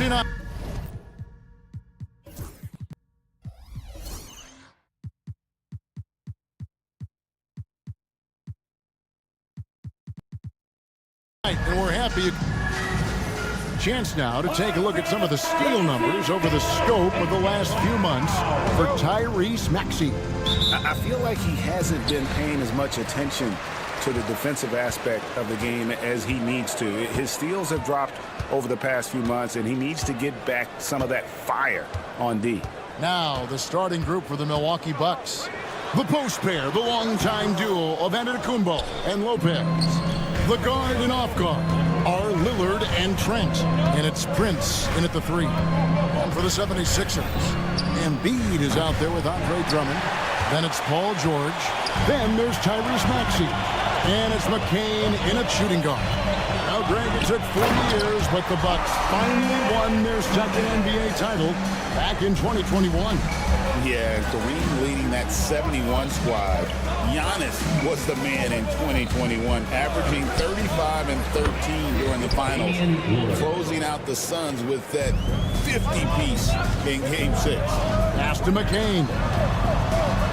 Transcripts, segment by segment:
Thursday night. And we're happy. Chance now to take a look at some of the steal numbers over the scope of the last few months for Tyrese Maxey. I feel like he hasn't been paying as much attention to the defensive aspect of the game as he needs to. His steals have dropped over the past few months, and he needs to get back some of that fire on D. Now the starting group for the Milwaukee Bucks. The post pair, the longtime duo of Antetokounmpo and Lopez. The guard and off guard are Lillard and Trent. And it's Prince in at the 3. And for the 76ers, Embiid is out there with Andre Drummond. Then it's Paul George. Then there's Tyrese Maxey. And it's McCain in at shooting guard. Now, Greg, it took 40 years, but the Bucks finally won their second NBA title back in 2021. Yeah, Kareem leading that 71 squad. Giannis was the man in 2021, averaging 35 and 13 during the finals, closing out the Suns with that 50-piece in Game 6. Pass to McCain.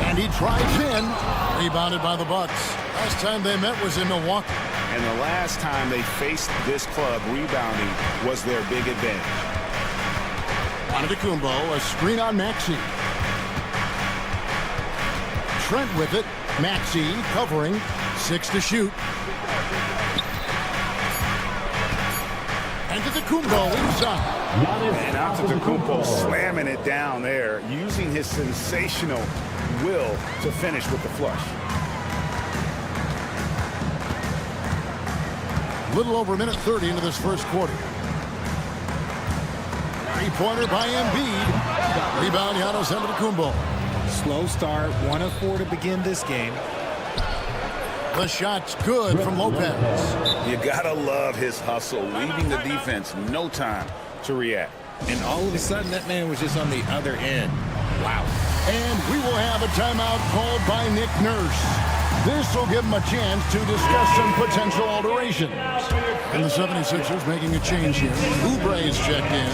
And he drives in. Rebounded by the Bucks. Last time they met was in Milwaukee. And the last time they faced this club, rebounding was their big advantage. Antetokounmpo, a screen on Maxey. Trent with it. Maxey covering. 6 to shoot. Antetokounmpo inside. And Antetokounmpo slamming it down there, using his sensational will to finish with the flush. Little over a minute 30 into this first quarter. Three-pointer by Embiid. Rebound, Giannis Antetokounmpo. Slow start, 1 of 4 to begin this game. The shot's good from Lopez. You gotta love his hustle, leaving the defense no time to react. And all of a sudden, that man was just on the other end. Wow. And we will have a timeout called by Nick Nurse. This will give him a chance to discuss some potential alterations. And the 76ers making a change here. Oubre's checked in.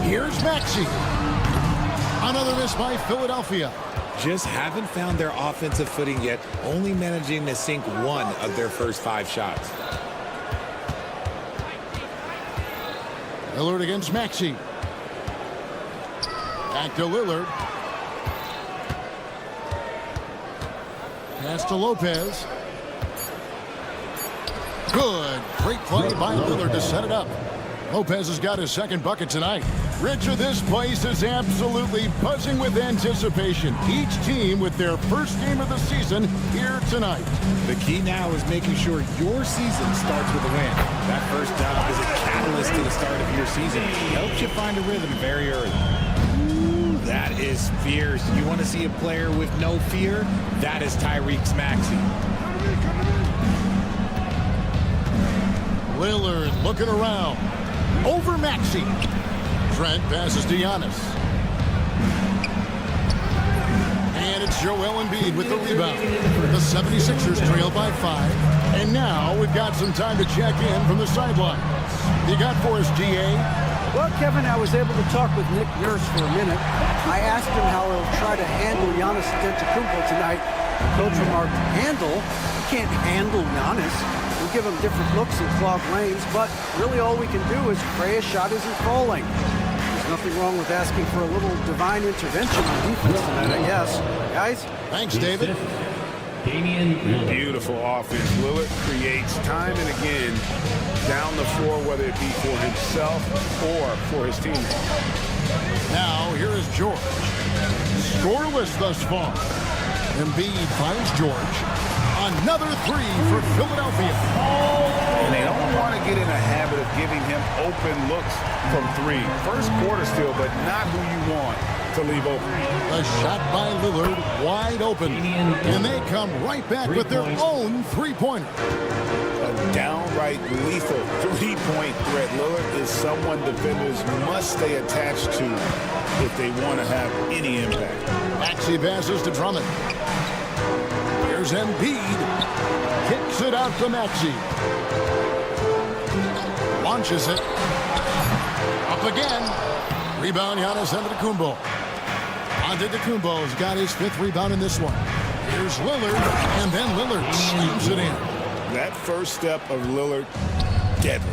Here's Maxey. Another miss by Philadelphia. Just haven't found their offensive footing yet, only managing to sink 1 of their first 5 shots. Lillard against Maxey. Back to Lillard. Pass to Lopez. Good. Great play by Lillard to set it up. Lopez has got his second bucket tonight. Richard, this place is absolutely buzzing with anticipation. Each team with their first game of the season here tonight. The key now is making sure your season starts with a win. That first dub is a catalyst to the start of your season. It helps you find a rhythm very early. Ooh, that is fierce. You want to see a player with no fear? That is Tyrese Maxey. Lillard looking around. Over Maxey. Trent passes to Giannis. And it's Joel Embiid with the rebound. The 76ers trail by 5. And now we've got some time to check in from the sidelines. You got for us, GA? Well, Kevin, I was able to talk with Nick Nurse for a minute. I asked him how he'll try to handle Giannis Antetokounmpo tonight. The coach remarked, handle? You can't handle Giannis. We'll give him different looks and clogged lanes, but really all we can do is pray a shot isn't falling. There's nothing wrong with asking for a little divine intervention on defense tonight, I guess. Guys? Thanks, David. Beautiful offense. Lillard creates time and again down the floor, whether it be for himself or for his teammates. Now, here is George. Scoreless thus far. Embiid finds George. Another 3 for Philadelphia. And they don't want to get in a habit of giving him open looks from 3. First quarter still, but not who you want to leave open. A shot by Lillard, wide open. And they come right back with their own three-pointer. A downright lethal three-point threat. Lillard is someone defenders must stay attached to if they want to have any impact. Maxey passes to Drummond. Here's Embiid. Kicks it out to Maxey. launches it. Up again. Rebound, Giannis Antetokounmpo. Antetokounmpo's got his 5th rebound in this one. Here's Lillard, and then Lillard slams it in. That first step of Lillard, deadly.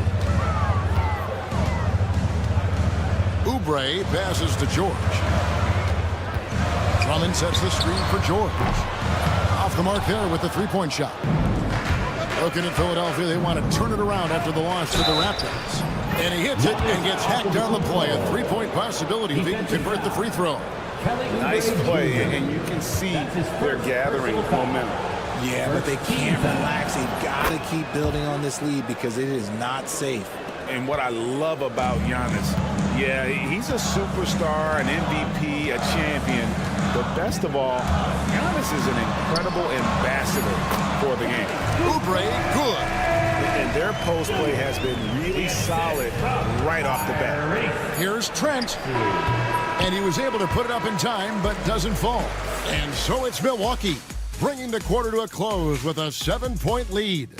Oubre passes to George. Drummond sets the screen for George. Off the mark there with the three-point shot. Looking at Philadelphia, they want to turn it around after the loss to the Raptors. And he hits it and gets hacked on the play. A three-point possibility if he can convert the free throw. Nice play, and you can see they're gathering momentum. Yeah, but they can't relax. They've got to keep building on this lead because it is not safe. And what I love about Giannis, yeah, he's a superstar, an MVP, a champion. But best of all, Giannis is an incredible ambassador for the game. Oubre, good. And their post play has been really solid right off the bat. Here's Trent. And he was able to put it up in time, but doesn't fall. And so it's Milwaukee, bringing the quarter to a close with a 7-point lead.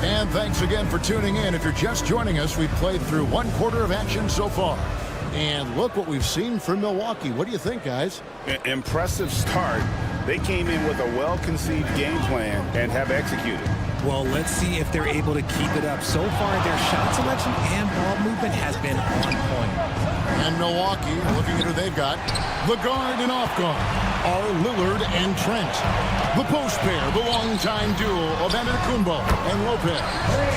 And thanks again for tuning in. If you're just joining us, we've played through 1 quarter of action so far. And look what we've seen from Milwaukee. What do you think, guys? Impressive start. They came in with a well-conceived game plan and have executed. Well, let's see if they're able to keep it up. So far, their shot selection and ball movement has been on point. And Milwaukee, looking at who they've got, the guard and off guard are Lillard and Trent. The post pair, the longtime duo of Antetokounmpo and Lopez.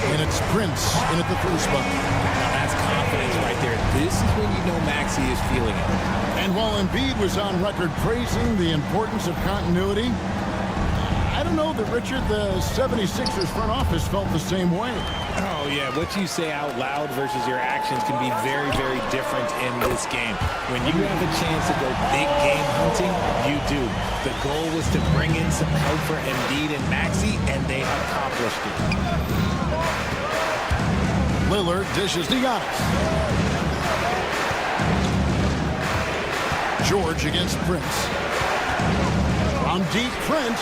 And it's Prince in at the 3 spot. Now that's confidence right there. This is when you know Maxey is feeling it. And while Embiid was on record praising the importance of continuity, I don't know that, Richard, the 76ers front office felt the same way. Oh, yeah. What you say out loud versus your actions can be very, very different in this game. When you have a chance to go big game hunting, you do. The goal was to bring in some help for Embiid and Maxey, and they accomplished it. Lillard dishes to Giannis. George against Prince. From deep, Trent.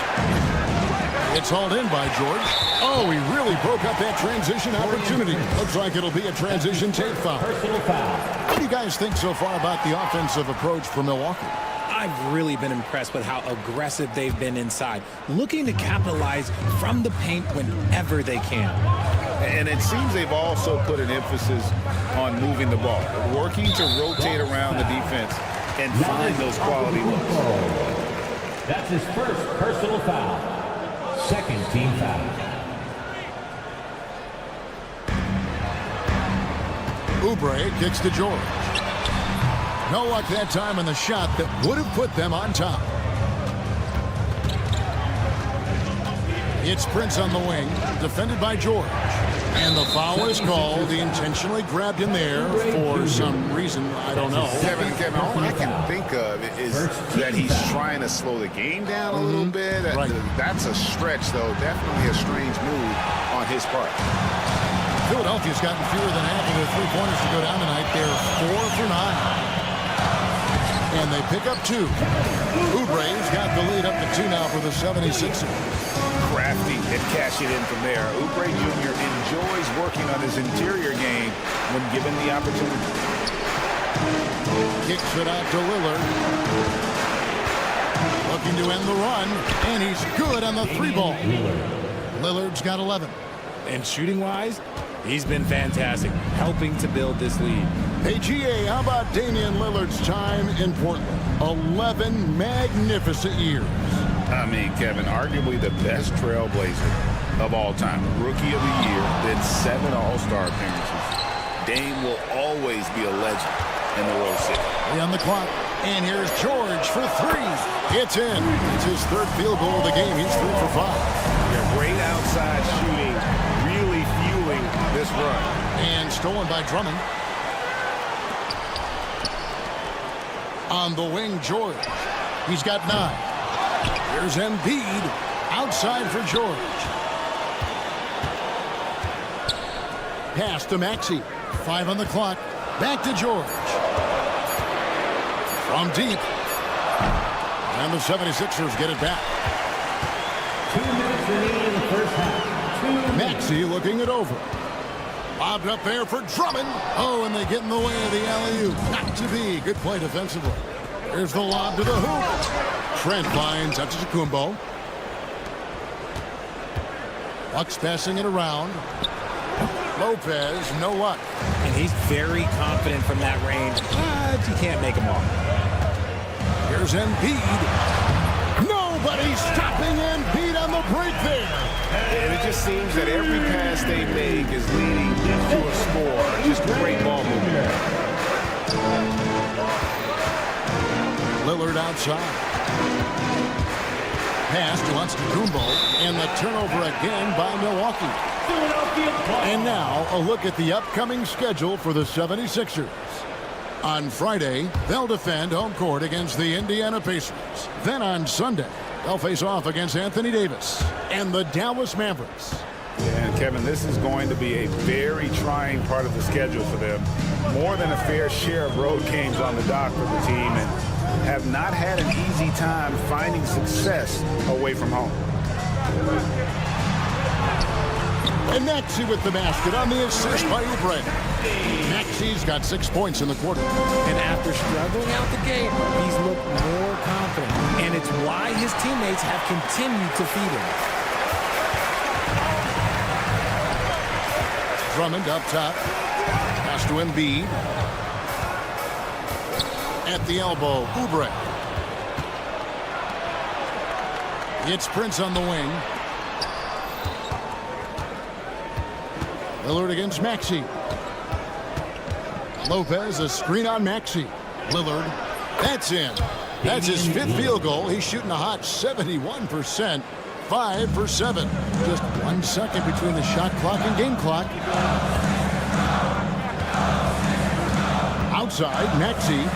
It's hauled in by George. Oh, he really broke up that transition opportunity. Looks like it'll be a transition tape foul. What do you guys think so far about the offensive approach for Milwaukee? I've really been impressed with how aggressive they've been inside, looking to capitalize from the paint whenever they can. And it seems they've also put an emphasis on moving the ball, working to rotate around the defense and find those quality looks. That's his first personal foul. Second team foul. Oubre kicks to George. No luck that time on the shot that would have put them on top. It's Prince on the wing, defended by George. And the foul is called. He intentionally grabbed him there for some reason. I don't know. Kevin, all I can think of is that he's trying to slow the game down a little bit. Right. That's a stretch, though. Definitely a strange move on his part. Philadelphia's gotten fewer than half of their three-pointers to go down tonight. They're 4 for 9. And they pick up 2. Oubre's got the lead up to 2 now for the 76ers. Crafty and cash it in from there. Oubre Jr. enjoys working on his interior game when given the opportunity. Kicks it out to Lillard. Looking to end the run, and he's good on the 3-ball. Lillard's got 11. And shooting-wise, he's been fantastic, helping to build this lead. Hey, GA, how about Damian Lillard's time in Portland? 11 magnificent years. I mean, Kevin, arguably the best trailblazer of all time. Rookie of the year, then 7 All-Star appearances. Dame will always be a legend in the Rose City. 3 on the clock, and here's George for 3. It's in. It's his 3rd field goal of the game. He's 3 for 5. Yeah, great outside shooting, really fueling this run. And stolen by Drummond. On the wing, George. He's got 9. Here's Embiid outside for George. Pass to Maxey. 5 on the clock. Back to George. From deep. And the 76ers get it back. Maxey looking it over. Lobbed up there for Drummond. Oh, and they get in the way of the alley-oop. Not to be. Good play defensively. Here's the lob to the hoop. Trent finds Antetokounmpo. Bucks passing it around. Lopez, no luck. And he's very confident from that range, but you can't make him all. Here's Embiid. Nobody's stopping Embiid on the break there. And it just seems that every pass they make is leading to a score. Just great ball movement. Lillard outside. Pass to Antetokounmpo, and the turnover again by Milwaukee. And now, a look at the upcoming schedule for the 76ers. On Friday, they'll defend home court against the Indiana Pacers. Then on Sunday, they'll face off against Anthony Davis and the Dallas Mavericks. Yeah, and Kevin, this is going to be a very trying part of the schedule for them. More than a fair share of road games on the dock for the team, and have not had an easy time finding success away from home. And Maxey with the basket on the assist by Oubre. Maxey's got 6 points in the quarter. And after struggling out the gate, he's looked more confident. And it's why his teammates have continued to feed him. Drummond up top. Pass to Embiid. At the elbow, Oubre. It's Prince on the wing. Lillard against Maxey. Lopez, a screen on Maxey. Lillard, that's in. That's his 5th field goal. He's shooting a hot 71%. 5 for 7. Just 1 second between the shot clock and game clock. Outside, Maxey.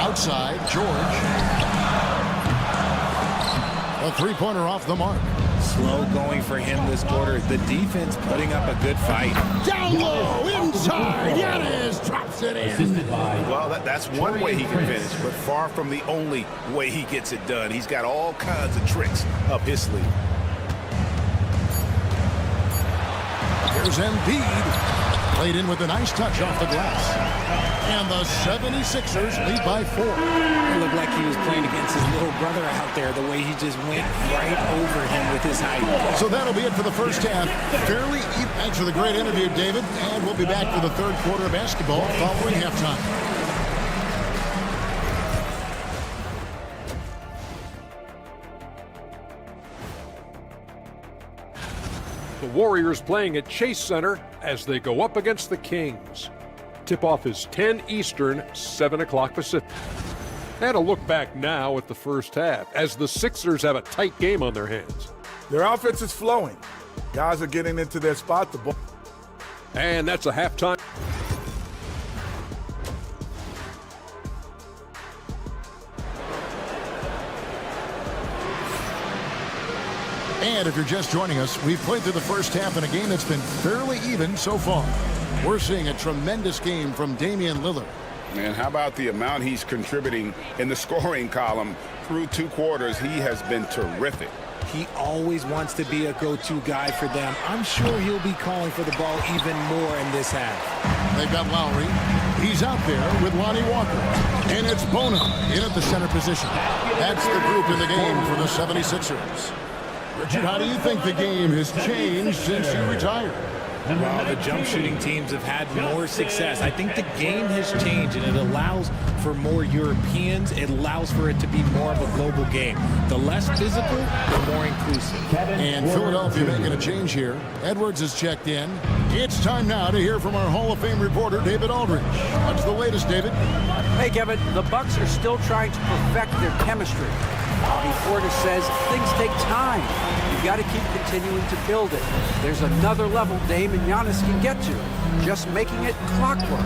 Outside, George. A three-pointer off the mark. Slow going for him this quarter. The defense putting up a good fight. Down low, inside, Giannis drops it in. Well, that's one way he can finish, but far from the only way he gets it done. He's got all kinds of tricks up his sleeve. Here's Embiid. Played in with a nice touch off the glass. And the 76ers lead by 4. It looked like he was playing against his little brother out there, the way he just went right over him with his height. So that'll be it for the first half. Fairly even. Thanks for the great interview, David. And we'll be back for the third quarter of basketball following halftime. The Warriors playing at Chase Center as they go up against the Kings. Tip-off is 10 Eastern, 7 o'clock Pacific. And a look back now at the first half as the Sixers have a tight game on their hands. Their offense is flowing. Guys are getting into their spot. The ball. And that's a halftime. And if you're just joining us, we've played through the first half in a game that's been fairly even so far. We're seeing a tremendous game from Damian Lillard. And how about the amount he's contributing in the scoring column? Through 2 quarters, he has been terrific. He always wants to be a go-to guy for them. I'm sure he'll be calling for the ball even more in this half. They've got Lowry. He's out there with Lonnie Walker. And it's Bono in at the center position. That's the group in the game for the 76ers. Richard, how do you think the game has changed since you retired? Well, the jump shooting teams have had more success. I think the game has changed, and it allows for more Europeans. It allows for it to be more of a global game. The less physical, the more inclusive. And Philadelphia making a change here. Edwards has checked in. It's time now to hear from our Hall of Fame reporter, David Aldridge. What's the latest, David? Hey, Kevin, the Bucks are still trying to perfect their chemistry. Bobby Portis says things take time. You've got to keep continuing to build it. There's another level Dame and Giannis can get to. Just making it clockwork.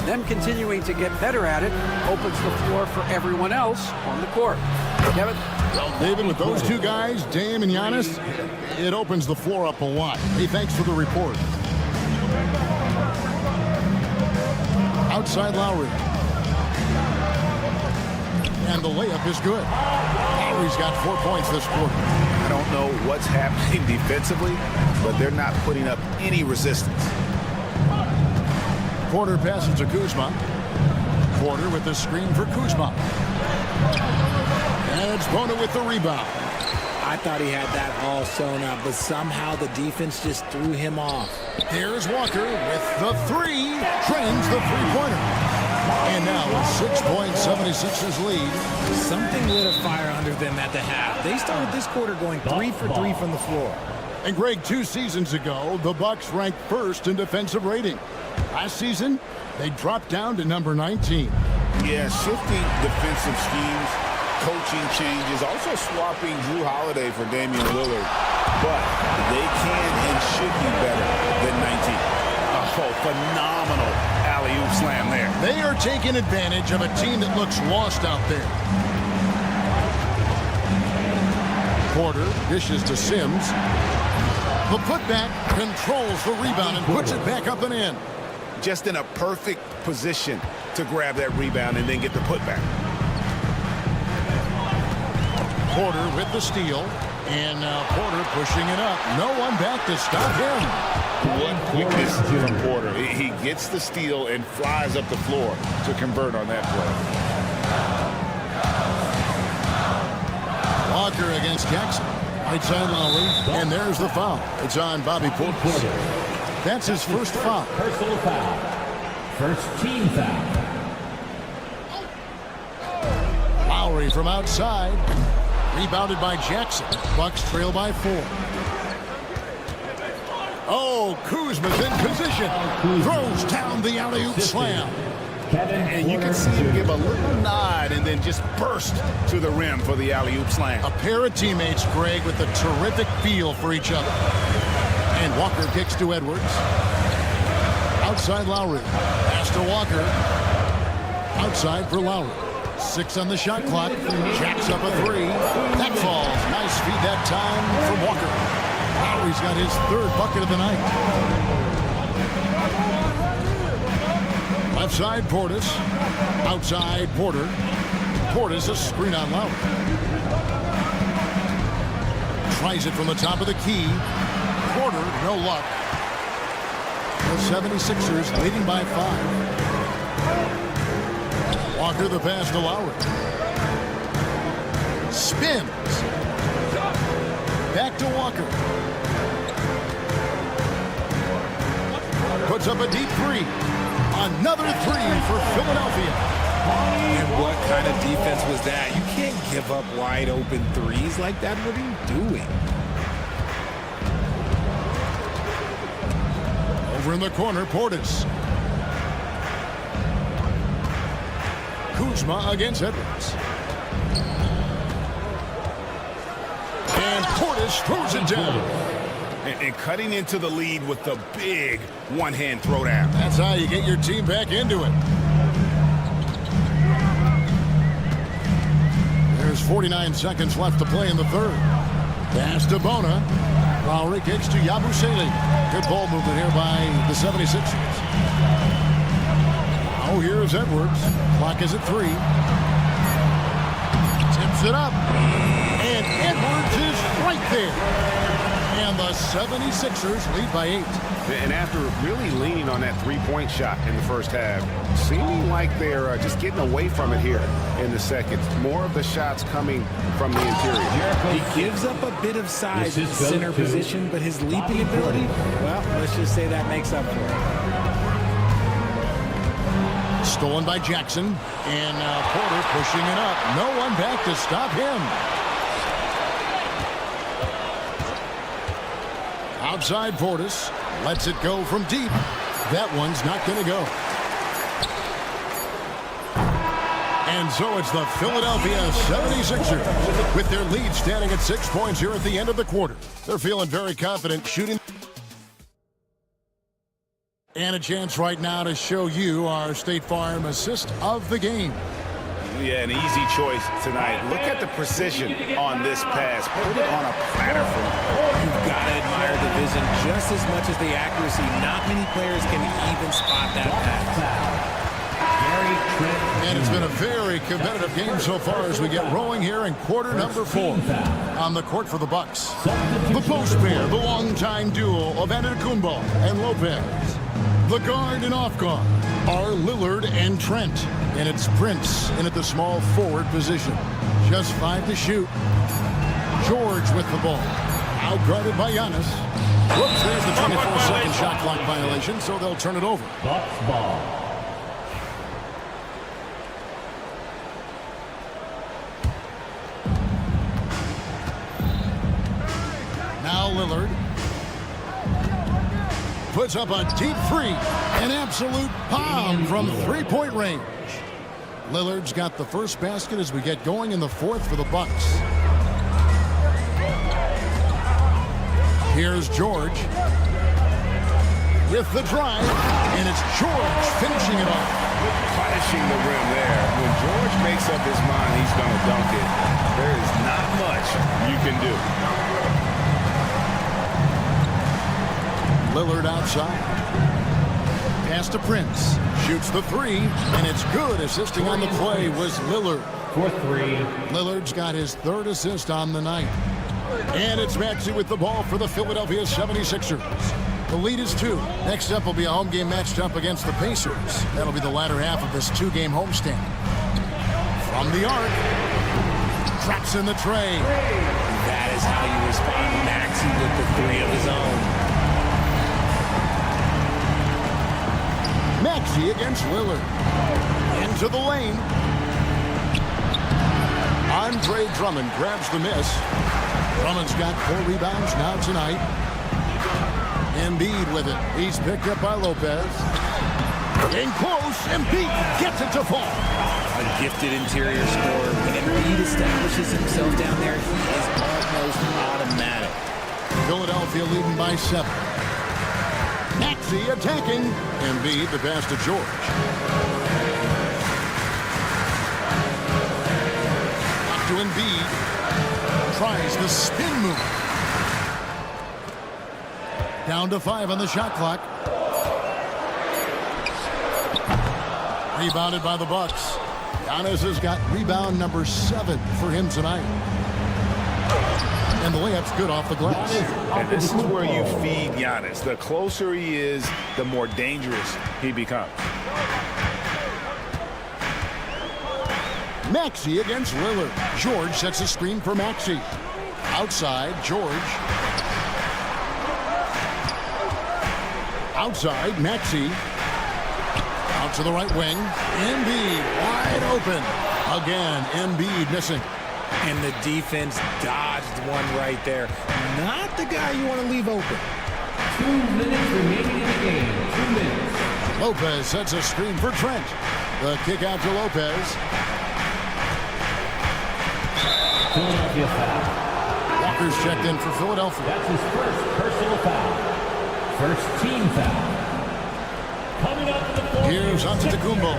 Them continuing to get better at it opens the floor for everyone else on the court. Kevin? Well, David, with those two guys, Dame and Giannis, it opens the floor up a lot. Hey, thanks for the report. Outside Lowry. And the layup is good. Lowry's got 4 points this quarter. I don't know what's happening defensively, but they're not putting up any resistance. Porter passes to Kuzma. Porter with the screen for Kuzma. And it's Bona with the rebound. I thought he had that all sewn up, but somehow the defense just threw him off. Here's Walker with the three. Trends the three-pointer. And now a 6-point 76ers lead. Something lit a fire under them at the half. They started this quarter going 3 for 3 from the floor. And Greg, 2 seasons ago, the Bucks ranked first in defensive rating. Last season, they dropped down to number 19. Yeah, shifting defensive schemes, coaching changes, also swapping Drew Holiday for Damian Lillard. But they can and should be better than 19. Oh, phenomenal alley-oop slam there. They are taking advantage of a team that looks lost out there. Porter dishes to Sims. The putback controls the rebound and puts it back up and in. Just in a perfect position to grab that rebound and then get the putback. Porter with the steal. And now Porter pushing it up. No one back to stop him. What quickness from Porter. He gets the steal and flies up the floor to convert on that play. Walker against Jackson. Right side Lowry. And there's the foul. It's on Bobby Porter. That's his first foul. Personal foul. First team foul. Lowry from outside. Rebounded by Jackson. Bucks trail by 4. Oh, Kuzma's in position. Throws down the alley-oop slam. And you can see him give a little nod and then just burst to the rim for the alley-oop slam. A pair of teammates, Greg, with a terrific feel for each other. And Walker kicks to Edwards. Outside Lowry. Pass to Walker. Outside for Lowry. 6 on the shot clock. Jacks up a 3. That falls. Nice feed that time from Walker. Lowry's got his 3rd bucket of the night. Left side, Portis. Outside, Porter. Portis a screen on Lowry. Tries it from the top of the key. Porter, no luck. The 76ers leading by 5. Walker the pass to Lowry. Spins. Back to Walker. Puts up a deep 3. Another 3 for Philadelphia. And what kind of defense was that? You can't give up wide open threes like that. What are you doing? Over in the corner, Portis. Kuzma against Edwards. And Portis throws it down. And cutting into the lead with the big one-hand throwdown. That's how you get your team back into it. There's 49 seconds left to play in the 3rd. Pass to Bona. Lowry kicks to Yabusele. Good ball movement here by the 76ers. Oh, here's Edwards. Clock is at 3. Tips it up. And Edwards is right there. And the 76ers lead by 8. And after really leaning on that three-point shot in the first half, seeming like they're just getting away from it here in the second. More of the shots coming from the interior. He gives up a bit of size in center position, but his leaping ability, well, let's just say that makes up for it. Stolen by Jackson. And now Porter pushing it up. No one back to stop him. Outside Portis. Lets it go from deep. That one's not going to go. And so it's the Philadelphia 76ers with their lead standing at 6 points here at the end of the quarter. They're feeling very confident shooting. And a chance right now to show you our State Farm assist of the game. Yeah, an easy choice tonight. Look at the precision on this pass. Put it on a platter for him. You've got to admire the vision just as much as the accuracy. Not many players can even spot that pass. And it's been a very competitive game so far as we get rolling here in quarter number 4. On the court for the Bucks, the post pair, the longtime duo of Antetokounmpo and Lopez. The guard and off guard are Lillard and Trent. And it's Prince in at the small forward position. Just 5 to shoot. George with the ball. Outguarded by Giannis. Whoops, there's the 24-second shot clock violation, so they'll turn it over. Bucks ball. Now Lillard puts up a deep three. An absolute bomb from three-point range. Lillard's got the first basket as we get going in the 4th for the Bucks. Here's George with the drive, and it's George finishing it off. Punishing the rim there. When George makes up his mind he's going to dunk it, there is not much you can do. Lillard outside. Pass to Prince. Shoots the 3, and it's good. Assisting on the play was Lillard. For 3. Lillard's got his 3rd assist on the night. And it's Maxey with the ball for the Philadelphia 76ers. The lead is 2. Next up will be a home game matched up against the Pacers. That'll be the latter half of this 2-game homestand. From the arc. Drops in the tray. That is how you respond to Maxey with the 3 of his own. Maxey against Lillard. Into the lane. Andre Drummond grabs the miss. Drummond's got 4 rebounds now tonight. Embiid with it. He's picked up by Lopez. In close, Embiid gets it to fall. A gifted interior scorer. When Embiid establishes himself down there, he is almost automatic. Philadelphia leading by 7. Maxey attacking. Embiid, the pass to George. Back to Embiid. Tries the spin move. Down to 5 on the shot clock. Rebounded by the Bucks. Giannis has got rebound number 7 for him tonight. And the layup's good off the glass. And this is where you feed Giannis. The closer he is, the more dangerous he becomes. Maxey against Lillard. George sets a screen for Maxey. Outside, George. Outside, Maxey. Out to the right wing. Embiid wide open. Again, Embiid missing. And the defense dodged one right there. Not the guy you want to leave open. 2 minutes remaining in the game. 2 minutes. Lopez sets a screen for Trent. The kick out to Lopez. Philadelphia foul. Walker's checked in for Philadelphia. That's his first personal foul. First team foul. Coming up to the floor. Here's Antetokounmpo.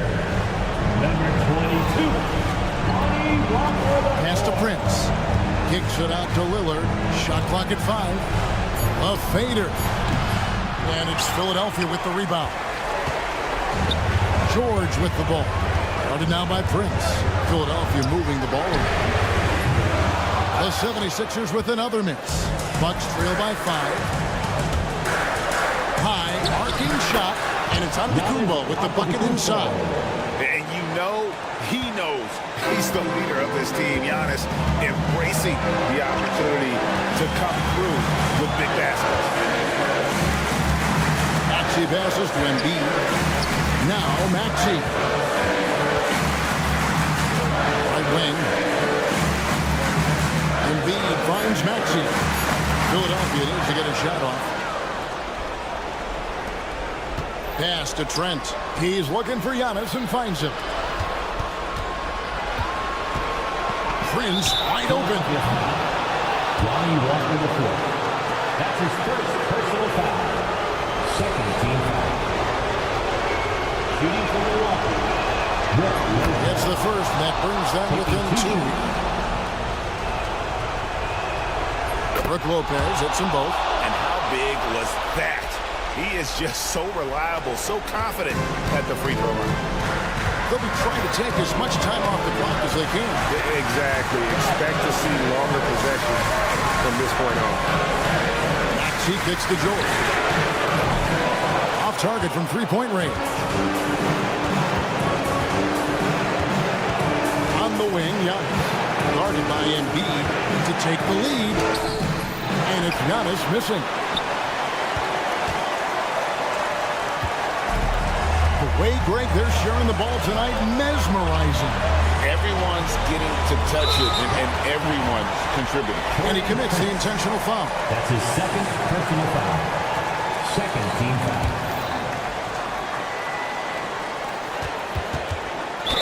Number 22. Pass to Prince. Kicks it out to Lillard. Shot clock at 5. A fader. And it's Philadelphia with the rebound. George with the ball. Guarded now by Prince. Philadelphia moving the ball around. The 76ers with another miss. Bucks trail by 5. High, arcing shot, and it's Antetokounmpo with the bucket inside. And you know, he knows he's the leader of this team. Giannis embracing the opportunity to come through with big baskets. Maxey passes to Embiid. Now Maxey. Right wing. Embiid finds Maxey. Philadelphia needs to get a shot off. Pass to Trent. He's looking for Giannis and finds him. Prince wide open. Lonnie Walker the fourth. That's his first personal foul. Second team foul. Shooting from Milwaukee. It's the first, and that brings them within 2. Brook Lopez hits them both. And how big was that? He is just so reliable, so confident at the free throw line. they'll be trying to take as much time off the clock as they can. Exactly. Expect to see longer possession from this point on. He kicks to George. Off target from three-point range. On the wing, Giannis. Guarded by Embiid to take the lead. And it's Giannis missing. The way, Greg, they're sharing the ball tonight, mesmerizing. Everyone's getting to touch it, and everyone's contributing. And he commits the intentional foul. That's his second personal foul. Second team foul.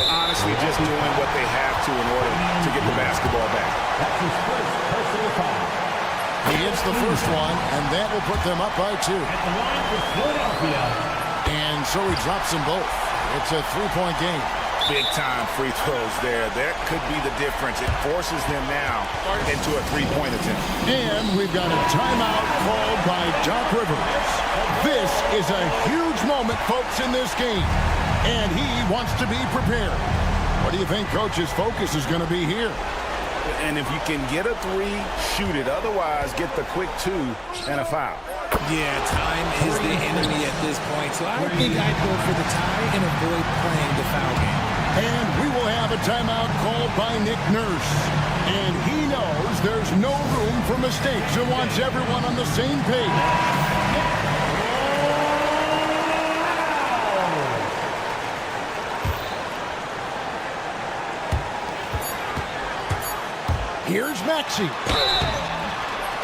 Honestly, just doing what they have to in order to get the basketball back. That's his first personal foul. He hits the first one, and that will put them up by 2. At the line for Philadelphia. And so he drops them both. It's a three-point game. Big-time free throws there. That could be the difference. It forces them now into a three-point attempt. And we've got a timeout called by Doc Rivers. This is a huge moment, folks, in this game. And he wants to be prepared. What do you think Coach's focus is going to be here? And if you can get a 3, shoot it. Otherwise, get the quick 2 and a foul. Yeah, time is the enemy at this point, so I think I'd go for the tie and avoid playing the foul game. And we will have a timeout called by Nick Nurse. And he knows there's no room for mistakes and wants everyone on the same page. Here's Maxey.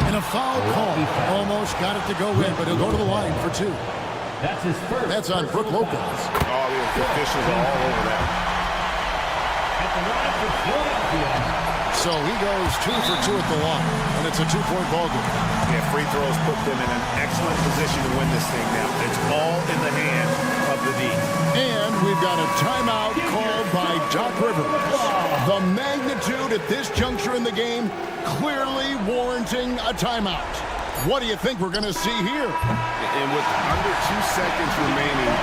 And a foul call. Almost got it to go in, but he'll go to the line for 2. That's his first. That's on Brook Lopez. Oh, the officials are all over that. At the line for Philadelphia. So he goes 2 for 2 at the line, and it's a 2-point ball game. Yeah, free throws put them in an excellent position to win this thing now. It's all in the hands of the D. And we've got a timeout called by Doc Rivers. The magnitude at this juncture in the game clearly warranting a timeout. What do you think we're going to see here? And with under 2 seconds remaining,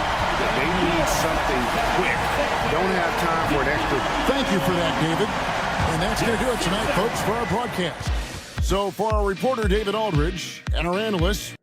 they need something quick. Don't have time for an extra. Thank you for that, David. And that's going to do it tonight, folks, for our broadcast. So for our reporter, David Aldridge, and our analysts,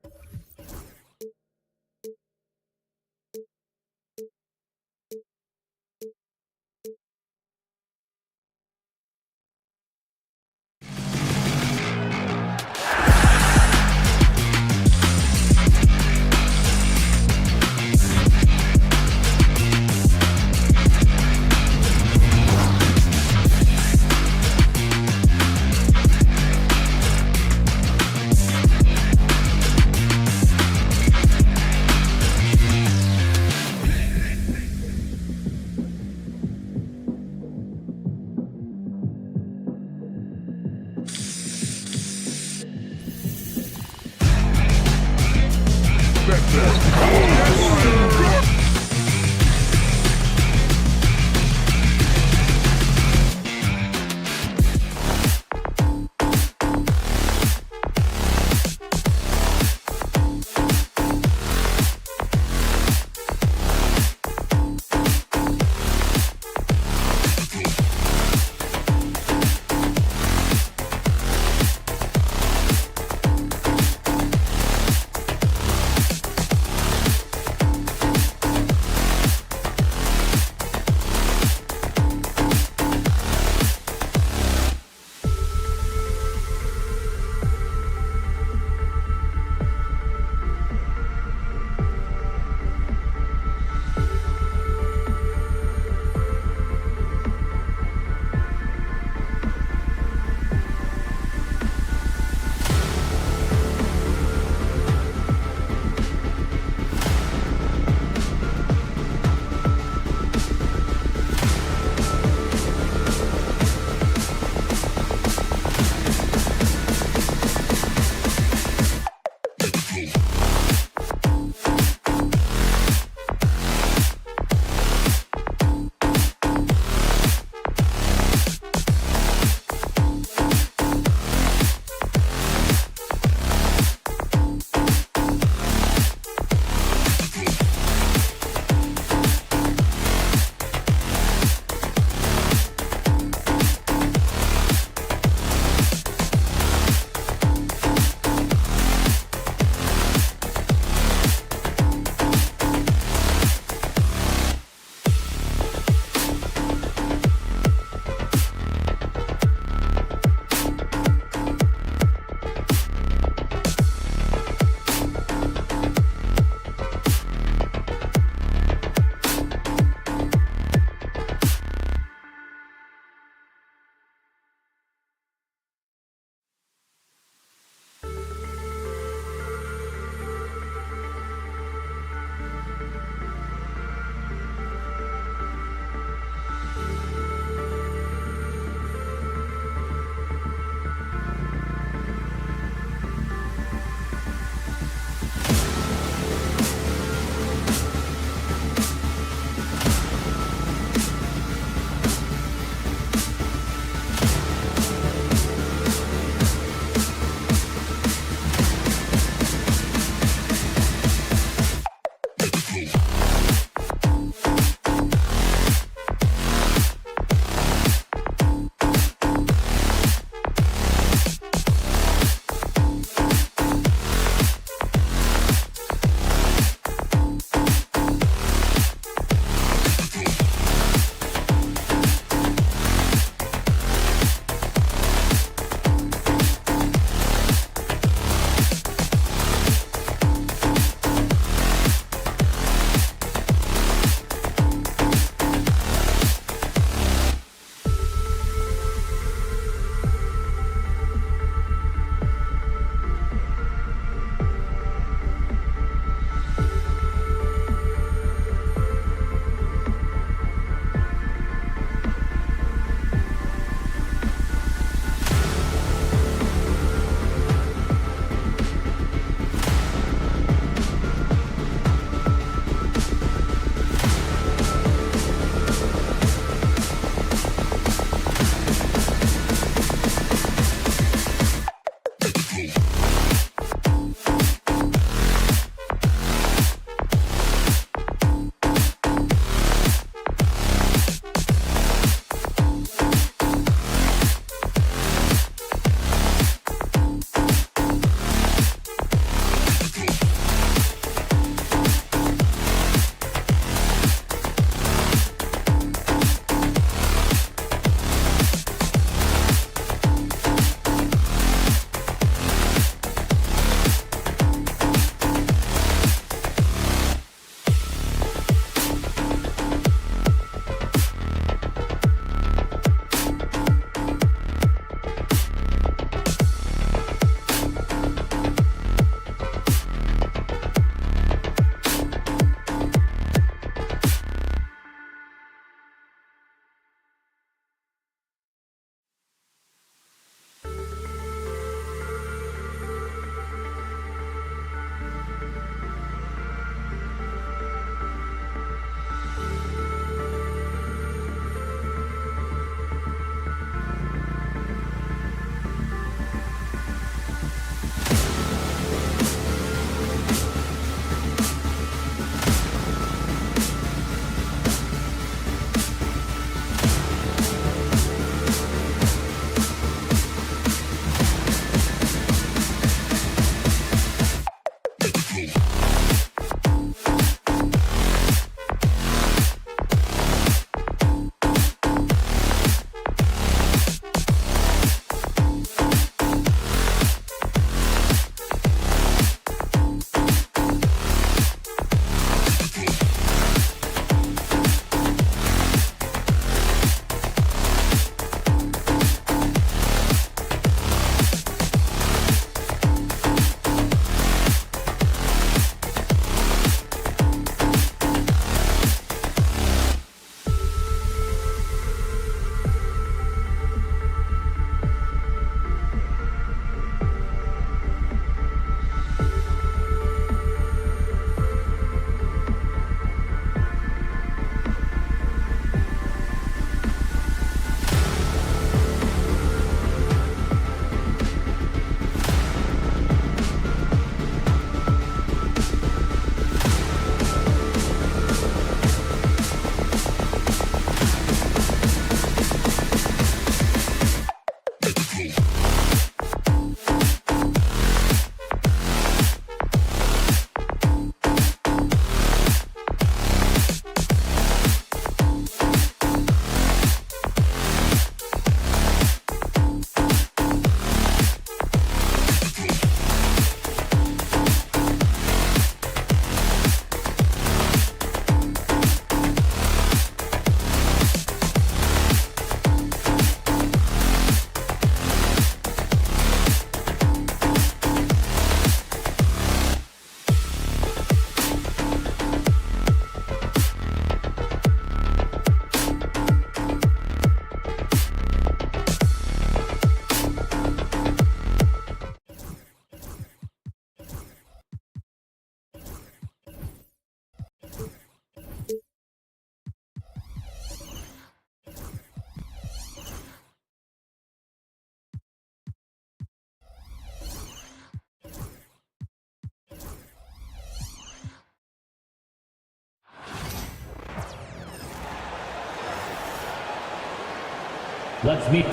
Let's meet.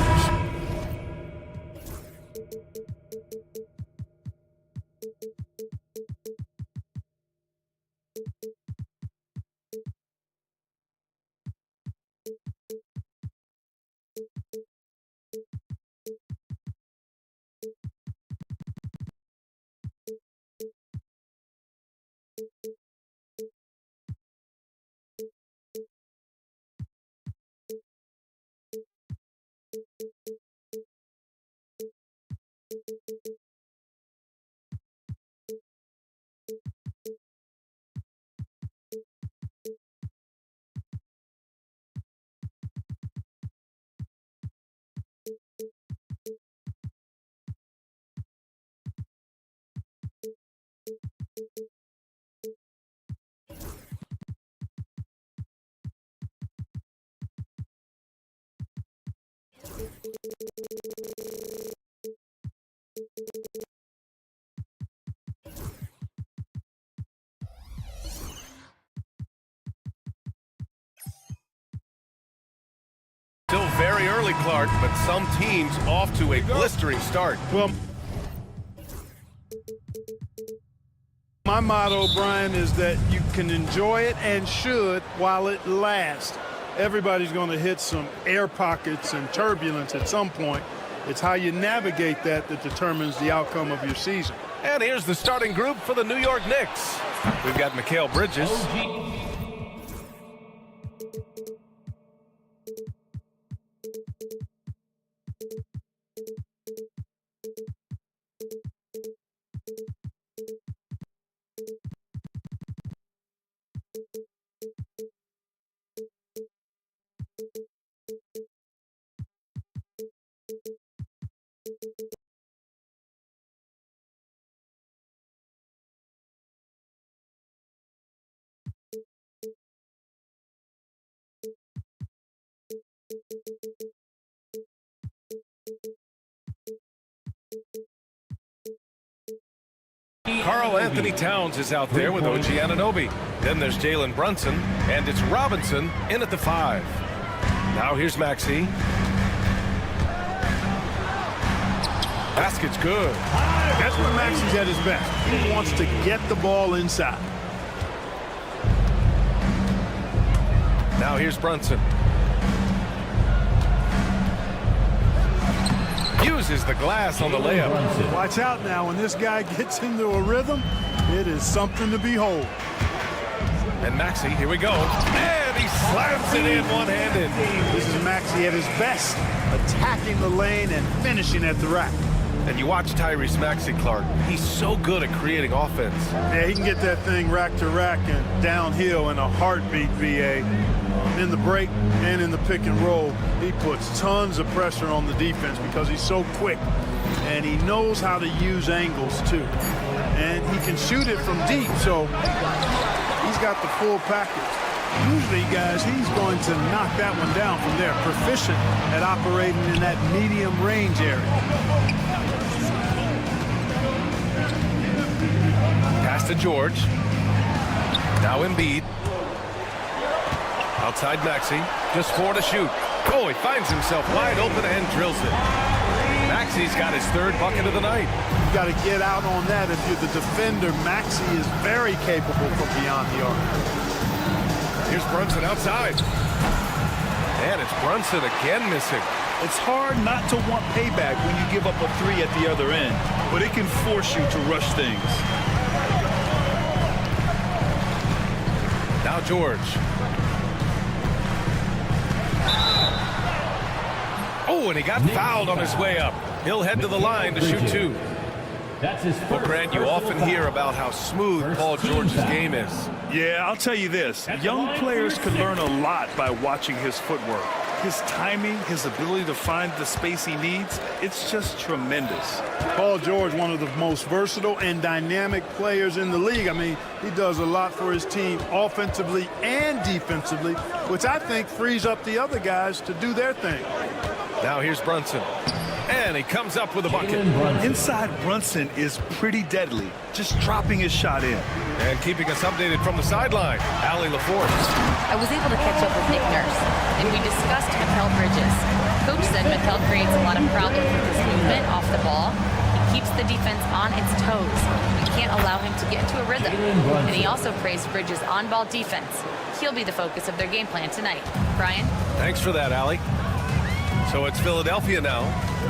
Still very early, Clark, but some teams off to a blistering start. Well, my motto, Brian, is that you can enjoy it and should while it lasts. Everybody's going to hit some air pockets and turbulence at some point. It's how you navigate that determines the outcome of your season. And here's the starting group for the New York Knicks. We've got Mikal Bridges. Karl Anthony Towns is out there with OG Anunoby. Then there's Jalen Brunson, and it's Robinson in at the 5. Now here's Maxey. Basket's good. That's where Maxey's at his best. He wants to get the ball inside. Now here's Brunson. Uses the glass on the layup. Watch out now. When this guy gets into a rhythm, it is something to behold. And Maxey, here we go. And he slams it in one-handed. This is Maxey at his best, attacking the lane and finishing at the rack. And you watch Tyrese Maxey, Clark. He's so good at creating offense. Yeah, he can get that thing rack to rack and downhill in a heartbeat, VA. In the break and in the pick and roll, he puts tons of pressure on the defense because he's so quick. And he knows how to use angles, too. And he can shoot it from deep, so he's got the full package. Usually, guys, he's going to knock that one down from there. Proficient at operating in that medium range area. Pass to George. Now Embiid. Outside Maxey. Just 4 to shoot. Oh, he finds himself wide open and drills it. Maxey's got his 3rd bucket of the night. You got to get out on that. If you're the defender, Maxey is very capable from beyond the arc. Here's Brunson outside. And it's Brunson again missing. It's hard not to want payback when you give up a 3 at the other end, but it can force you to rush things. Now George. Oh, and he got fouled on his way up. He'll head to the line to shoot 2. That's his Well, Grant, you often hear about how smooth Paul George's game is. Yeah, I'll tell you this. Young players can learn a lot by watching his footwork. His timing, his ability to find the space he needs, it's just tremendous. Paul George, one of the most versatile and dynamic players in the league. I mean, he does a lot for his team offensively and defensively, which I think frees up the other guys to do their thing. Now here's Brunson. And he comes up with a bucket. Inside Brunson is pretty deadly, just dropping his shot in. And keeping us updated from the sideline, Allie LaForce. I was able to catch up with Nick Nurse, and we discussed Mikal Bridges. coach said Mikal creates a lot of problems with his movement off the ball. He keeps the defense on its toes. We can't allow him to get into a rhythm. And he also praised Bridges' on-ball defense. He'll be the focus of their game plan tonight. Brian? Thanks for that, Allie. So it's Philadelphia now,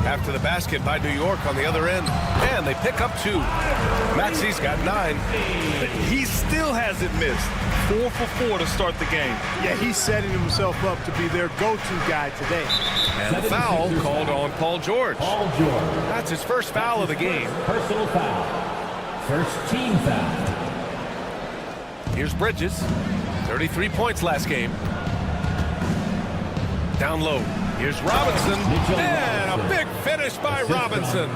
after the basket by New York on the other end. And they pick up 2. Maxi's got 9. He still hasn't missed. 4 for 4 to start the game. Yeah, he's setting himself up to be their go-to guy today. And the foul called on Paul George. Paul George. That's his first foul of the game. Personal foul. First team foul. Here's Bridges. 33 points last game. Down low. Here's Robinson. And a big finish by Robinson.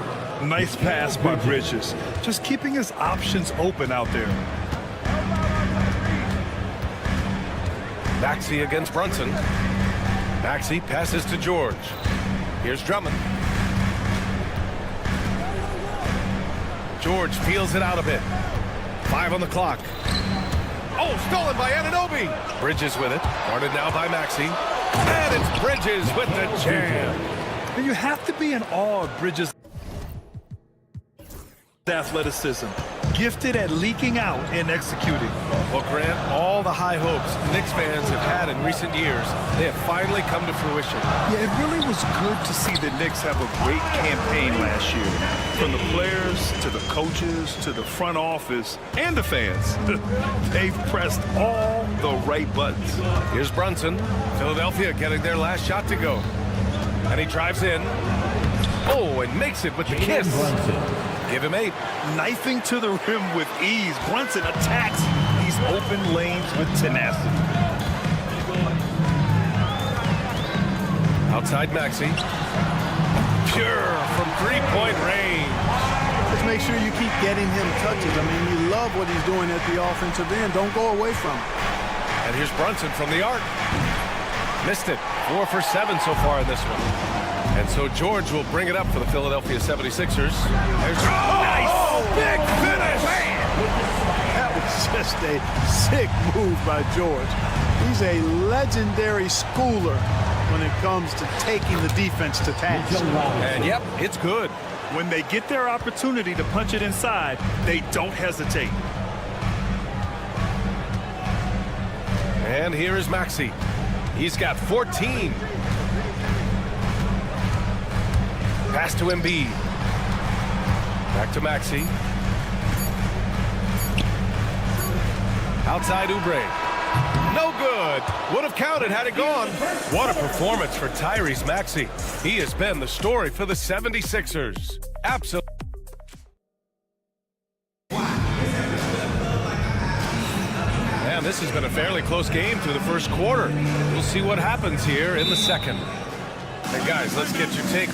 Nice pass by Bridges. Just keeping his options open out there. Maxey against Brunson. Maxey passes to George. Here's Drummond. George feels it out a bit. 5 on the clock. Oh, stolen by Anunoby. Bridges with it. Guarded now by Maxey. And it's Bridges with the jam. And you have to be in awe of Bridges' athleticism. Gifted at leaking out and executing. Well, Grant, all the high hopes Knicks fans have had in recent years, they have finally come to fruition. Yeah, it really was good to see the Knicks have a great campaign last year. From the players to the coaches to the front office and the fans. They've pressed all the right buttons. Here's Brunson. Philadelphia getting their last shot to go. And he drives in. Oh, and makes it with the kiss. Give him 8. Knifing to the rim with ease. Brunson attacks these open lanes with tenacity. Outside Maxey. Pure from 3-point range. Just make sure you keep getting him touches. I mean, you love what he's doing at the offensive end. Don't go away from him. And here's Brunson from the arc. Missed it. 4 for 7 so far in this one. And so George will bring it up for the Philadelphia 76ers. There's Nice! Big finish! That was just a sick move by George. He's a legendary schooler when it comes to taking the defense to task. And yep, it's good. When they get their opportunity to punch it inside, they don't hesitate. And here is Maxey. He's got 14. Pass to Embiid. Back to Maxey. Outside Oubre. No good. Would have counted had it gone. What a performance for Tyrese Maxey. He has been the story for the 76ers. Absolutely. And this has been a fairly close game through the first quarter. We'll see what happens here in the second. And guys, let's get your take.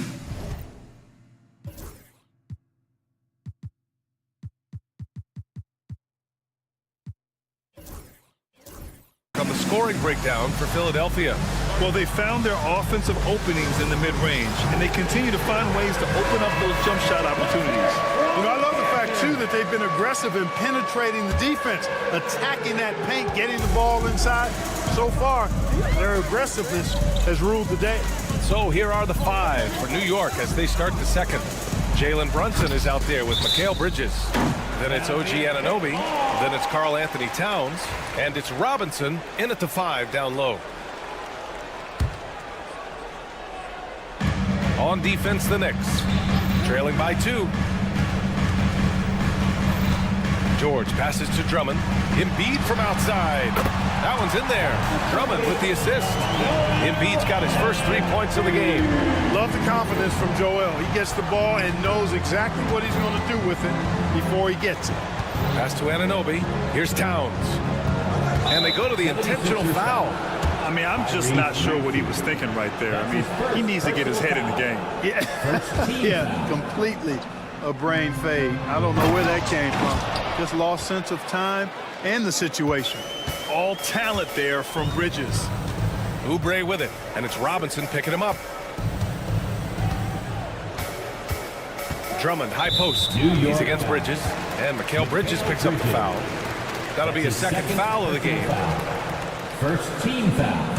On the scoring breakdown for Philadelphia. Well, they found their offensive openings in the mid-range, and they continue to find ways to open up those jump shot opportunities. You know, I love the fact, too, that they've been aggressive in penetrating the defense, attacking that paint, getting the ball inside. So far, their aggressiveness has ruled the day. So here are the 5 for New York as they start the second. Jalen Brunson is out there with Mikal Bridges. Then it's OG Anunoby. Then it's Karl Anthony Towns. And it's Robinson in at the 5 down low. On defense, the Knicks. Trailing by 2. George passes to Drummond. Embiid from outside. That one's in there. Drummond with the assist. Embiid's got his first 3 points of the game. Love the confidence from Joel. He gets the ball and knows exactly what he's going to do with it before he gets it. Pass to Anunoby. Here's Towns. And they go to the intentional foul. I mean, I'm just not sure what he was thinking right there. I mean, he needs to get his head in the game. Yeah, completely a brain fade. I don't know where that came from. Just lost sense of time and the situation. All talent there from Bridges. Oubre with it, and it's Robinson picking him up. Drummond, high post. He's against Bridges, and Mikal Bridges picks up the foul. That'll be his second foul of the game. First team foul.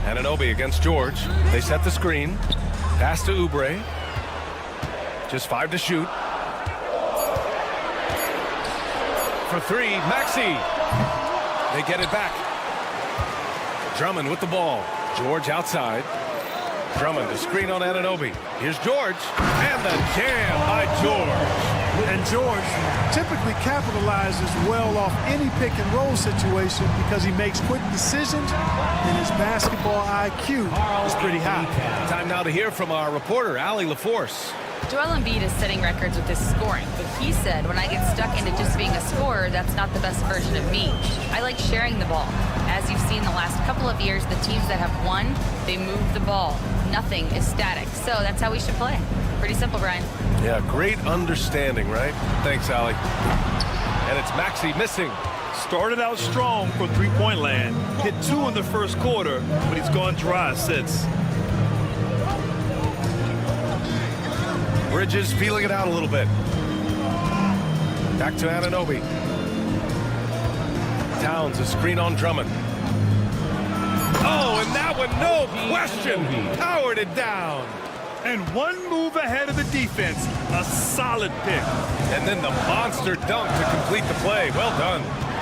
Anunoby against George. They set the screen. Pass to Oubre. Just 5 to shoot. For 3, Maxey. They get it back. Drummond with the ball. George outside. Drummond to screen on Anunoby. Here's George. And the jam by George. And George typically capitalizes well off any pick and roll situation because he makes quick decisions and his basketball IQ is pretty high. Time now to hear from our reporter, Allie LaForce. Joel Embiid is setting records with his scoring, but he said, when I get stuck into just being a scorer, that's not the best version of me. I like sharing the ball. As you've seen the last couple of years, the teams that have won, they move the ball. Nothing is static. So that's how we should play. Pretty simple, Brian. Yeah, great understanding, right? Thanks, Allie. And it's Maxey missing. Started out strong for three-point land. Hit 2 in the first quarter, but he's gone dry since. Bridges feeling it out a little bit. Back to Anunoby. Towns, a screen on Drummond. Oh, and that one, no question, powered it down. And one move ahead of the defense, a solid pick. And then the monster dunk to complete the play. Well done.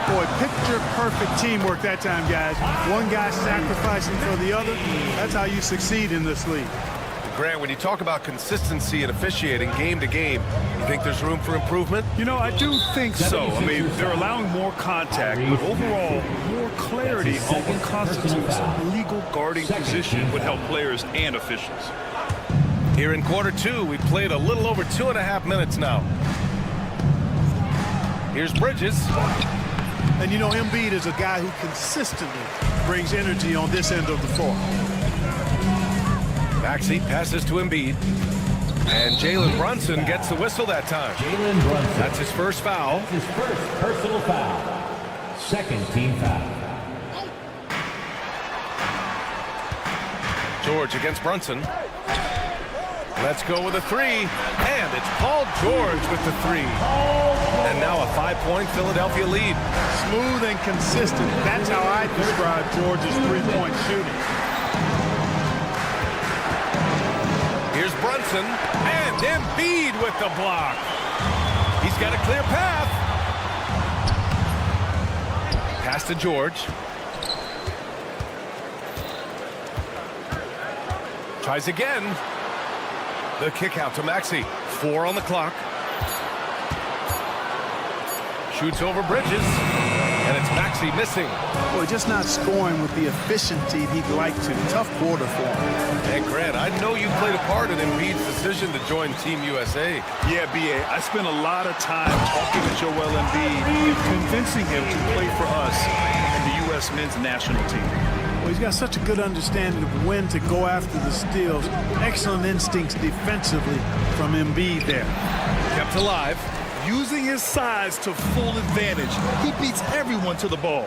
Boy, picture-perfect teamwork that time, guys. One guy sacrificing for the other. That's how you succeed in this league. Grant, when you talk about consistency and officiating game to game, you think there's room for improvement? You know, I do think so. I mean, they're allowing more contact, but overall, more clarity on what constitutes a legal guarding position would help players and officials. Here in quarter 2, we've played a little over 2.5 minutes now. Here's Bridges. And you know, Embiid is a guy who consistently brings energy on this end of the floor. Maxey passes to Embiid. And Jalen Brunson gets the whistle that time. Jalen Brunson. That's his first foul. That's his first personal foul. Second team foul. George against Brunson. Let's go with a 3. And it's Paul George with the 3. And now a 5-point Philadelphia lead. Smooth and consistent. That's how I describe George's three-point shooting. Here's Brunson, and Embiid with the block. He's got a clear path. Pass to George. Tries again. The kick out to Maxey. 4 on the clock. Shoots over Bridges, and it's Maxey missing. Boy, just not scoring with the efficiency he'd like to. Tough quarter for him. And Grant, I know you played a part in Embiid's decision to join Team USA. Yeah, B.A., I spent a lot of time talking to Joel Embiid and convincing him to play for us and the U.S. men's national team. Well, he's got such a good understanding of when to go after the steals. Excellent instincts defensively from Embiid there. Kept alive. Using his size to full advantage. He beats everyone to the ball.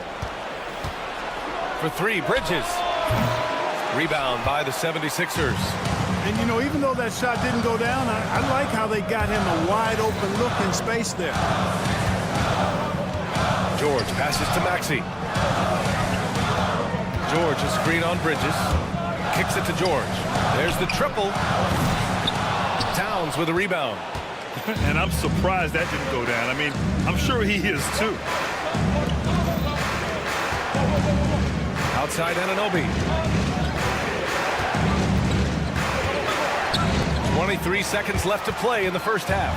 For 3, Bridges. Rebound by the 76ers. And, you know, even though that shot didn't go down, I like how they got him a wide-open look in space there. George passes to Maxey. George, a screen on Bridges. Kicks it to George. There's the triple. Towns with a rebound. And I'm surprised that didn't go down. I mean, I'm sure he is too. Outside Anunoby. 23 seconds left to play in the first half.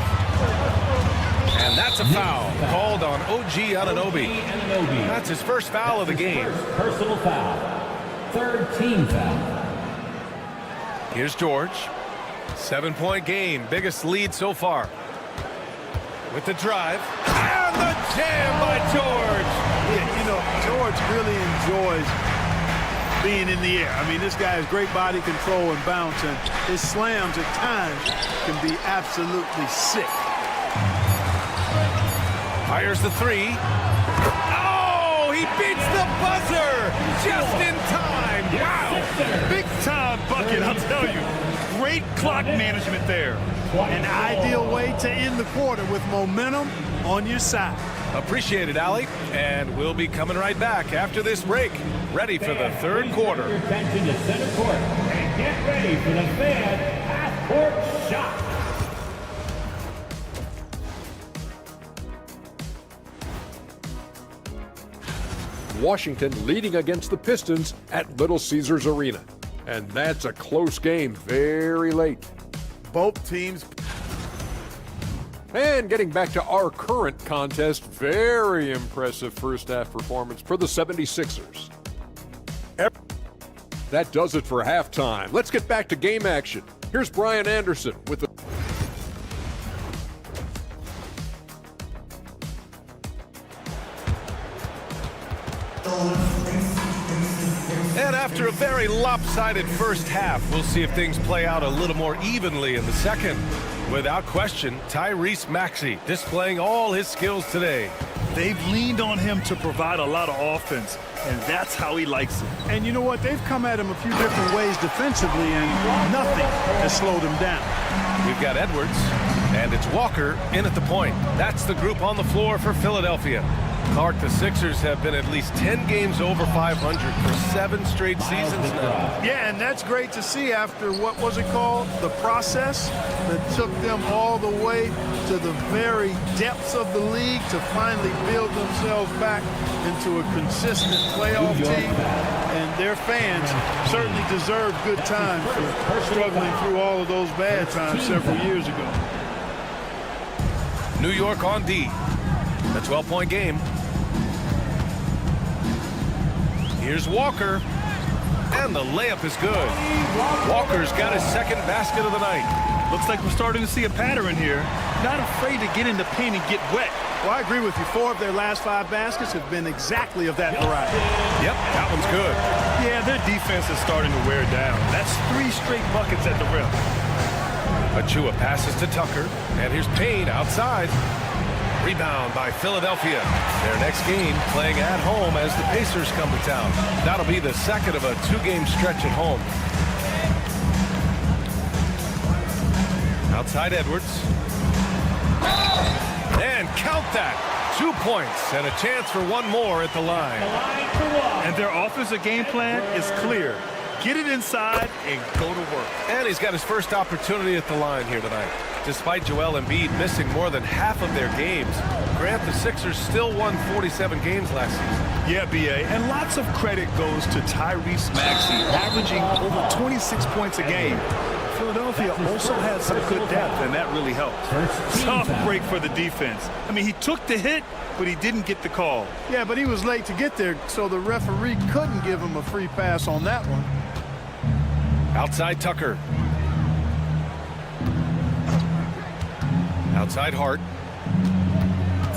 And that's a foul called on OG Anunoby. That's his first foul of the game. First personal foul. Third team foul. Here's George. 7-point game. Biggest lead so far. With the drive. And the jam by George. Yeah, you know, George really enjoys being in the air. I mean, this guy has great body control and bounce, and his slams at times can be absolutely sick. Fires the 3. Oh, he beats the buzzer just in time. Wow. Big time bucket, I'll tell you. Great clock management there. An ideal way to end the quarter with momentum on your side. Appreciate it, Allie. And we'll be coming right back after this break. Ready for the third quarter. Your attention to center court and get ready for the Fed half-court shot. Washington leading against the Pistons at Little Caesars Arena. And that's a close game, very late. Both teams. And getting back to our current contest, very impressive first half performance for the 76ers. That does it for halftime. Let's get back to game action. Here's Brian Anderson with the... And after a very lopsided first half, we'll see if things play out a little more evenly in the second. Without question, Tyrese Maxey displaying all his skills today. They've leaned on him to provide a lot of offense, and that's how he likes it. And you know what? They've come at him a few different ways defensively, and nothing has slowed him down. We've got Edwards, and it's Walker in at the point. That's the group on the floor for Philadelphia. Clark, the Sixers have been at least 10 games over 500 for 7 straight seasons now. Yeah, and that's great to see after, what was it called? The process that took them all the way to the very depths of the league to finally build themselves back into a consistent playoff team. And their fans certainly deserve good time for struggling through all of those bad times several years ago. New York on D. A 12-point game. Here's Walker. And the layup is good. Walker's got his second basket of the night. Looks like we're starting to see a pattern here. Not afraid to get in the paint and get wet. Well, I agree with you. 4 of their last 5 baskets have been exactly of that variety. Yep, that one's good. Yeah, their defense is starting to wear down. That's 3 straight buckets at the rim. Achua passes to Tucker. And here's Payne outside. Rebound by Philadelphia. Their next game playing at home as the Pacers come to town. That'll be the second of a 2-game stretch at home. Outside Edwards. And count that. 2 points and a chance for one more at the line. And their offensive game plan is clear. Get it inside and go to work. And he's got his first opportunity at the line here tonight. Despite Joel Embiid missing more than half of their games, Grant, the Sixers still won 47 games last season. Yeah, B.A., and lots of credit goes to Tyrese Maxey, averaging over 26 points a game. Philadelphia also had some good depth, and that really helped. Tough break for the defense. I mean, he took the hit, but he didn't get the call. Yeah, but he was late to get there, so the referee couldn't give him a free pass on that one. Outside Tucker. Outside Hart.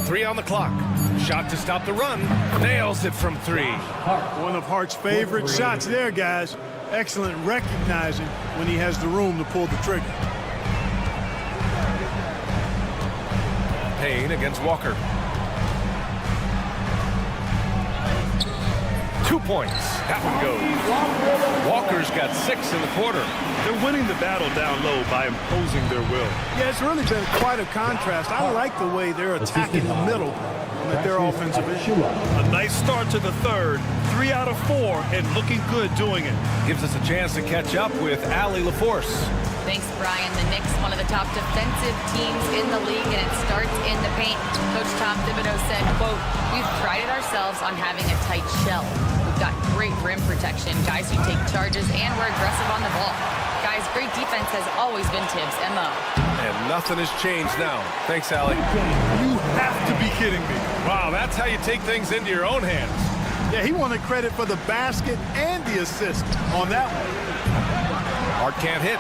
3 on the clock. Shot to stop the run. Nails it from 3. One of Hart's favorite shots there, guys. Excellent recognizing when he has the room to pull the trigger. Payne against Walker. 2 points. That one goes. Walker's got 6 in the quarter. They're winning the battle down low by imposing their will. Yeah, it's really been quite a contrast. I like the way they're attacking the middle with their offensive end. A nice start to the third. 3 out of 4 and looking good doing it. Gives us a chance to catch up with Allie LaForce. Thanks, Brian. The Knicks, one of the top defensive teams in the league, and it starts in the paint. Coach Tom Thibodeau said, quote, "We've prided ourselves on having a tight shell. We've got great rim protection, guys who take charges, and we're aggressive on the ball. Guys, great defense has always been Tibbs' MO." And nothing has changed now. Thanks, Allie. You have to be kidding me. Wow, that's how you take things into your own hands. Yeah, he wanted credit for the basket and the assist on that one. Hart can't hit.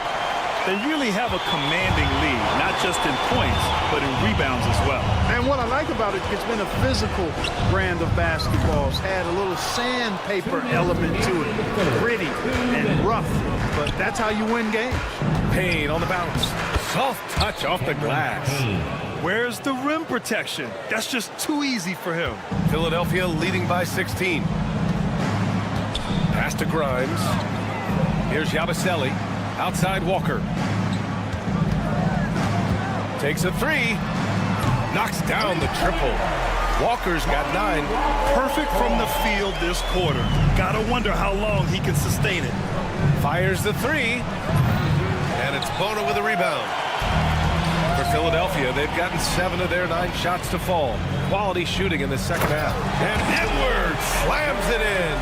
They really have a commanding lead, not just in points, but in rebounds as well. And what I like about it, it's been a physical brand of basketball. It's had a little sandpaper element to it. Gritty and rough, but that's how you win games. Payne on the bounce. Soft touch off the glass. Where's the rim protection? That's just too easy for him. Philadelphia leading by 16. Pass to Grimes. Here's Yabusele. Outside Walker. Takes a three. Knocks down the triple. Walker's got 9. Perfect from the field this quarter. Gotta wonder how long he can sustain it. Fires the three. And it's Bona with a rebound. For Philadelphia, they've gotten 7 of their 9 shots to fall. Quality shooting in the second half. And Edwards slams it in.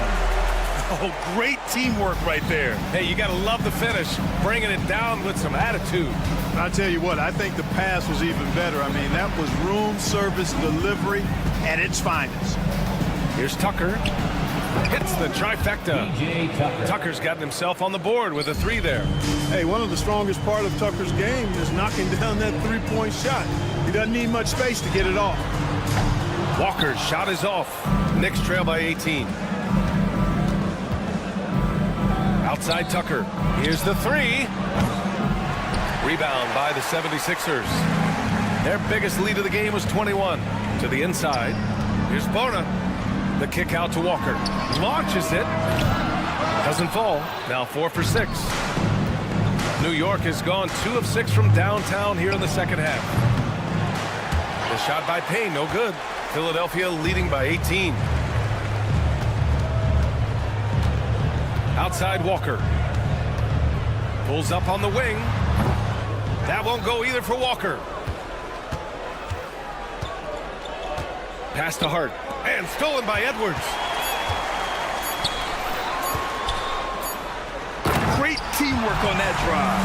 Oh, great teamwork right there. Hey, you got to love the finish. Bringing it down with some attitude. I'll tell you what, I think the pass was even better. I mean, that was room service delivery at its finest. Here's Tucker. Hits the trifecta. P.J. Tucker. Tucker's gotten himself on the board with a 3 there. Hey, one of the strongest part of Tucker's game is knocking down that three-point shot. He doesn't need much space to get it off. Walker's shot is off. Knicks trail by 18. Outside Tucker. Here's the 3. Rebound by the 76ers. Their biggest lead of the game was 21. To the inside. Here's Bona. The kick out to Walker. Launches it. Doesn't fall. Now 4 for 6. New York has gone 2 of 6 from downtown here in the second half. The shot by Payne, no good. Philadelphia leading by 18. Outside Walker. Pulls up on the wing. That won't go either for Walker. Pass to Hart. And stolen by Edwards. Great teamwork on that drive.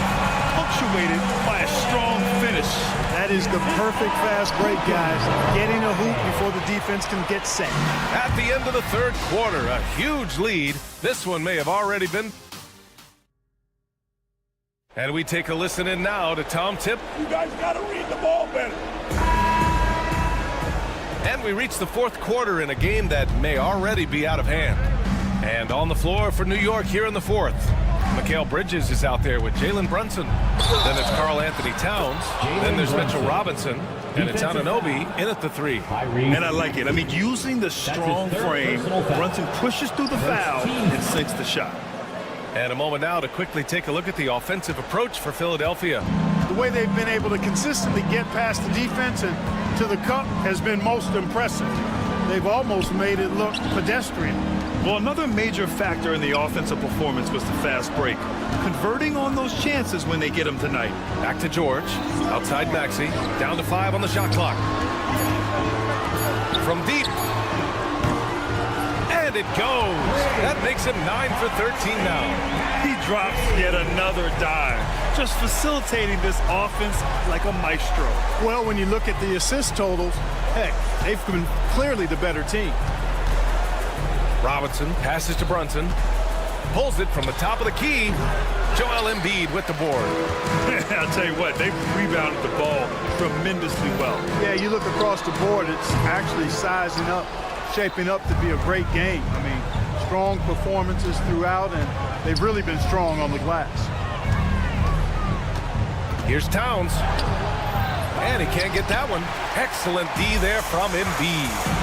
Punctuated by a strong finish. That is the perfect fast break, guys. Getting a hoop before the defense can get set. At the end of the third quarter, a huge lead. This one may have already been. And we take a listen in now to Tom Tip. You guys got to read the ball better. And we reach the fourth quarter in a game that may already be out of hand. And on the floor for New York here in the fourth. Mikal Bridges is out there with Jalen Brunson. Then it's Karl Anthony Towns. Then there's Mitchell Robinson. And it's Anunoby in at the 3. And I like it. I mean, using the strong frame, Brunson pushes through the foul and sinks the shot. And a moment now to quickly take a look at the offensive approach for Philadelphia. The way they've been able to consistently get past the defense and to the cup has been most impressive. They've almost made it look pedestrian. Well, another major factor in the offensive performance was the fast break. Converting on those chances when they get them tonight. Back to George. Outside Maxey. Down to 5 on the shot clock. From deep. And it goes. That makes him 9 for 13 now. He drops yet another dive. Just facilitating this offense like a maestro. Well, when you look at the assist totals, heck, they've been clearly the better team. Robinson passes to Brunson. Pulls it from the top of the key. Joel Embiid with the board. I'll tell you what, they rebounded the ball tremendously well. Yeah, you look across the board, it's actually sizing up, shaping up to be a great game. I mean, strong performances throughout, and they've really been strong on the glass. Here's Towns. And he can't get that one. Excellent D there from Embiid.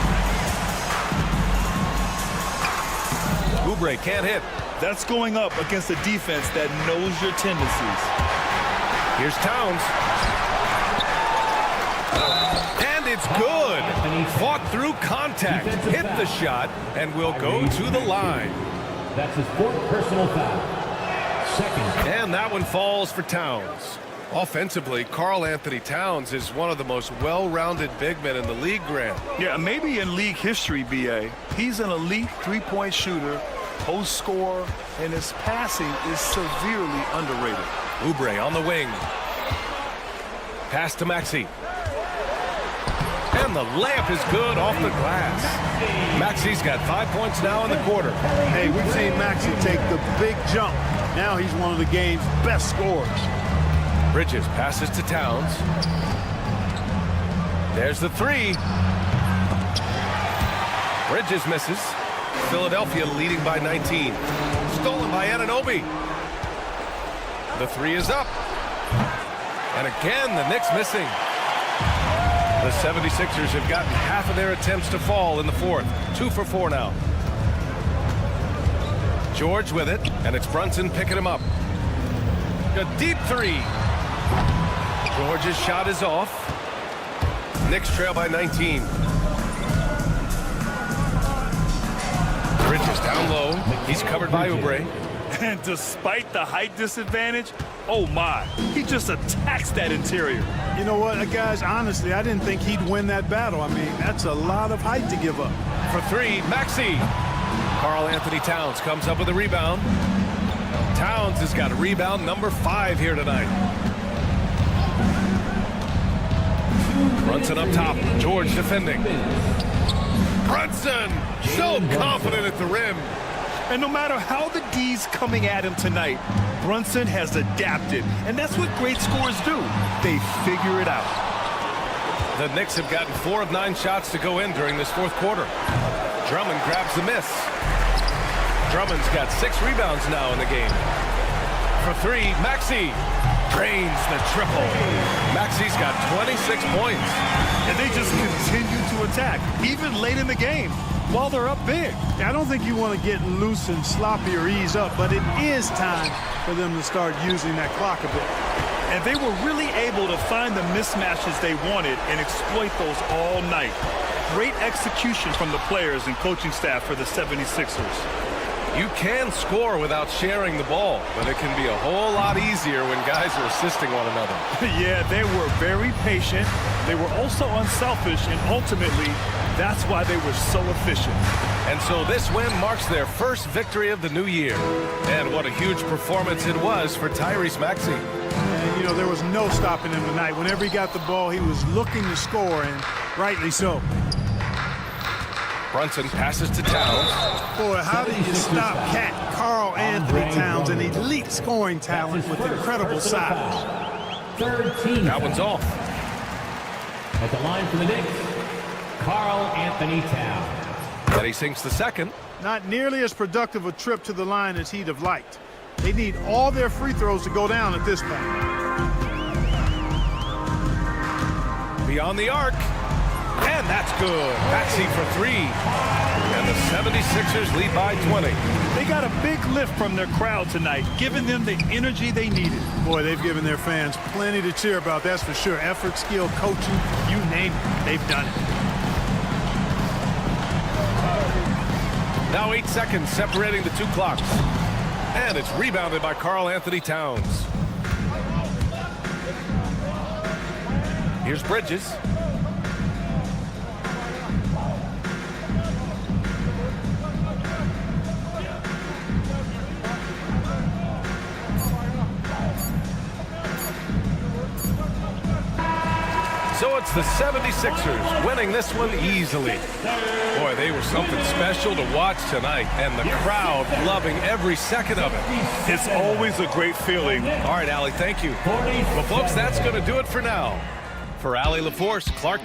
Oubre can't hit. That's going up against a defense that knows your tendencies. Here's Towns. And it's good. Fought through contact. Hit the shot and will go to the line. That's his 4th personal foul. Second. And that one falls for Towns. Offensively, Karl Anthony Towns is one of the most well-rounded big men in the league, Grant. Yeah, maybe in league history, B.A. He's an elite three-point shooter, post scorer, and his passing is severely underrated. Oubre on the wing. Pass to Maxey. And the layup is good off the glass. Maxey's got 5 points now in the quarter. Hey, we've seen Maxey take the big jump. Now he's one of the game's best scorers. Bridges passes to Towns. There's the 3. Bridges misses. Philadelphia leading by 19. Stolen by Anunoby. The 3 is up. And again, the Knicks missing. The 76ers have gotten half of their attempts to fall in the fourth. 2 for 4 now. George with it, and it's Brunson picking him up. A deep 3. George's shot is off. Knicks trail by 19. Bridges down low. He's covered by Oubre. And despite the height disadvantage, oh my, he just attacks that interior. You know what, guys, honestly, I didn't think he'd win that battle. I mean, that's a lot of height to give up. For three, Maxey. Karl Anthony Towns comes up with a rebound. Towns has got a rebound number 5 here tonight. Brunson up top. George defending. Brunson so confident at the rim. And no matter how the D's coming at him tonight, Brunson has adapted. And that's what great scorers do. They figure it out. The Knicks have gotten 4 of 9 shots to go in during this fourth quarter. Drummond grabs the miss. Drummond's got 6 rebounds now in the game. For 3, Maxey drains the triple. Maxey's got 26 points. And they just continue to attack, even late in the game, while they're up big. I don't think you want to get loose and sloppy or ease up, but it is time for them to start using that clock a bit. And they were really able to find the mismatches they wanted and exploit those all night. Great execution from the players and coaching staff for the 76ers. You can score without sharing the ball, but it can be a whole lot easier when guys are assisting one another. Yeah, they were very patient. They were also unselfish, and ultimately, that's why they were so efficient. And so this win marks their first victory of the new year. And what a huge performance it was for Tyrese Maxey. And, you know, there was no stopping him tonight. Whenever he got the ball, he was looking to score, and rightly so. Brunson passes to Towns. Boy, how do you stop Cat Karl Anthony Towns, an elite scoring talent with incredible size? That one's off. At the line for the Knicks, Karl Anthony Towns. And he sinks the second. Not nearly as productive a trip to the line as he'd have liked. They need all their free throws to go down at this point. Beyond the arc. And that's good. Maxey for 3. And the 76ers lead by 20. They got a big lift from their crowd tonight, giving them the energy they needed. Boy, they've given their fans plenty to cheer about, that's for sure. Effort, skill, coaching, you name it, they've done it. Now 8 seconds separating the 2 clocks. And it's rebounded by Karl Anthony Towns. Here's Bridges. So it's the 76ers winning this one easily. Boy, they were something special to watch tonight, and the crowd loving every second of it. It's always a great feeling. All right, Allie, thank you. Well, folks, that's going to do it for now. For Allie LaForce, Clark.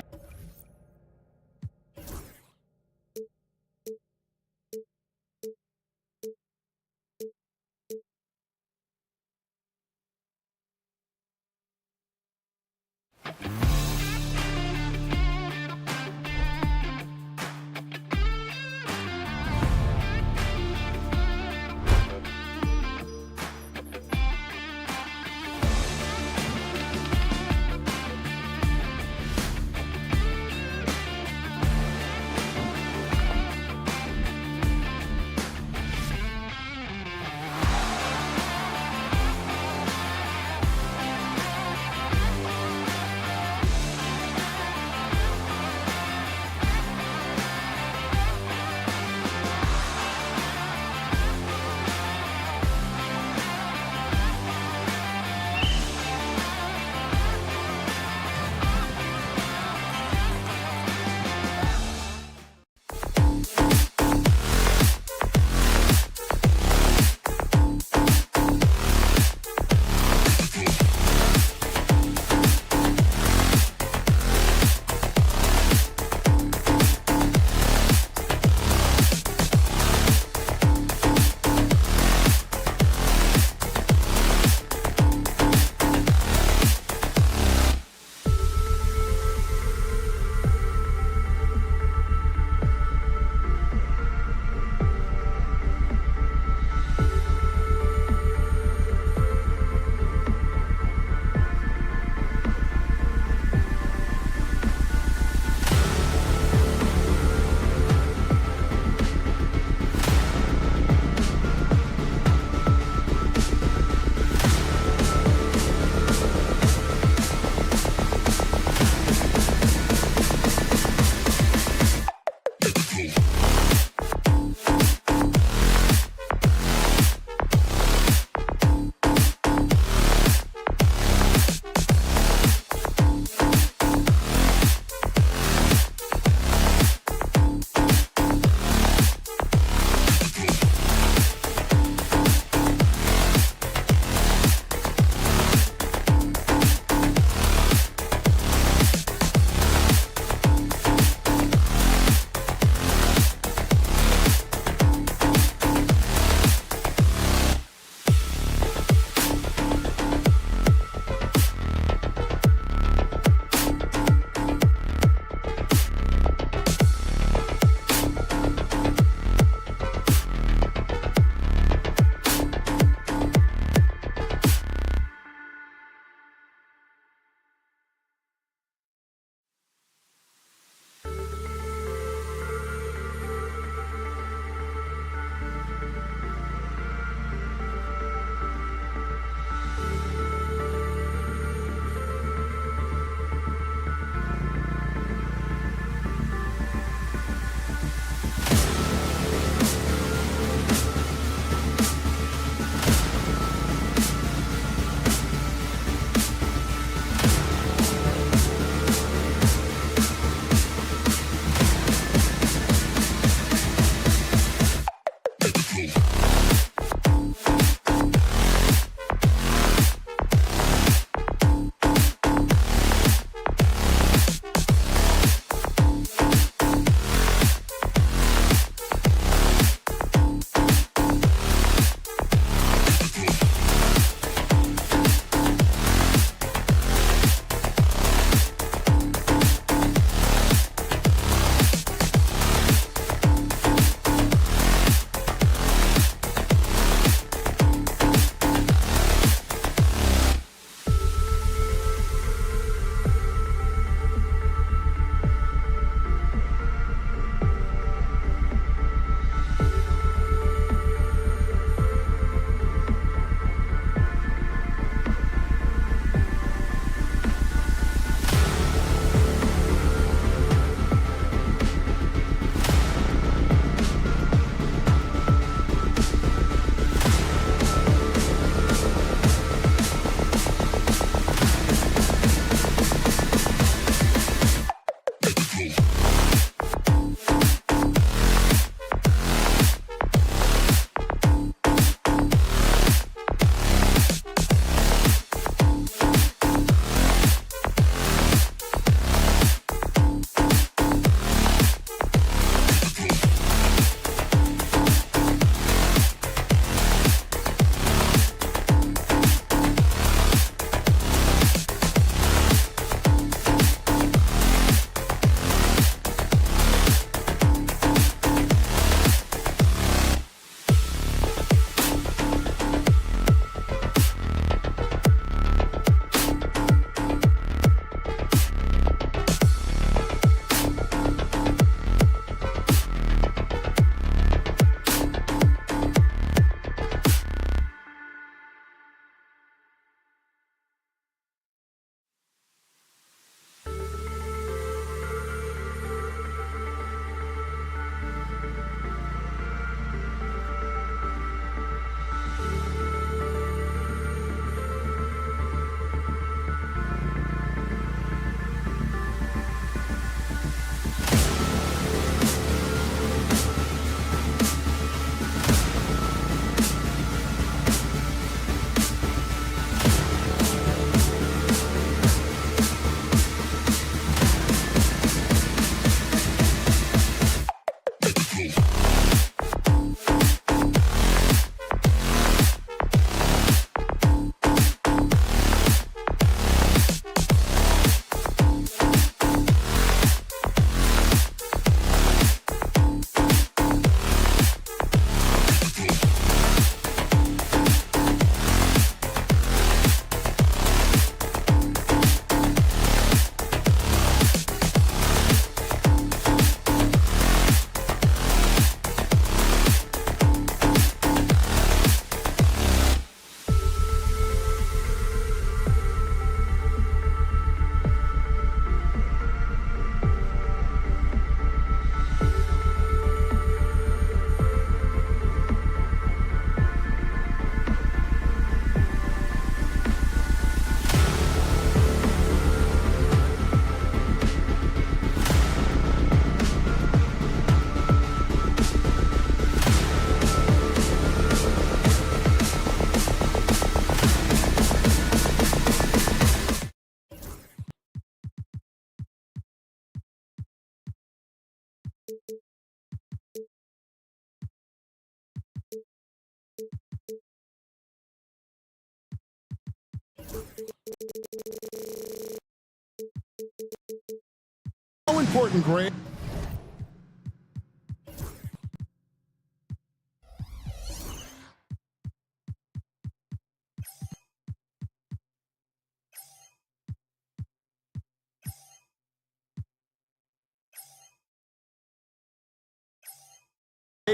How important, Greg?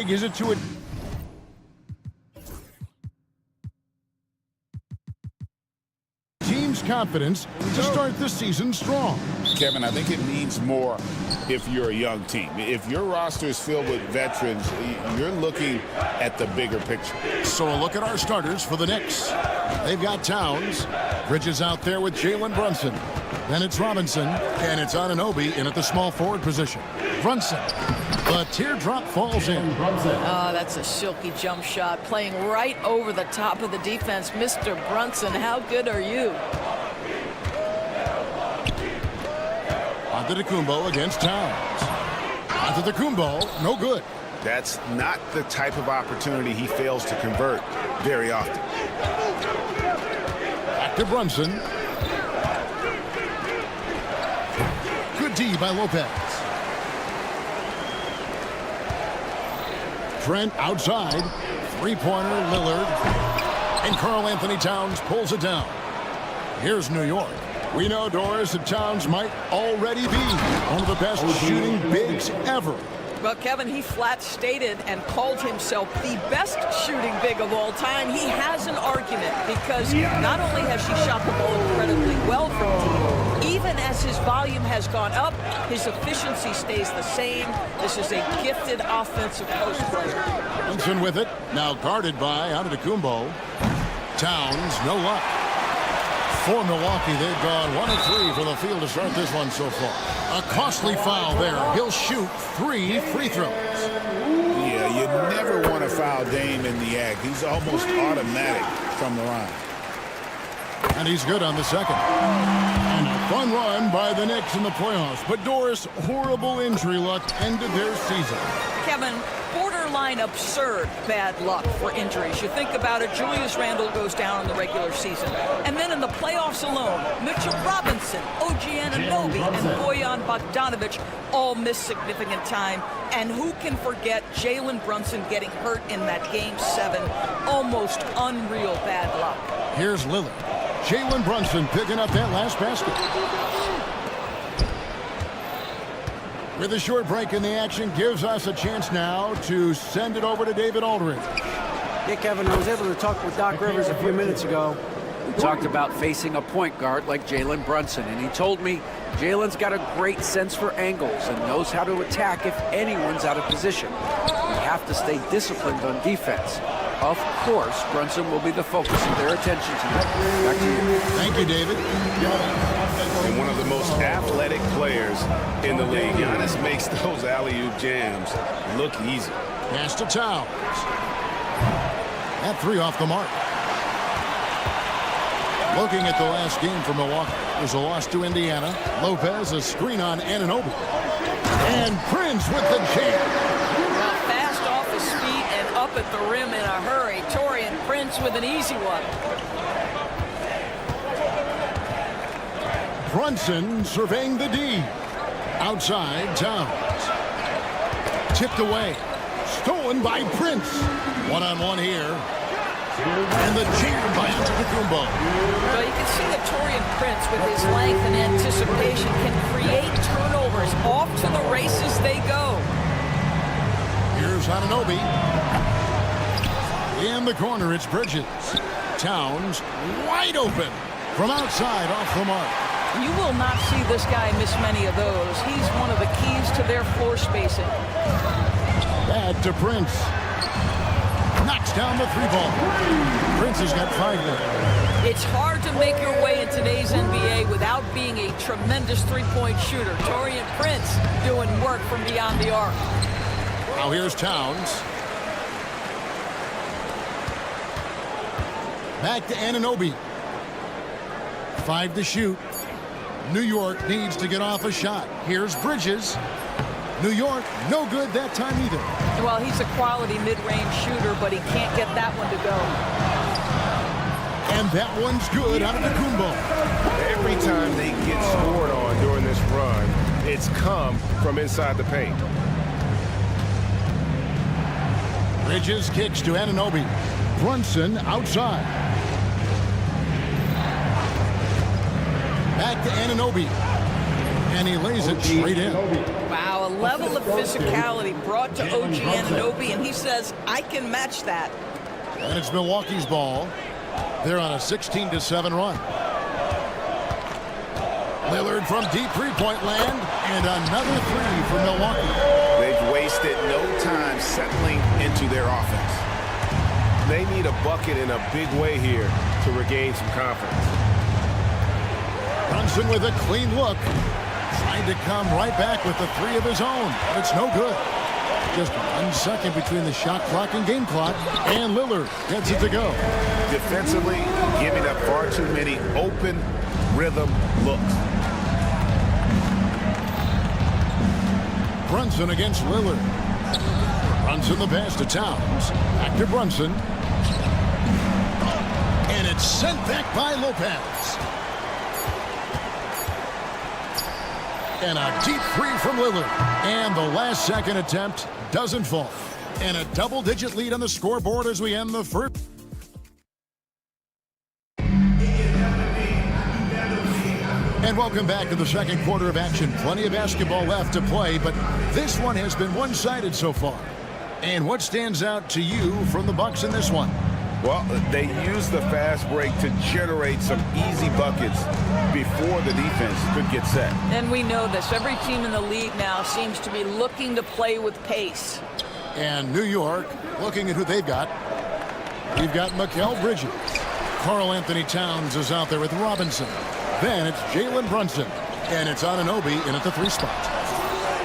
Is it to a team's confidence to start the season strong? Kevin, I think it means more if you're a young team. If your roster is filled with veterans, you're looking at the bigger picture. So a look at our starters for the Knicks. They've got Towns. Bridges out there with Jalen Brunson. Then it's Robinson, and it's Anunoby in at the small forward position. Brunson. The teardrop falls in. Oh, that's a silky jump shot, playing right over the top of the defense. Mr. Brunson, how good are you? Antetokounmpo against Towns. Antetokounmpo, no good. That's not the type of opportunity he fails to convert very often. Back to Brunson. Good D by Lopez. Trent outside. Three-pointer, Lillard. And Karl Anthony Towns pulls it down. Here's New York. We know, Doris, that Towns might already be one of the best shooting bigs ever. Well, Kevin, he flat stated and called himself the best shooting big of all time. He has an argument because not only has he shot the ball incredibly well from deep, even as his volume has gone up, his efficiency stays the same. This is a gifted offensive post player. Brunson with it, now guarded by Antetokounmpo. Towns, no luck. For Milwaukee, they've gone 1 of 3 for the field to start this one so far. A costly foul there. He'll shoot 3 free throws. Yeah, you never want to foul Dame in the act. He's almost automatic from the line. And he's good on the second. And a fun run by the Knicks in the playoffs. But Doris, horrible injury luck ended their season. Kevin, borderline absurd bad luck for injuries. You think about it, Julius Randle goes down in the regular season. And then in the playoffs alone, Mitchell Robinson, OG Anunoby, and Bojan Bogdanovic all miss significant time. And who can forget Jalen Brunson getting hurt in that Game 7? Almost unreal bad luck. Here's Lillard. Jalen Brunson picking up that last basket. With a short break in the action, gives us a chance now to send it over to David Aldridge. Yeah, Kevin, I was able to talk with Doc Rivers a few minutes ago. We talked about facing a point guard like Jalen Brunson, and he told me Jalen's got a great sense for angles and knows how to attack if anyone's out of position. You have to stay disciplined on defense. Of course, Brunson will be the focus of their attention tonight. Back to you. Thank you, David. And one of the most athletic players in the league. Giannis makes those alley-oop jams look easy. Pass to Towns. That 3 off the mark. Looking at the last game for Milwaukee, there's a loss to Indiana. Lopez, a screen on Anunoby. And Prince with the jam. Fast off his feet and up at the rim in a hurry. Taurean Prince with an easy one. Brunson surveying the D. Outside, Towns. Tipped away. Stolen by Prince. One-on-one here. And the jam by Antetokounmpo. Well, you can see that Taurean Prince, with his length and anticipation, can create turnovers. Off to the races they go. Here's Anunoby. In the corner, it's Bridges. Towns wide open from outside off the mark. You will not see this guy miss many of those. He's one of the keys to their floor spacing. Back to Prince. Knocks down the 3-ball. Prince has got 5 there. It's hard to make your way in today's NBA without being a tremendous three-point shooter. Taurean Prince doing work from beyond the arc. Now here's Towns. Back to Anunoby. 5 to shoot. New York needs to get off a shot. Here's Bridges. New York, no good that time either. Well, he's a quality mid-range shooter, but he can't get that one to go. And that one's good out of the Antetokounmpo. Every time they get scored on during this run, it's come from inside the paint. Bridges kicks to Anunoby. Brunson outside. Back to Anunoby. And he lays it straight in. Wow, a level of physicality brought to OG Anunoby, and he says, I can match that. And it's Milwaukee's ball. They're on a 16-7 run. Lillard from deep three-point land, and another three for Milwaukee. They've wasted no time settling into their offense. They need a bucket in a big way here to regain some confidence. Brunson with a clean look. Trying to come right back with the three of his own, but it's no good. Just 1 second between the shot clock and game clock, and Lillard gets it to go. Defensively, giving up far too many open rhythm looks. Brunson against Lillard. Brunson the pass to Towns. Back to Brunson. And it's sent back by Lopez. And a deep three from Lillard. And the last second attempt doesn't fall. And a double-digit lead on the scoreboard as we end the first. And welcome back to the second quarter of action. Plenty of basketball left to play, but this one has been one-sided so far. And what stands out to you from the Bucks in this one? Well, they used the fast break to generate some easy buckets before the defense could get set. And we know this. Every team in the league now seems to be looking to play with pace. And New York, looking at who they've got. We've got Mikal Bridges. Karl Anthony Towns is out there with Robinson. Then it's Jalen Brunson. And it's Anunoby in at the three spot.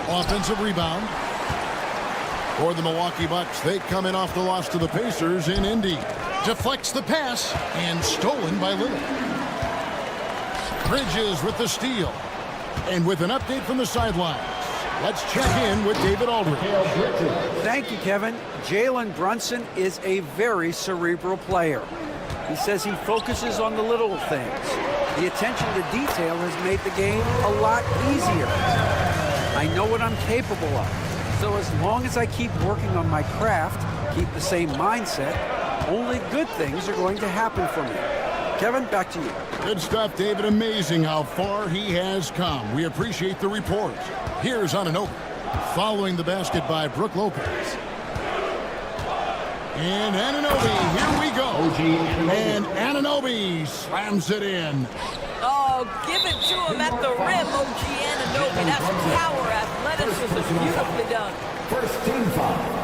Offensive rebound for the Milwaukee Bucks. They come in off the loss to the Pacers in Indy. Deflects the pass and stolen by Lillard. Bridges with the steal. And with an update from the sidelines, let's check in with David Aldridge. Thank you, Kevin. Jalen Brunson is a very cerebral player. He says he focuses on the little things. The attention to detail has made the game a lot easier. I know what I'm capable of. So as long as I keep working on my craft, keep the same mindset, only good things are going to happen for me. Kevin, back to you. Good stuff, David. Amazing how far he has come. We appreciate the report. Here's Anunoby, following the basket by Brook Lopez. And Anunoby, here we go. And Anunoby slams it in. Oh, give it to him at the rim, OG Anunoby. That's power, athleticism, beautifully done. First team foul.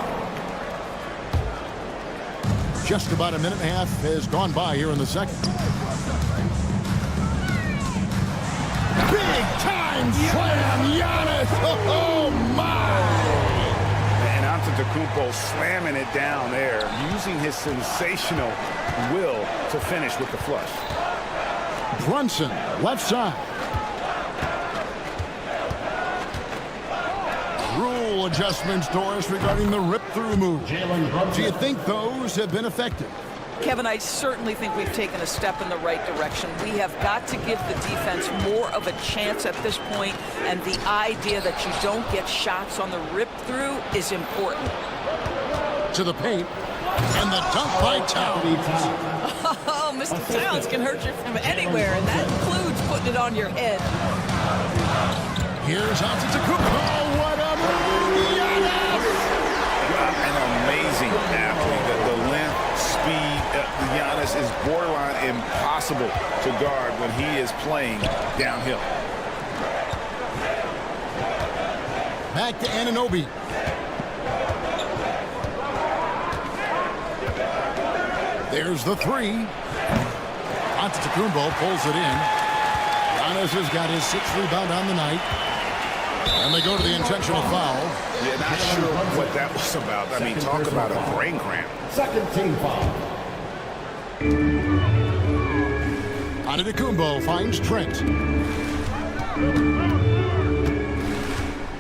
Just about a minute and a half has gone by here in the second. Big time slam, Giannis. Oh my! And Antetokounmpo slamming it down there, using his sensational will to finish with the flush. Brunson, left side. Rule adjustments, Doris, regarding the rip-through move. Do you think those have been effective? Kevin, I certainly think we've taken a step in the right direction. We have got to give the defense more of a chance at this point, and the idea that you don't get shots on the rip-through is important. To the paint, and the dunk by Towns. Oh, Mr. Towns can hurt you from anywhere, and that includes putting it on your head. Here's Antetokounmpo. Oh, what a move! Giannis! An amazing athlete. The length, speed, Giannis is borderline impossible to guard when he is playing downhill. Back to Anunoby. There's the three. Antetokounmpo pulls it in. Giannis has got his 6th rebound on the night. And they go to the intentional foul. Yeah, not sure what that was about. I mean, talk about a brain cramp. Second team foul. Antetokounmpo finds Trent.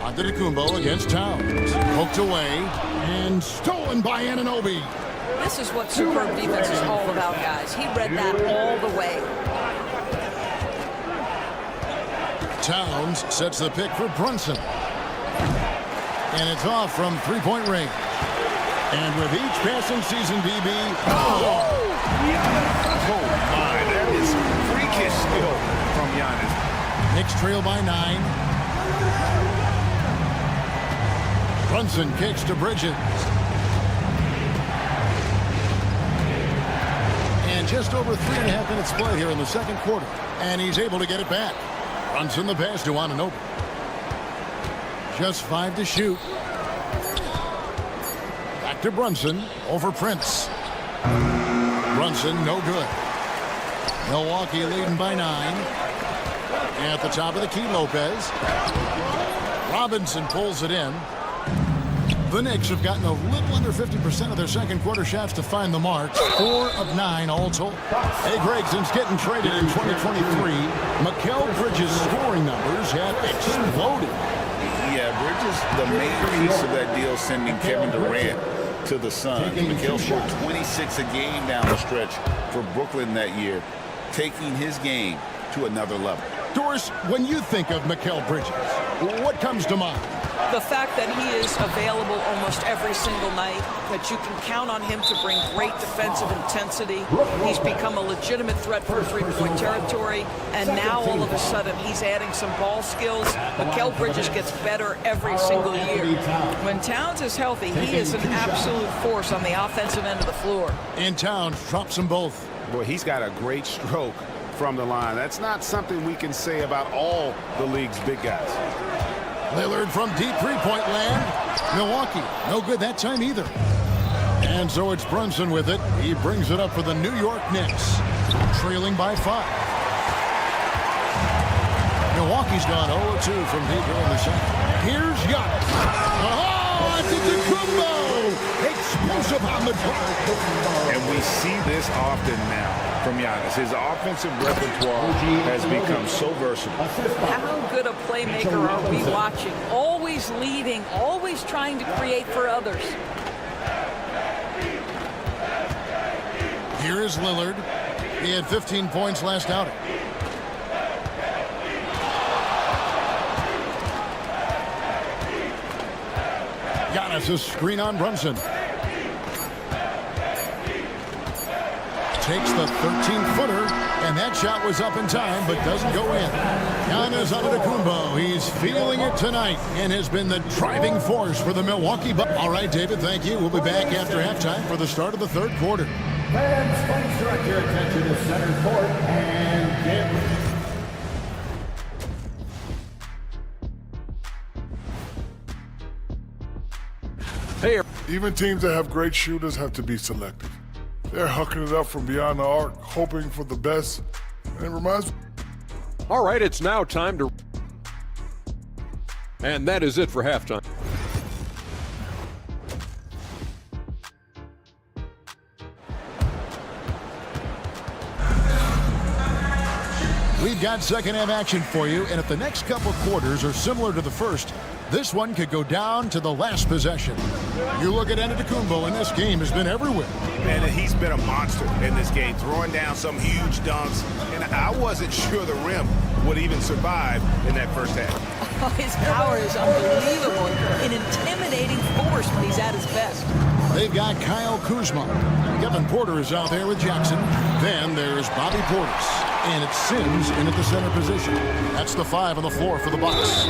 Antetokounmpo against Towns. Poked away and stolen by Anunoby. This is what superb defense is all about, guys. He read that all the way. Towns sets the pick for Brunson. And it's off from three-point range. And with each passing season, DB. Oh, my. That is freakish skill from Giannis. Knicks trail by 9. Brunson kicks to Bridges. And just over 3.5 minutes play here in the second quarter. And he's able to get it back. Brunson the pass to Anunoby. Just 5 to shoot. Back to Brunson over Prince. Brunson no good. Milwaukee leading by 9. At the top of the key, Lopez. Robinson pulls it in. The Knicks have gotten a little under 50% of their second quarter shots to find the mark. 4 of 9 all told. Hey, Greg, since getting traded in 2023, Mikal Bridges' scoring numbers have exploded. Yeah, Bridges, the main piece of that deal, sending Kevin Durant to the Suns. Mikal scored 26 a game down the stretch for Brooklyn that year, taking his game to another level. Doris, when you think of Mikal Bridges, what comes to mind? The fact that he is available almost every single night, that you can count on him to bring great defensive intensity. He's become a legitimate threat for three-point territory, and now all of a sudden he's adding some ball skills. Mikal Bridges gets better every single year. When Towns is healthy, he is an absolute force on the offensive end of the floor. And Towns drops them both. Boy, he's got a great stroke from the line. That's not something we can say about all the league's big guys. Lillard from deep three-point land. Milwaukee, no good that time either. And so it's Brunson with it. He brings it up for the New York Knicks, trailing by 5. Milwaukee's gone 0-2 from deep here in the second. Here's Giannis. Oh, Antetokounmpo! Explosive on the drive. And we see this often now from Giannis. His offensive repertoire has become so versatile. How good a playmaker are we watching? Always leading, always trying to create for others. Here is Lillard. He had 15 points last outing. Giannis, a screen on Brunson. Takes the 13-footer, and that shot was up in time, but doesn't go in. Giannis Antetokounmpo, he's feeling it tonight and has been the driving force for the Milwaukee Bucks. All right, David, thank you. We'll be back after halftime for the start of the third quarter. Fans, please direct your attention to center court and get Hey, Even teams that have great shooters have to be selective. They're hucking it up from beyond the arc, hoping for the best. And it reminds me. all right, it's now time to... And that is it for halftime. We've got second half action for you, and if the next couple quarters are similar to the first, this one could go down to the last possession. You look at Antetokounmpo, and this game has been everywhere. And he's been a monster in this game, throwing down some huge dunks. And I wasn't sure the rim would even survive in that first half. His power is unbelievable, an intimidating force when he's at his best. They've got Kyle Kuzma. Kevin Porter is out there with Jackson. Then there's Bobby Portis. And it's Sims in at the center position. That's the 5 on the floor for the Bucks.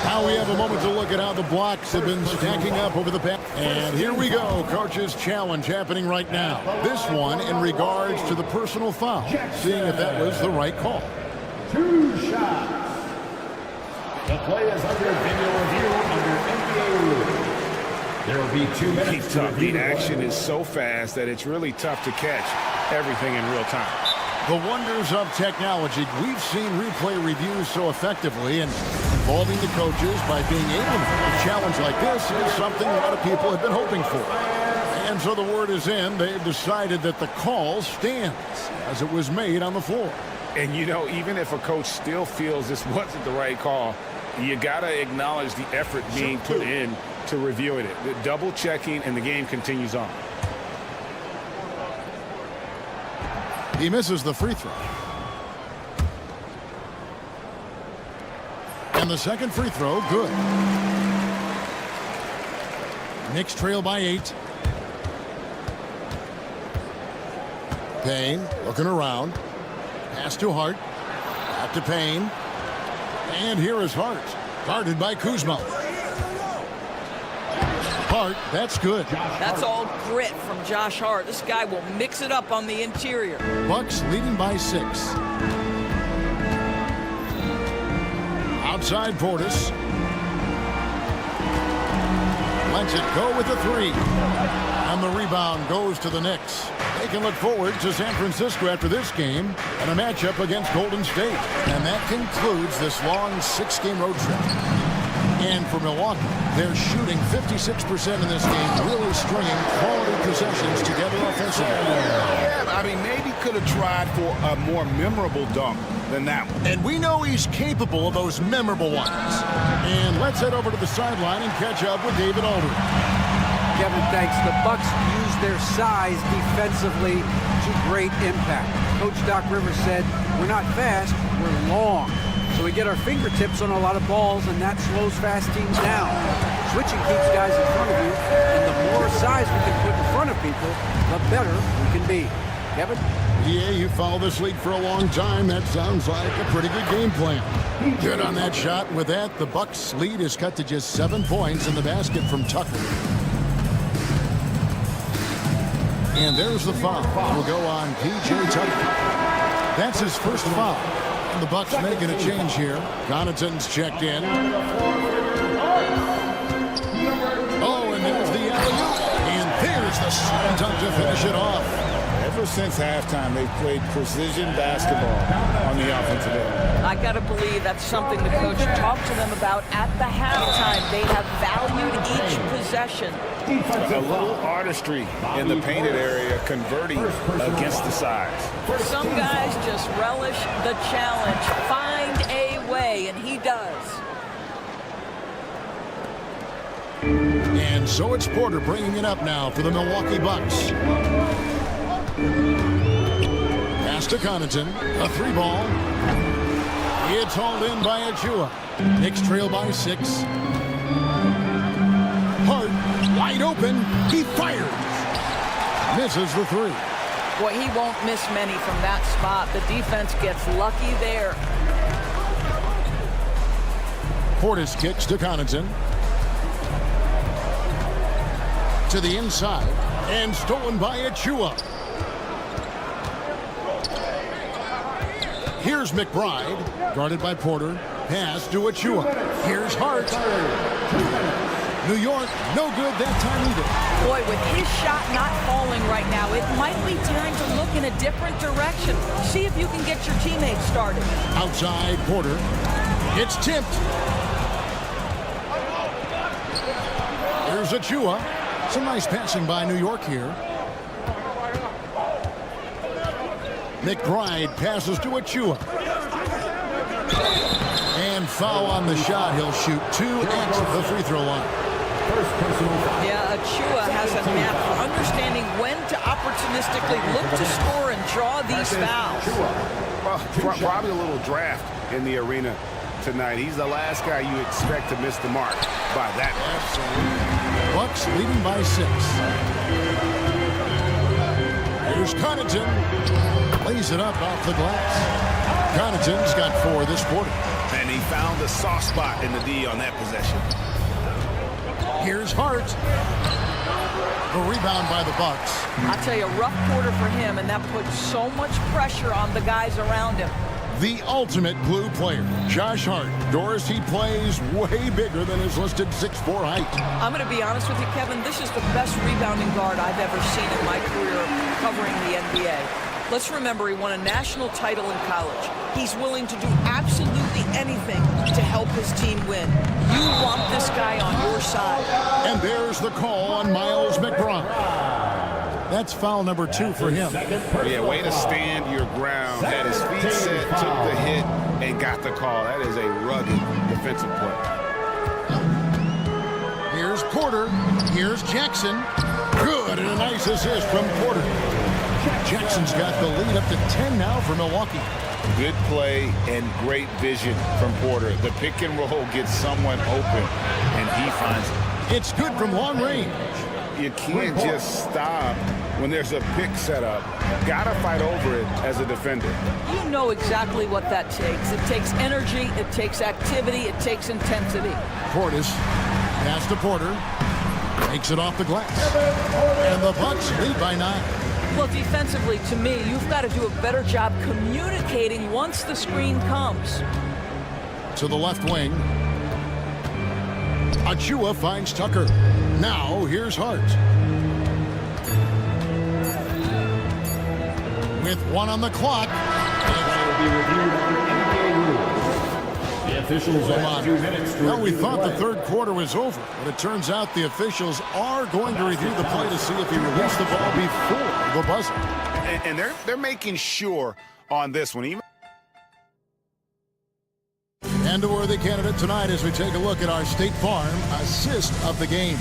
Now we have a moment to look at how the blocks have been stacking up over the past. And here we go. Coach's challenge happening right now. This one in regards to the personal foul. Seeing if that was the right call. 2 shots. The play is under video review under NBA rules. There will be 2 minutes to review. The action is so fast that it's really tough to catch everything in real time. The wonders of technology. We've seen replay reviews so effectively, and involving the coaches by being able to a challenge like this is something a lot of people have been hoping for. And so the word is in. They've decided that the call stands as it was made on the floor. And, you know, even if a coach still feels this wasn't the right call, you got to acknowledge the effort being put in to reviewing it. The double checking, and the game continues on. He misses the free throw. And the second free throw, good. Knicks trail by 8. Payne looking around. Pass to Hart. Back to Payne. And here is Hart. Guarded by Kuzma. Hart, that's good. That's all grit from Josh Hart. This guy will mix it up on the interior. Bucks leading by 6. Outside Portis. Lets it go with the 3. And the rebound goes to the Knicks. They can look forward to San Francisco after this game and a matchup against Golden State. And that concludes this long 6-game road trip. And for Milwaukee, they're shooting 56% in this game, really stringing quality possessions together offensively. Yeah, I mean, maybe could have tried for a more memorable dunk than that one. And we know he's capable of those memorable ones. And let's head over to the sideline and catch up with David Aldridge. Kevin, thanks. The Bucks use their size defensively to great impact. Coach Doc Rivers said, we're not fast, we're long. So we get our fingertips on a lot of balls, and that slows fast teams down. Switching keeps guys in front of you, and the more size we can put in front of people, the better we can be. Kevin? Yeah, you followed this league for a long time. That sounds like a pretty good game plan. Good on that shot. With that, the Bucks' lead is cut to just 7 points in the basket from Tucker. And there's the foul. Will go on P.J. Tucker. That's his first foul. And the Bucks making a change here. Connaughton's checked in. Oh, and there's the alley-oop. And there's the slam dunk to finish it off. Ever since halftime, they've played precision basketball on the offensive end. I got to believe that's something the coach talked to them about at the halftime. They have valued each possession. A little artistry in the painted area, converting against the size. Some guys just relish the challenge. Find a way, and he does. And so it's Porter bringing it up now for the Milwaukee Bucks. Pass to Connaughton. A 3-ball. It's hauled in by Achua. Knicks trail by 6. Hart wide open. He fires. Misses the 3. Boy, he won't miss many from that spot. The defense gets lucky there. Portis kicks to Connaughton. To the inside. And stolen by Achua. Here's McBride, guarded by Porter. Pass to Achua. Here's Hart. New York, no good that time either. Boy, with his shot not falling right now, it might be time to look in a different direction. See if you can get your teammates started. Outside Porter. It's tipped. Here's Achua. Some nice passing by New York here. McBride passes to Achua. And foul on the shot. He'll shoot 2 at the free throw line. Yeah, Achua has a knack for understanding when to opportunistically look to score and draw these fouls. Well, probably a little draft in the arena tonight. He's the last guy you expect to miss the mark by that much. Bucks leading by 6. Here's Connaughton. Lays it up off the glass. Connaughton's got 4 this quarter. And he found the soft spot in the D on that possession. Here's Hart. The rebound by the Bucks. I'll tell you, a rough quarter for him, and that puts so much pressure on the guys around him. The ultimate blue player, Josh Hart. Doris, he plays way bigger than his listed 6'4" height. I'm going to be honest with you, Kevin. This is the best rebounding guard I've ever seen in my career covering the NBA. Let's remember, he won a national title in college. He's willing to do absolutely anything to help his team win. You want this guy on your side. And there's the call on Miles McBride. That's foul number 2 for him. Yeah, way to stand your ground. Had his feet set, took the hit, and got the call. That is a rugged defensive play. Here's Porter. Here's Jackson. Good, and a nice assist from Porter. Jackson's got the lead up to 10 now for Milwaukee. Good play and great vision from Porter. The pick and roll gets someone open, and he finds it. It's good from long range. You can't just stop when there's a pick set up. Gotta fight over it as a defender. You know exactly what that takes. It takes energy, it takes activity, it takes intensity. Portis, pass to Porter, takes it off the glass, and the Bucks lead by 9. Well, defensively, to me, you've got to do a better job communicating once the screen comes. To the left wing. Achua finds Tucker. Now, here's Hart. With 1 on the clock. The officials have 2 minutes to Well, we review thought the the play. third quarter was over, but it turns out the officials are going to review the play to see if he released the ball before the buzzer. And they're making sure on this one. Even And a worthy candidate tonight as we take a look at our State Farm assist of the game.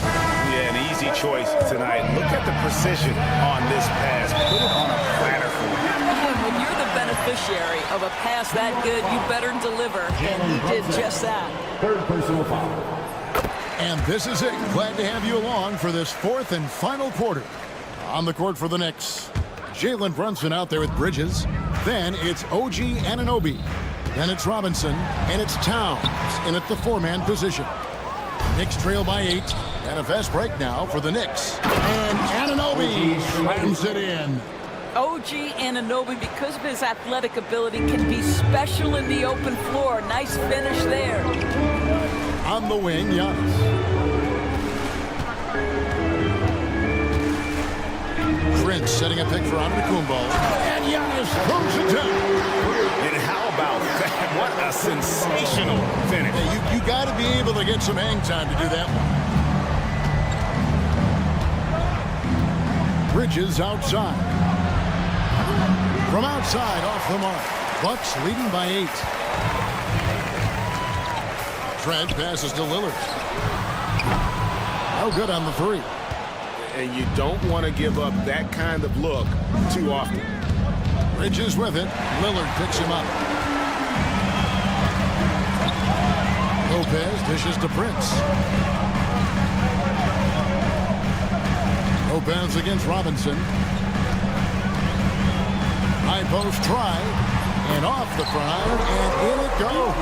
Yeah, an easy choice tonight. Look at the precision on this pass. Put it on a platter for him. When you're the beneficiary of a pass that good, you better deliver, and he did just that. Third personal foul. And this is it. Glad to have you along for this fourth and final quarter. On the court for the Knicks, Jalen Brunson out there with Bridges. Then it's OG Anunoby. Then it's Robinson, and it's Towns in at the 4-man position. Knicks trail by 8, and a fast break now for the Knicks. And Anunoby slams it in. OG Anunoby, because of his athletic ability, can be special in the open floor. Nice finish there. On the wing, Giannis. Prince setting a pick for Antetokounmpo. And Giannis throws it down. And how about that? What a sensational finish. Yeah, you got to be able to get some hang time to do that one. Bridges outside. From outside, off the mark. Bucks leading by 8. Trent passes to Lillard. No good on the 3. And you don't want to give up that kind of look too often. Bridges with it. Lillard picks him up. Lopez dishes to Prince. Lopez against Robinson. High post try. And off the front iron. And in it goes.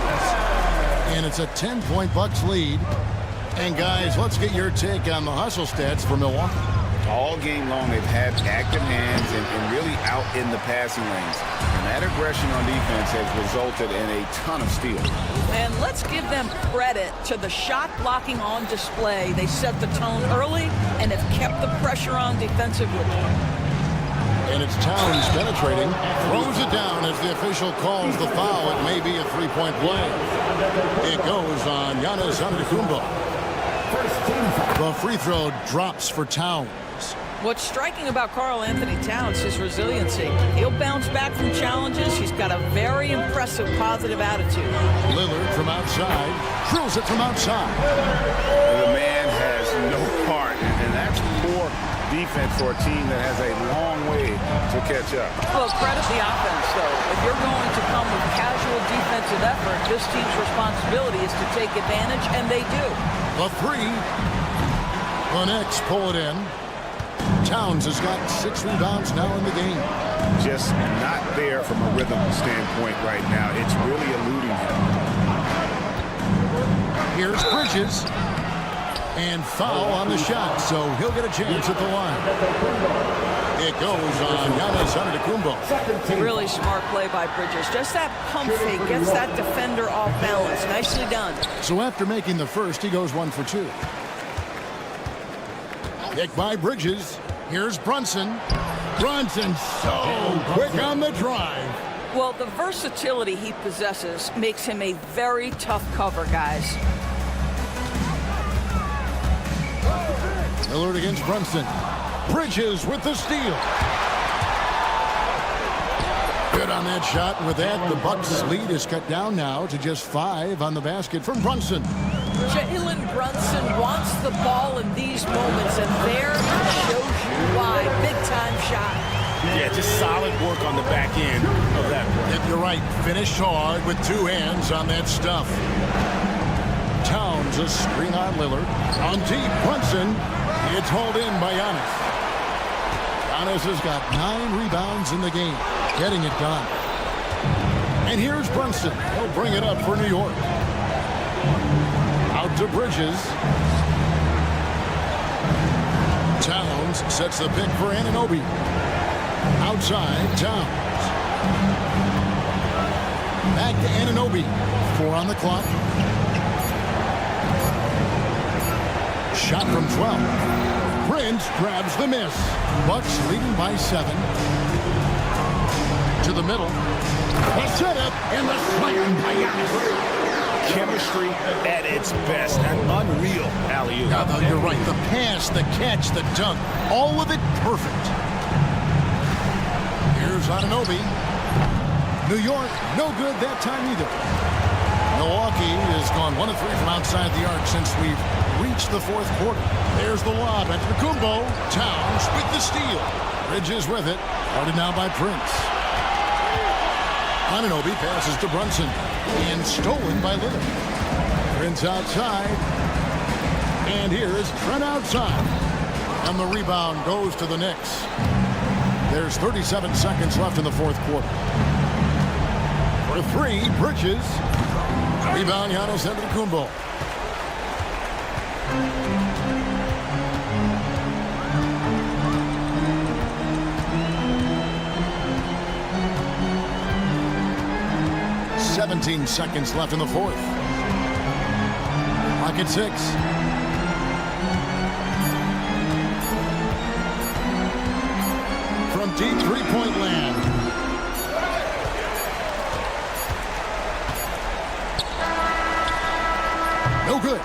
And it's a 10-point Bucks lead. And guys, let's get your take on the hustle stats for Milwaukee. All game long, they've had active hands and really out in the passing lanes. And that aggression on defense has resulted in a ton of steals. And let's give them credit to the shot blocking on display. They set the tone early and have kept the pressure on defensively. And it's Towns penetrating, throws it down as the official calls the foul. It may be a 3-point play. It goes on Giannis Antetokounmpo. The free throw drops for Towns. What's striking about Karl Anthony Towns is resiliency. He'll bounce back from challenges. He's got a very impressive positive attitude. Lillard from outside, drills it from outside. The man has no heart, and that's poor defense for a team that has a long way to catch up. Well, credit the offense, though. If you're going to come with casual defensive effort, this team's responsibility is to take advantage, and they do. The 3. The Knicks pull it in. Towns has got 6 rebounds now in the game. Just not there from a rhythm standpoint right now. It's really eluding him. Here's Bridges. And foul on the shot, so he'll get a chance at the line. It goes on Giannis Antetokounmpo. Really smart play by Bridges. Just that pump fake gets that defender off balance. Nicely done. So after making the first, he goes 1 for 2. Pick by Bridges. Here's Brunson. Brunson so quick on the drive. Well, the versatility he possesses makes him a very tough cover, guys. Lillard against Brunson. Bridges with the steal. Good on that shot. And with that, the Bucks' lead is cut down now to just 5 on the basket from Brunson. Jalen Brunson wants the ball in these moments, and there he shows you why. Big-time shot. Yeah, just solid work on the back end of that play. And you're right, finished hard with two hands on that stuff. Towns a screen on Lillard. On deep, Brunson. It's hauled in by Giannis. Giannis has got 9 rebounds in the game, getting it done. And here's Brunson. He'll bring it up for New York. Out to Bridges. Towns sets the pick for Anunoby. Outside, Towns. Back to Anunoby. 4 on the clock. Shot from 12. Prince grabs the miss. Bucks leading by 7. To the middle. The setup and the slam by Giannis. Chemistry at its best. An unreal alley-oop. Yeah, you're right. The pass, the catch, the dunk. All of it perfect. Here's Anunoby. New York, no good that time either. Milwaukee has gone 1 of 3 from outside the arc since we've reached the 4th quarter. There's the lob at Kumbo. Towns with the steal. Bridges with it. Guarded now by Prince. Anunoby passes to Brunson. And stolen by Lillard. Prince outside. And here is Trent outside. And the rebound goes to the Knicks. There's 37 seconds left in the 4th quarter. For 3, Bridges. Rebound, Giannis Antetokounmpo. .17 seconds left in the 4th. Clock at 6. From deep three-point land. No good.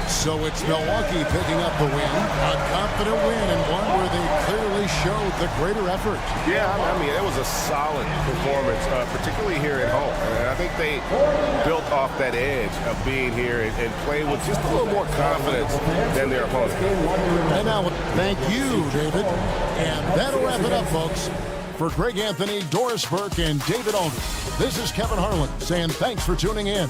So it's Milwaukee picking up the win. A confident win and one where they clearly showed the greater effort. Yeah, I mean, it was a solid performance, particularly here at home. And I think they built off that edge of being here and played with just a little more confidence than their opponents. And now, thank you, David. And that'll wrap it up, folks. For Greg Anthony, Doris Burke, and David Aldridge, this is Kevin Harlan saying thanks for tuning in.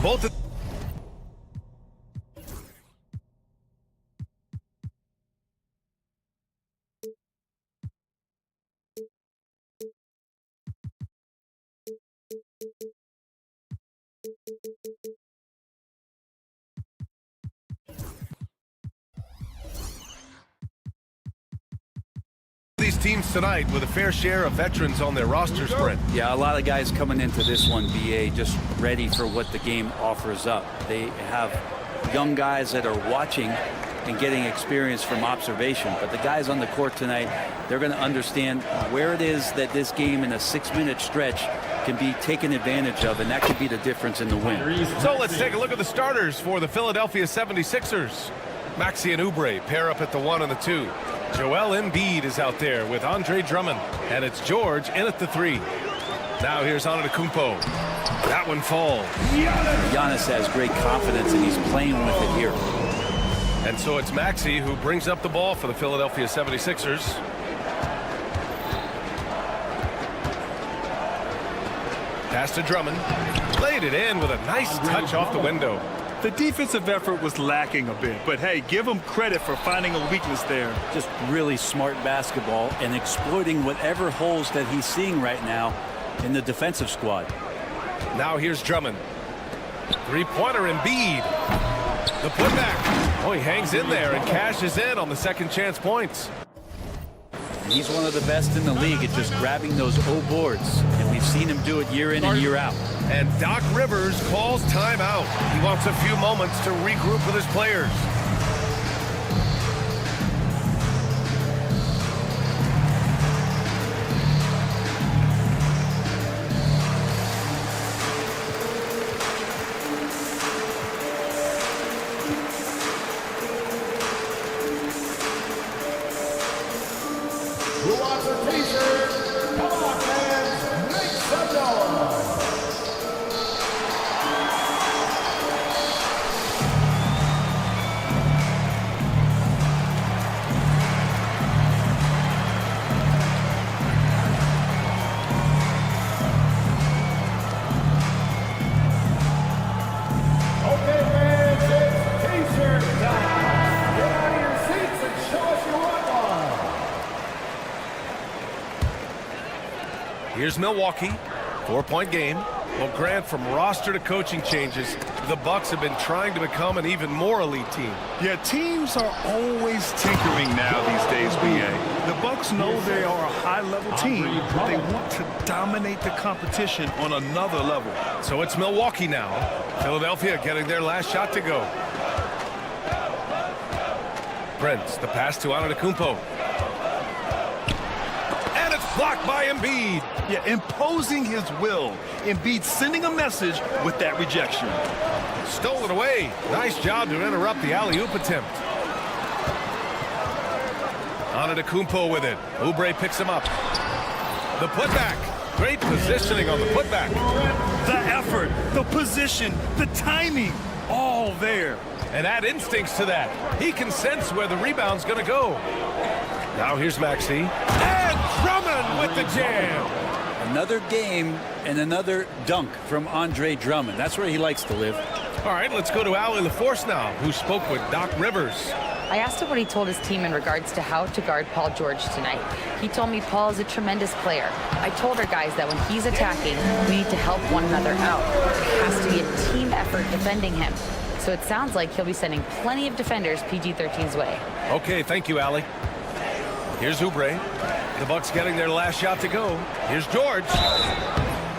Both of these teams tonight with a fair share of veterans on their rosters, Brent. Yeah, a lot of guys coming into this one, BA, just ready for what the game offers up. They have young guys that are watching and getting experience from observation. But the guys on the court tonight, they're going to understand where it is that this game in a 6-minute stretch can be taken advantage of, and that could be the difference in the win. So let's take a look at the starters for the Philadelphia 76ers. Maxey and Oubre pair up at the 1 and the 2. Joel Embiid is out there with Andre Drummond, and it's George in at the 3. Now here's Antetokounmpo. That one falls. Giannis has great confidence, and he's playing with it here. And so it's Maxey who brings up the ball for the Philadelphia 76ers. Pass to Drummond. Laid it in with a nice touch off the window. The defensive effort was lacking a bit, but hey, give him credit for finding a weakness there. Just really smart basketball and exploiting whatever holes that he's seeing right now in the defensive squad. Now here's Drummond. Three-pointer Embiid. The putback. Oh, he hangs in there and cashes in on the second chance points. He's one of the best in the league at just grabbing those O boards, and we've seen him do it year in and year out. And Doc Rivers calls timeout. He wants a few moments to regroup with his players. Who wants a t-shirt? Come on, fans, make some noise. Okay, fans, it's t-shirt time. Get out of your seats and show us you want one. Here's Milwaukee. 4-point game. Well, Grant, from roster to coaching changes, the Bucks have been trying to become an even more elite team. Yeah, teams are always tinkering now these days, BA. The Bucks know they are a high-level team, but they want to dominate the competition on another level. So it's Milwaukee now. Philadelphia getting their last shot to go. Brent, the pass to Antetokounmpo. And it's blocked by Embiid. Yeah, imposing his will. Embiid sending a message with that rejection. Stolen away. Nice job to interrupt the alley-oop attempt. Antetokounmpo with it. Oubre picks him up. The putback. Great positioning on the putback. The effort, the position, the timing, all there. And add instincts to that. He can sense where the rebound's going to go. Now here's Maxey. And Drummond with the jam. Another game and another dunk from Andre Drummond. That's where he likes to live. All right, let's go to Allie LaForce now, who spoke with Doc Rivers. I asked him what he told his team in regards to how to guard Paul George tonight. He told me Paul is a tremendous player. I told our guys that when he's attacking, we need to help one another out. It has to be a team effort defending him. So it sounds like he'll be sending plenty of defenders PG-13's way. Okay, thank you, Allie. Here's Oubre. The Bucks getting their last shot to go. Here's George.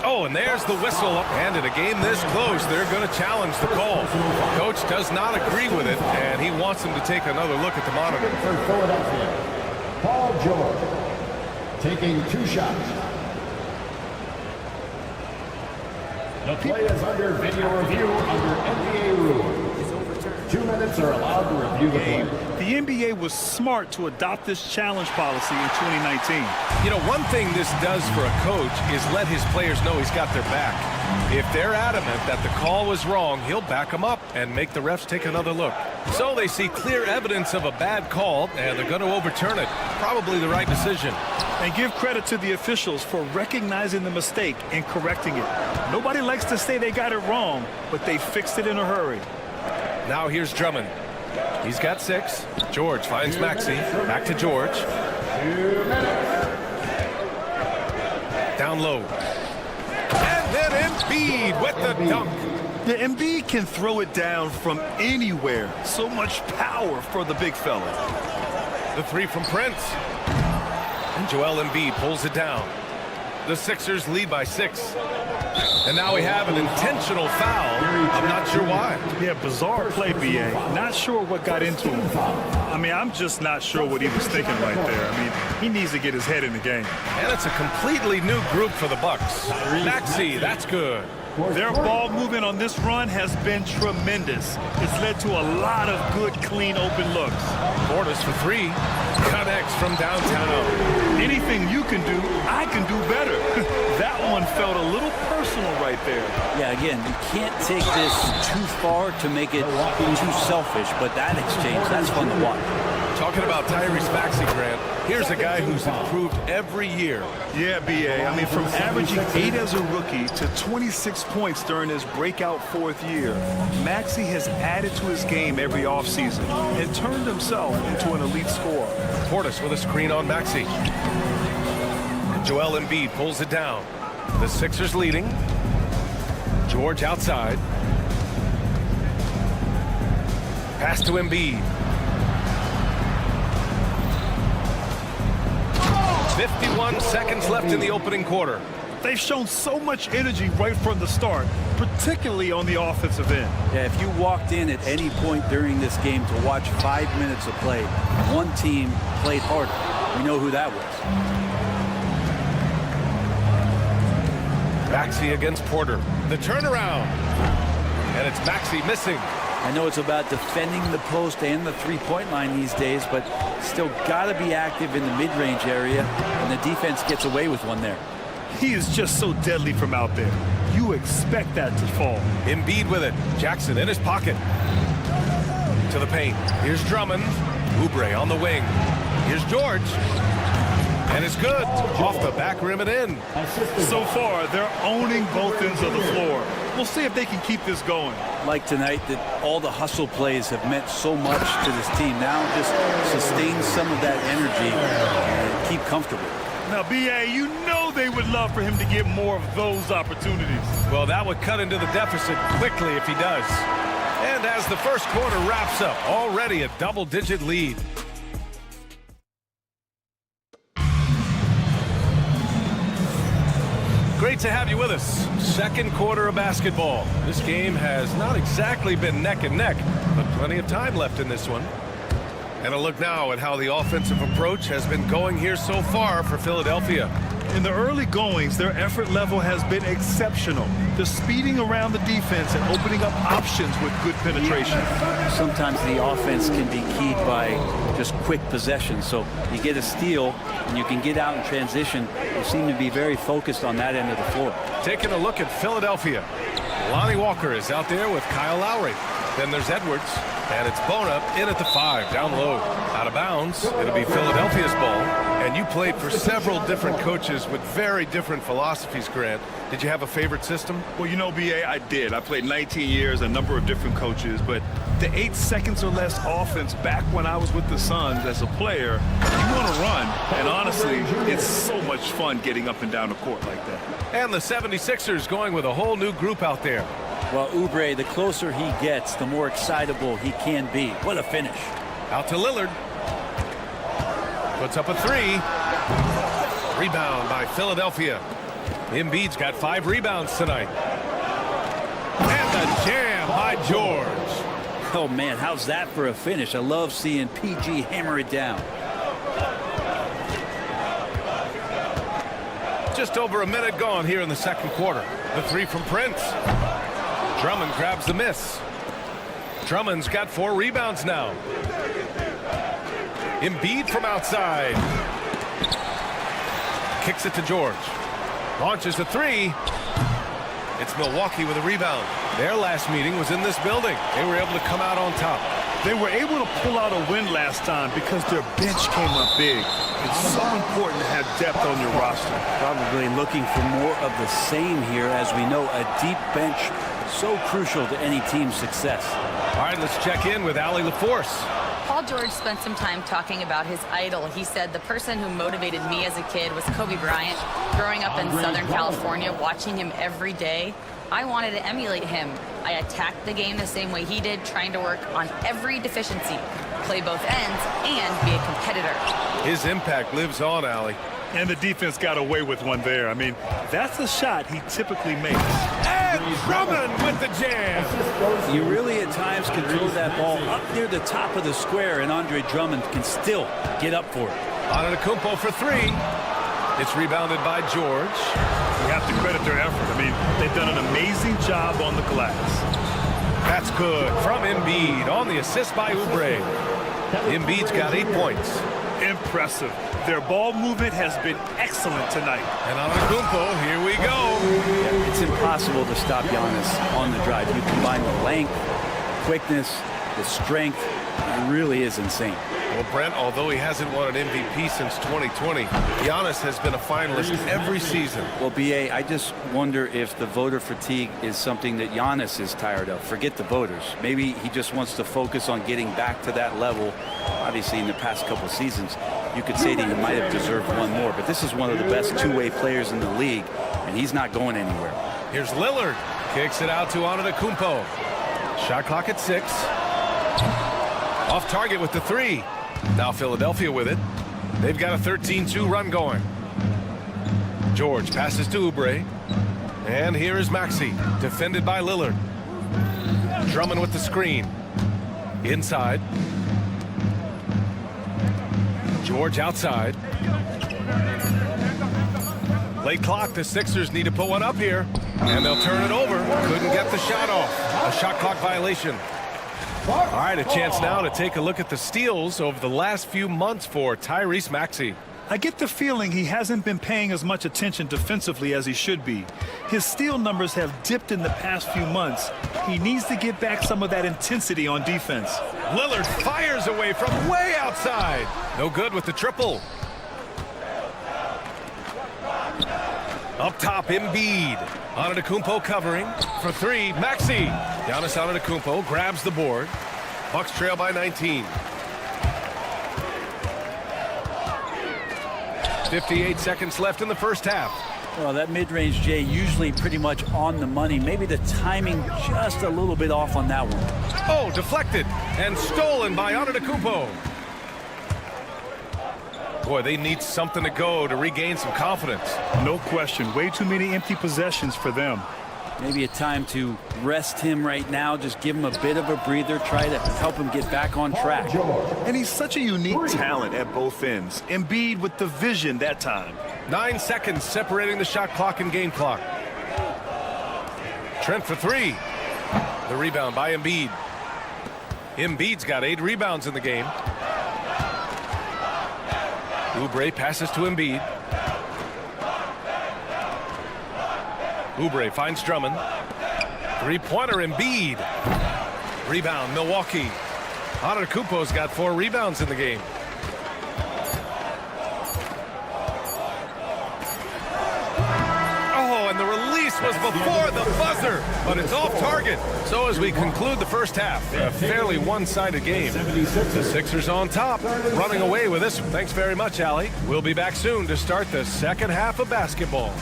Oh, and there's the whistle. And in a game this close, they're going to challenge the call. Coach does not agree with it, and he wants them to take another look at the monitor. For Philadelphia, Paul George taking 2 shots. The play is under video review under NBA rules. 2 minutes. minutes are allowed to review the play. The NBA was smart to adopt this challenge policy in 2019. You know, one thing this does for a coach is let his players know he's got their back. If they're adamant that the call was wrong, he'll back them up and make the refs take another look. So they see clear evidence of a bad call, and they're going to overturn it. Probably the right decision. And give credit to the officials for recognizing the mistake and correcting it. Nobody likes to say they got it wrong, but they fixed it in a hurry. Now here's Drummond. He's got 6. George finds Maxey. Back to George. 2 minutes. Down low. And then Embiid with the dunk. The Embiid can throw it down from anywhere. So much power for the big fella. The 3 from Prince. And Joel Embiid pulls it down. The Sixers lead by 6. And now we have an intentional foul. I'm not sure why. Yeah, bizarre play, B.A. Not sure what got into him. I mean, I'm just not sure what he was thinking right there. I mean, he needs to get his head in the game. And it's a completely new group for the Bucks. Maxey, that's good. Their ball movement on this run has been tremendous. It's led to a lot of good, clean, open looks. Portis for 3. Connects from downtown. Anything you can do, I can do better. That one felt a little personal right there. Yeah, again, you can't take this too far to make it too selfish, but that exchange, that's fun to watch. Talking about Tyrese Maxey, Grant, here's a guy who's improved every year. Yeah, B.A. I mean, from averaging 8 as a rookie to 26 points during his breakout 4th year, Maxey has added to his game every offseason and turned himself into an elite scorer. Portis with a screen on Maxey. Joel Embiid pulls it down. The Sixers leading. George outside. Pass to Embiid. 51 seconds left in the opening quarter. They've shown so much energy right from the start, particularly on the offensive end. Yeah, if you walked in at any point during this game to watch 5 minutes of play, one team played harder. We know who that was. Maxey against Porter. The turnaround. And it's Maxey missing. I know it's about defending the post and the three-point line these days, but still got to be active in the mid-range area, and the defense gets away with one there. He is just so deadly from out there. You expect that to fall. Embiid with it. Jackson in his pocket. To the paint. Here's Drummond. Oubre on the wing. Here's George. And it's good. Off the back rim and in. So far, they're owning both ends of the floor. We'll see if they can keep this going. Like tonight, that all the hustle plays have meant so much to this team. Now just sustain some of that energy and keep comfortable. Now, B.A., you know they would love for him to get more of those opportunities. Well, that would cut into the deficit quickly if he does. And as the first quarter wraps up, already a double-digit lead. Great to have you with us. Second quarter of basketball. This game has not exactly been neck and neck, but plenty of time left in this one. And a look now at how the offensive approach has been going here so far for Philadelphia. In the early goings, their effort level has been exceptional. They're speeding around the defense and opening up options with good penetration. Sometimes the offense can be keyed by just quick possession. So you get a steal and you can get out in transition. They seem to be very focused on that end of the floor. Taking a look at Philadelphia. Lonnie Walker is out there with Kyle Lowry. Then there's Edwards, and it's Bona in at the 5, down low. Out of bounds, it'll be Philadelphia's ball. And you played for several different coaches with very different philosophies, Grant. Did you have a favorite system? Well, you know, B.A., I did. I played 19 years, a number of different coaches, but the 8 seconds or less offense back when I was with the Suns as a player, you want to run, and honestly, it's so much fun getting up and down the court like that. And the 76ers going with a whole new group out there. Well, Oubre, the closer he gets, the more excitable he can be. What a finish. Out to Lillard. Puts up a 3. Rebound by Philadelphia. Embiid's got 5 rebounds tonight. And the jam by George. Oh, man, how's that for a finish? I love seeing PG hammer it down. Just over a minute gone here in the second quarter. The 3 from Prince. Drummond grabs the miss. Drummond's got 4 rebounds now. Embiid from outside. Kicks it to George. Launches the 3. It's Milwaukee with a rebound. Their last meeting was in this building. They were able to come out on top. They were able to pull out a win last time because their bench came up big. It's so important to have depth on your roster. Probably looking for more of the same here, as we know a deep bench so crucial to any team's success. All right, let's check in with Allie LaForce. Paul George spent some time talking about his idol. He said, the person who motivated me as a kid was Kobe Bryant. Growing up in Southern California, watching him every day, I wanted to emulate him. I attacked the game the same way he did, trying to work on every deficiency, play both ends, and be a competitor. His impact lives on, Allie. And the defense got away with one there. I mean, that's a shot he typically makes. And Drummond with the jam. You really at times can throw that ball up near the top of the square, and Andre Drummond can still get up for it. Antetokounmpo for 3. It's rebounded by George. You have to credit their effort. I mean, they've done an amazing job on the glass. That's good from Embiid on the assist by Oubre. Embiid's got 8 points. Impressive. Their ball movement has been excellent tonight. And Antetokounmpo, here we go. It's impossible to stop Giannis on the drive. You combine the length, quickness, the strength. It really is insane. Well, Brent, although he hasn't won an MVP since 2020, Giannis has been a finalist every season. Well, B.A., I just wonder if the voter fatigue is something that Giannis is tired of. Forget the voters. Maybe he just wants to focus on getting back to that level. Obviously, in the past couple seasons, you could say that he might have deserved one more, but this is one of the best two-way players in the league, and he's not going anywhere. Here's Lillard. Kicks it out to Antetokounmpo. Shot clock at 6. Off target with the 3. Now Philadelphia with it. They've got a 13-2 run going. George passes to Oubre. And here is Maxey, defended by Lillard. Drummond with the screen. Inside. George outside. Late clock, the Sixers need to put one up here. And they'll turn it over. Couldn't get the shot off. A shot clock violation. All right, a chance now to take a look at the steals over the last few months for Tyrese Maxey. I get the feeling he hasn't been paying as much attention defensively as he should be. His steal numbers have dipped in the past few months. He needs to get back some of that intensity on defense. Lillard fires away from way outside. No good with the triple. Up top, Embiid. Antetokounmpo covering for 3. Maxey. Giannis Antetokounmpo grabs the board. Bucks trail by 19. 58 seconds left in the first half. Well, that mid-range, Jay, usually pretty much on the money. Maybe the timing just a little bit off on that one. Oh, deflected and stolen by Antetokounmpo. Boy, they need something to go to regain some confidence. No question. Way too many empty possessions for them. Maybe a time to rest him right now. Just give him a bit of a breather. Try to help him get back on track. And he's such a unique talent at both ends. Embiid with the vision that time. 9 seconds separating the shot clock and game clock. Trent for 3. The rebound by Embiid. Embiid's got 8 rebounds in the game. Oubre passes to Embiid. Oubre finds Drummond. Three-pointer Embiid. Rebound Milwaukee. Antetokounmpo's got 4 rebounds in the game. Oh, and the release was before the buzzer, but it's off target. So as we conclude the first half, a fairly one-sided game. The Sixers on top, running away with this. Thanks very much, Allie. We'll be back soon to start the second half of basketball.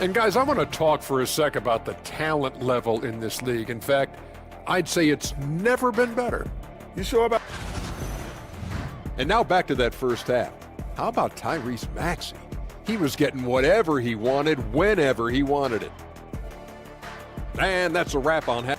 And guys, I want to talk for a sec about the talent level in this league. In fact, I'd say it's never been better. You sure about? And now back to that first half. How about Tyrese Maxey? He was getting whatever he wanted, whenever he wanted it. And that's a wrap on half.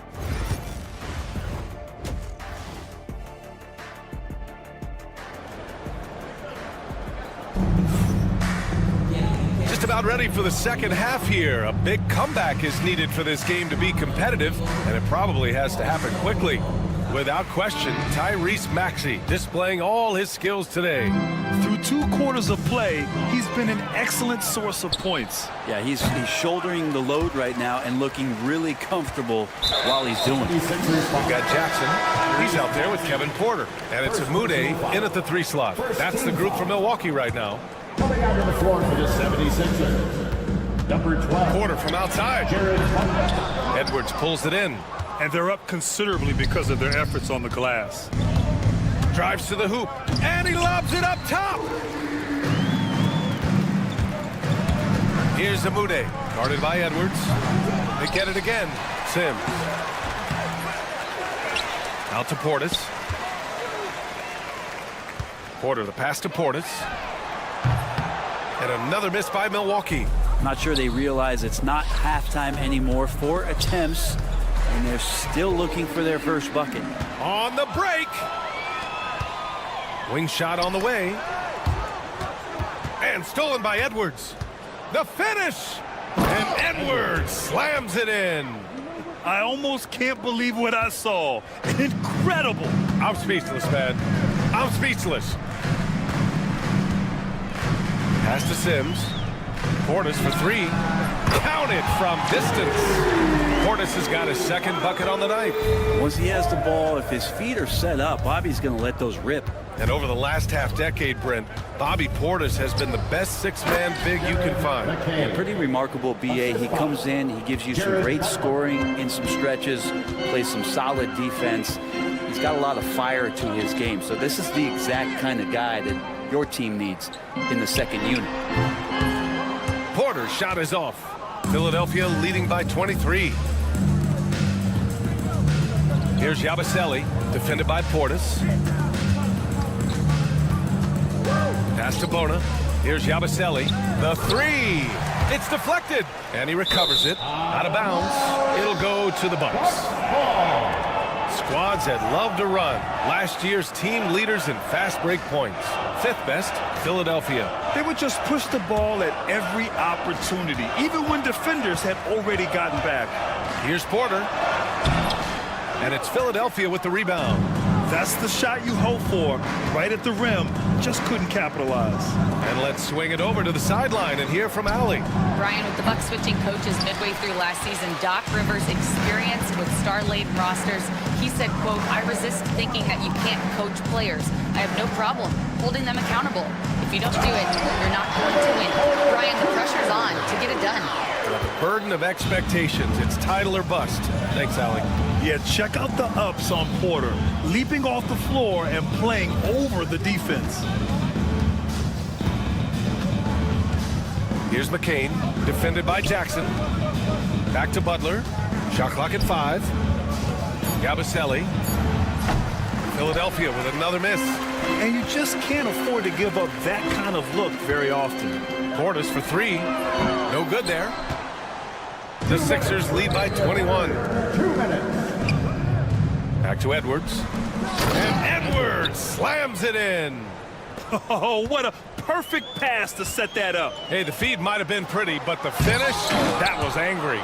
about ready for the second half here. A big comeback is needed for this game to be competitive, and it probably has to happen quickly. Without question, Tyrese Maxey displaying all his skills today. Through 2 quarters of play, he's been an excellent source of points. Yeah, he's shouldering the load right now and looking really comfortable while he's doing it. We've got Jackson. He's out there with Kevin Porter. And it's Mude in at the 3 slot. That's the group from Milwaukee right now. Coming out on the floor for the 76ers, number 12. Porter from outside. Edwards pulls it in. And they're up considerably because of their efforts on the glass. Drives to the hoop, and he lobs it up top. Here's the Mude, guarded by Edwards. They get it again. Sims. Out to Portis. Porter, the pass to Portis. And another miss by Milwaukee. Not sure they realize it's not halftime anymore. 4 attempts, and they're still looking for their first bucket. On the break. Wing shot on the way. And stolen by Edwards. The finish. And Edwards slams it in. I almost can't believe what I saw. Incredible. I'm speechless, man. I'm speechless. Pass to Sims. Portis for 3. Counted from distance. Portis has got his second bucket on the night. Once he has the ball, if his feet are set up, Bobby's going to let those rip. And over the last half-decade, Brent, Bobby Portis has been the best 6-man big you can find. Yeah, pretty remarkable, B.A. He comes in, he gives you some great scoring in some stretches, plays some solid defense. He's got a lot of fire to his game. So this is the exact kind of guy that your team needs in the second unit. Porter's shot is off. Philadelphia leading by 23. Here's Yabusele, defended by Portis. Pass to Bona. Here's Yabusele. The 3. It's deflected. And he recovers it. Out of bounds. It'll go to the Bucks. Squads that love to run. Last year's team leaders in fast break points. 5th best, Philadelphia. They would just push the ball at every opportunity, even when defenders had already gotten back. Here's Porter. And it's Philadelphia with the rebound. That's the shot you hope for, right at the rim. Just couldn't capitalize. And let's swing it over to the sideline and hear from Allie. Brian, with the Bucks switching coaches midway through last season, Doc Rivers' experience with star-laden rosters, he said, quote, "I resist thinking that you can't coach players. I have no problem holding them accountable. If you don't do it, you're not going to win." Brian, the pressure's on to get it done. The burden of expectations. It's title or bust. Thanks, Allie. Yeah, check out the ups on Porter. Leaping off the floor and playing over the defense. Here's McCain, defended by Jackson. Back to Butler. Shot clock at 5. Yabusele. Philadelphia with another miss. And you just can't afford to give up that kind of look very often. Portis for 3. No good there. The Sixers lead by 21. 2 minutes. Back to Edwards. And Edwards slams it in. Oh, what a perfect pass to set that up. Hey, the feed might have been pretty, but the finish, that was angry.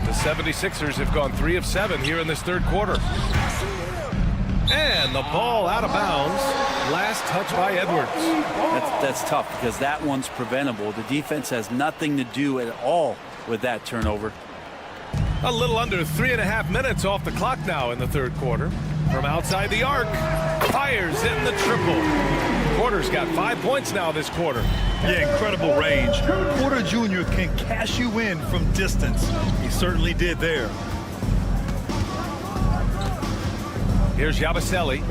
The 76ers have gone 3 of 7 here in this third quarter. And the ball out of bounds. Last touch by Edwards. That's tough because that one's preventable. The defense has nothing to do at all with that turnover. A little under 3.5 minutes off the clock now in the third quarter. From outside the arc, fires in the triple. Porter's got 5 points now this quarter. Yeah, incredible range. Porter Jr. can cash you in from distance. He certainly did there. Here's Yabusele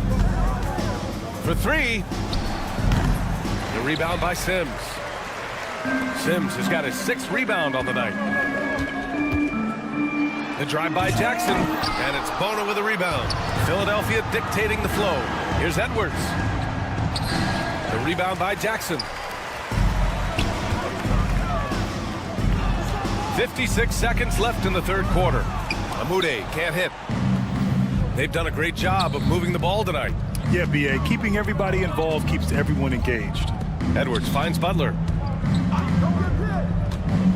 for 3. The rebound by Sims. Sims has got his 6th rebound on the night. The drive by Jackson, and it's Bona with a rebound. Philadelphia dictating the flow. Here's Edwards. The rebound by Jackson. 56 seconds left in the third quarter. Amude can't hit. They've done a great job of moving the ball tonight. Yeah, B.A. Keeping everybody involved keeps everyone engaged. Edwards finds Butler.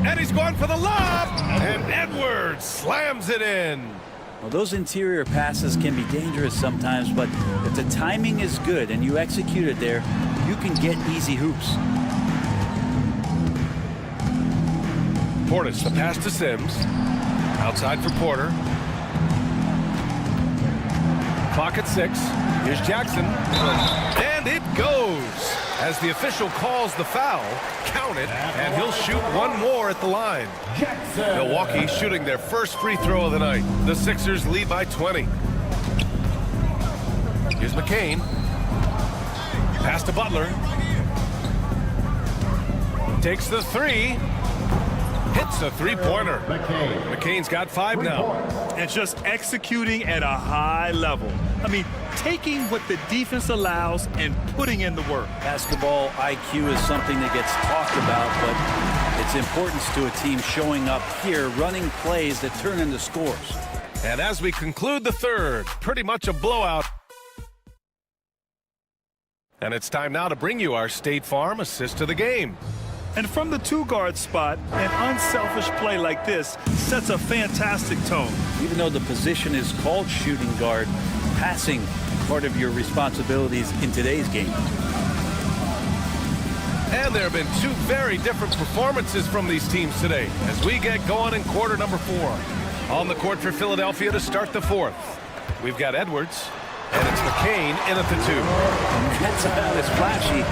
And he's going for the lob. And Edwards slams it in. Well, those interior passes can be dangerous sometimes, but if the timing is good and you execute it there, you can get easy hoops. Portis, the pass to Sims. Outside for Porter. Clock at 6. Here's Jackson. And it goes. As the official calls the foul, count it, and he'll shoot one more at the line. Milwaukee shooting their first free throw of the night. The Sixers lead by 20. Here's McCain. Pass to Butler. Takes the 3. Hits a three-pointer. McCain's got 5 now. And just executing at a high level. I mean, taking what the defense allows and putting in the work. Basketball IQ is something that gets talked about, but its importance to a team showing up here, running plays that turn into scores. And as we conclude the third, pretty much a blowout. And it's time now to bring you our State Farm assist of the game. And from the 2-guard spot, an unselfish play like this sets a fantastic tone. Even though the position is called shooting guard, passing part of your responsibilities in today's game. And there have been 2 very different performances from these teams today as we get going in quarter number 4. On the court for Philadelphia to start the 4th. We've got Edwards, and it's McCain in at the 2. That's about as flashy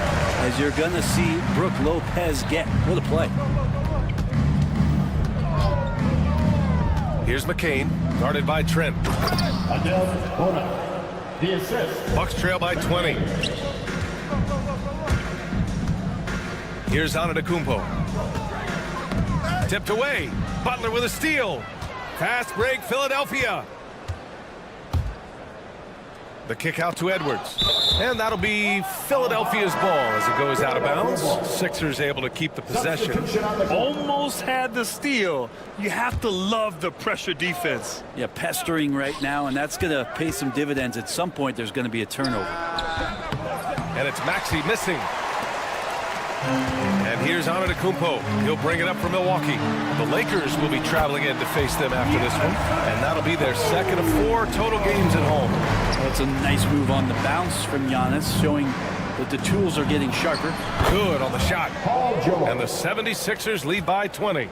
as you're going to see Brook Lopez get. What a play. Here's McCain, guarded by Trent. The assist. Bucks trail by 20. Here's Antetokounmpo. Tipped away. Butler with a steal. Fast break, Philadelphia. The kick out to Edwards. And that'll be Philadelphia's ball as it goes out of bounds. Sixers able to keep the possession. Almost had the steal. You have to love the pressure defense. Yeah, pestering right now, and that's going to pay some dividends. At some point, there's going to be a turnover. And it's Maxey missing. And here's Antetokounmpo. He'll bring it up for Milwaukee. The Lakers will be traveling in to face them after this one. And that'll be their second of 4 total games at home. That's a nice move on the bounce from Giannis, showing that the tools are getting sharper. Good on the shot. And the 76ers lead by 20.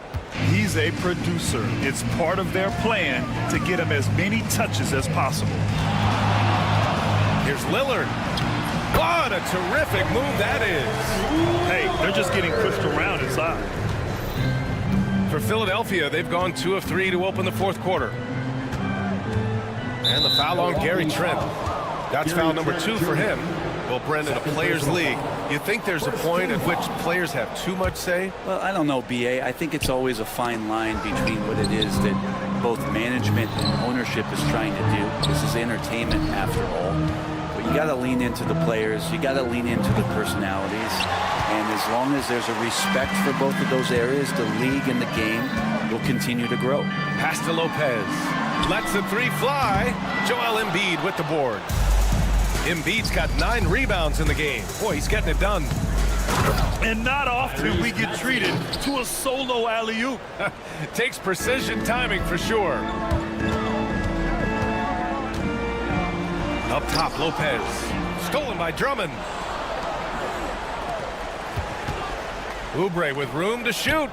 He's a producer. It's part of their plan to get him as many touches as possible. Here's Lillard. What a terrific move that is. Hey, they're just getting pushed around inside. For Philadelphia, they've gone 2 of 3 to open the 4th quarter. And the foul on Gary Trent. That's foul number 2 for him. Well, Brendan, a players' league, you think there's a point at which players have too much say? Well, I don't know, B.A. I think it's always a fine line between what it is that both management and ownership is trying to do. This is entertainment after all. But you got to lean into the players. You got to lean into the personalities. And as long as there's a respect for both of those areas, the league and the game will continue to grow. Pass to Lopez. Lets the 3 fly. Joel Embiid with the board. Embiid's got 9 rebounds in the game. Boy, he's getting it done. And not often we get treated to a solo alley-oop. Takes precision timing for sure. Up top, Lopez. Stolen by Drummond. Oubre with room to shoot.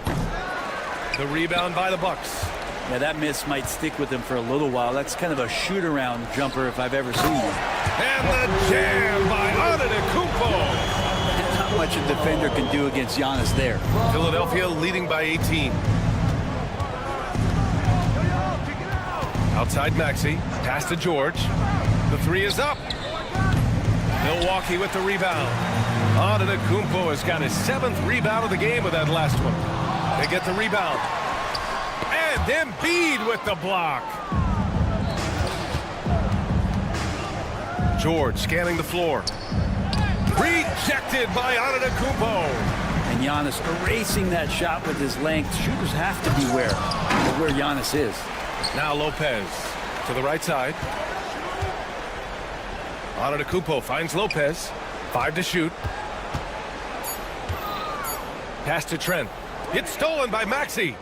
The rebound by the Bucks. Yeah, that miss might stick with him for a little while. That's kind of a shoot-around jumper if I've ever seen one. And the jam by Antetokounmpo. Not much a defender can do against Giannis there. Philadelphia leading by 18. Outside Maxey. Pass to George. The 3 is up. Milwaukee with the rebound. Antetokounmpo has got his 7th rebound of the game with that last one. They get the rebound. And Embiid with the block. George scanning the floor. Rejected by Antetokounmpo. And Giannis erasing that shot with his length. Shooters have to beware of where Giannis is. Now Lopez to the right side. Antetokounmpo finds Lopez. 5 to shoot. Pass to Trent. It's stolen by Maxey.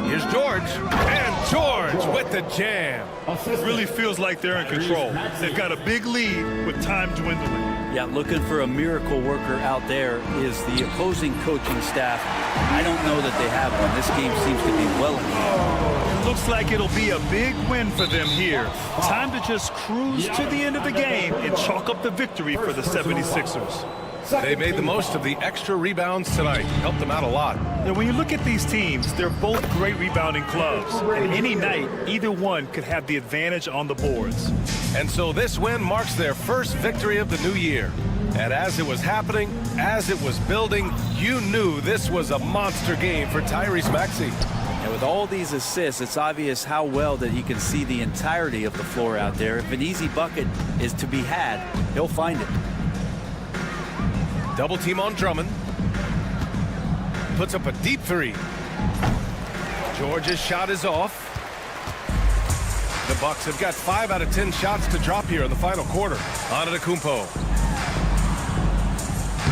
Here's George. And George with the jam. It really feels like they're in control. They've got a big lead with time dwindling. Yeah, looking for a miracle worker out there is the opposing coaching staff. I don't know that they have one. This game seems to be well in hand. It looks like it'll be a big win for them here. Time to just cruise to the end of the game and chalk up the victory for the 76ers. They made the most of the extra rebounds tonight. Helped them out a lot. And when you look at these teams, they're both great rebounding clubs. And any night, either one could have the advantage on the boards. And so this win marks their first victory of the new year. And as it was happening, as it was building, you knew this was a monster game for Tyrese Maxey. And with all these assists, it's obvious how well that he can see the entirety of the floor out there. If an easy bucket is to be had, he'll find it. Double team on Drummond. Puts up a deep three. George's shot is off. The Bucks have got 5 out of 10 shots to drop here in the final quarter. Antetokounmpo.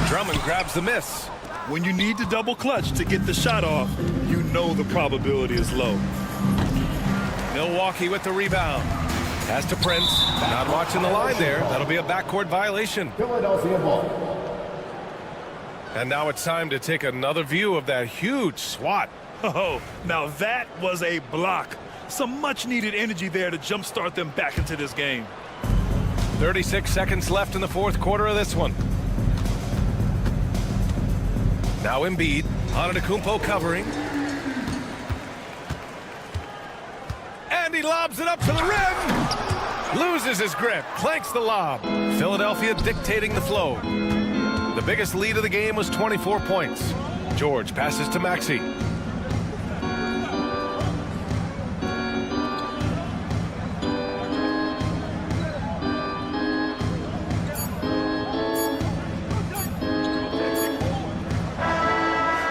Drummond grabs the miss. When you need to double clutch to get the shot off, you know the probability is low. Milwaukee with the rebound. Pass to Prince. Not watching the line there. That'll be a backcourt violation. Philadelphia ball. And now it's time to take another view of that huge swat. Oh, now that was a block. Some much-needed energy there to jumpstart them back into this game. 36 seconds left in the fourth quarter of this one. Now Embiid. Antetokounmpo covering. And he lobs it up to the rim. Loses his grip. Clanks the lob. Philadelphia dictating the flow. The biggest lead of the game was 24 points. George passes to Maxey.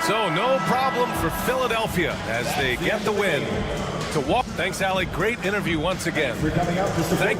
So no problem for Philadelphia as they get the win to walk. Thanks, Allie. Great interview once again. We're coming out to support.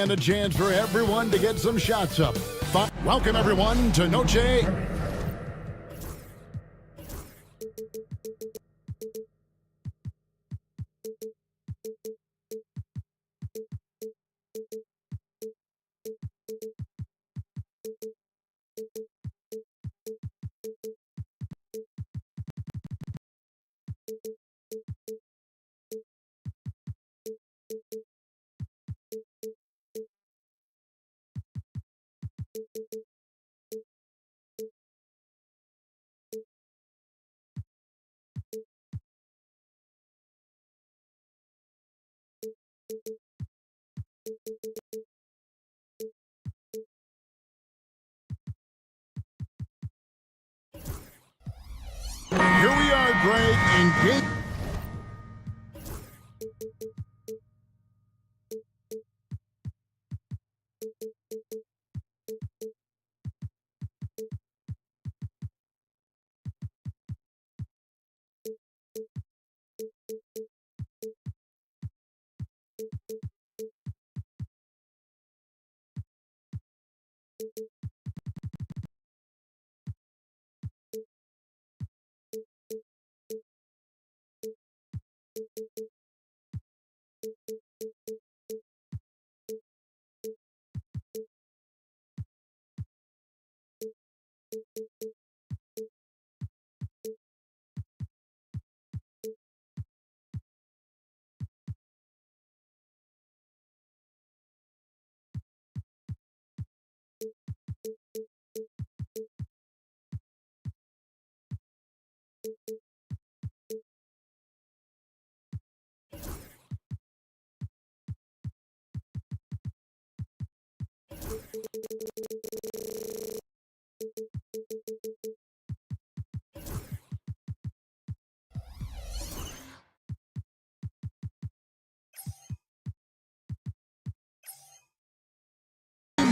And a chance for everyone to get some shots up. Welcome, everyone, to Noche. Here we are, Greg, in game.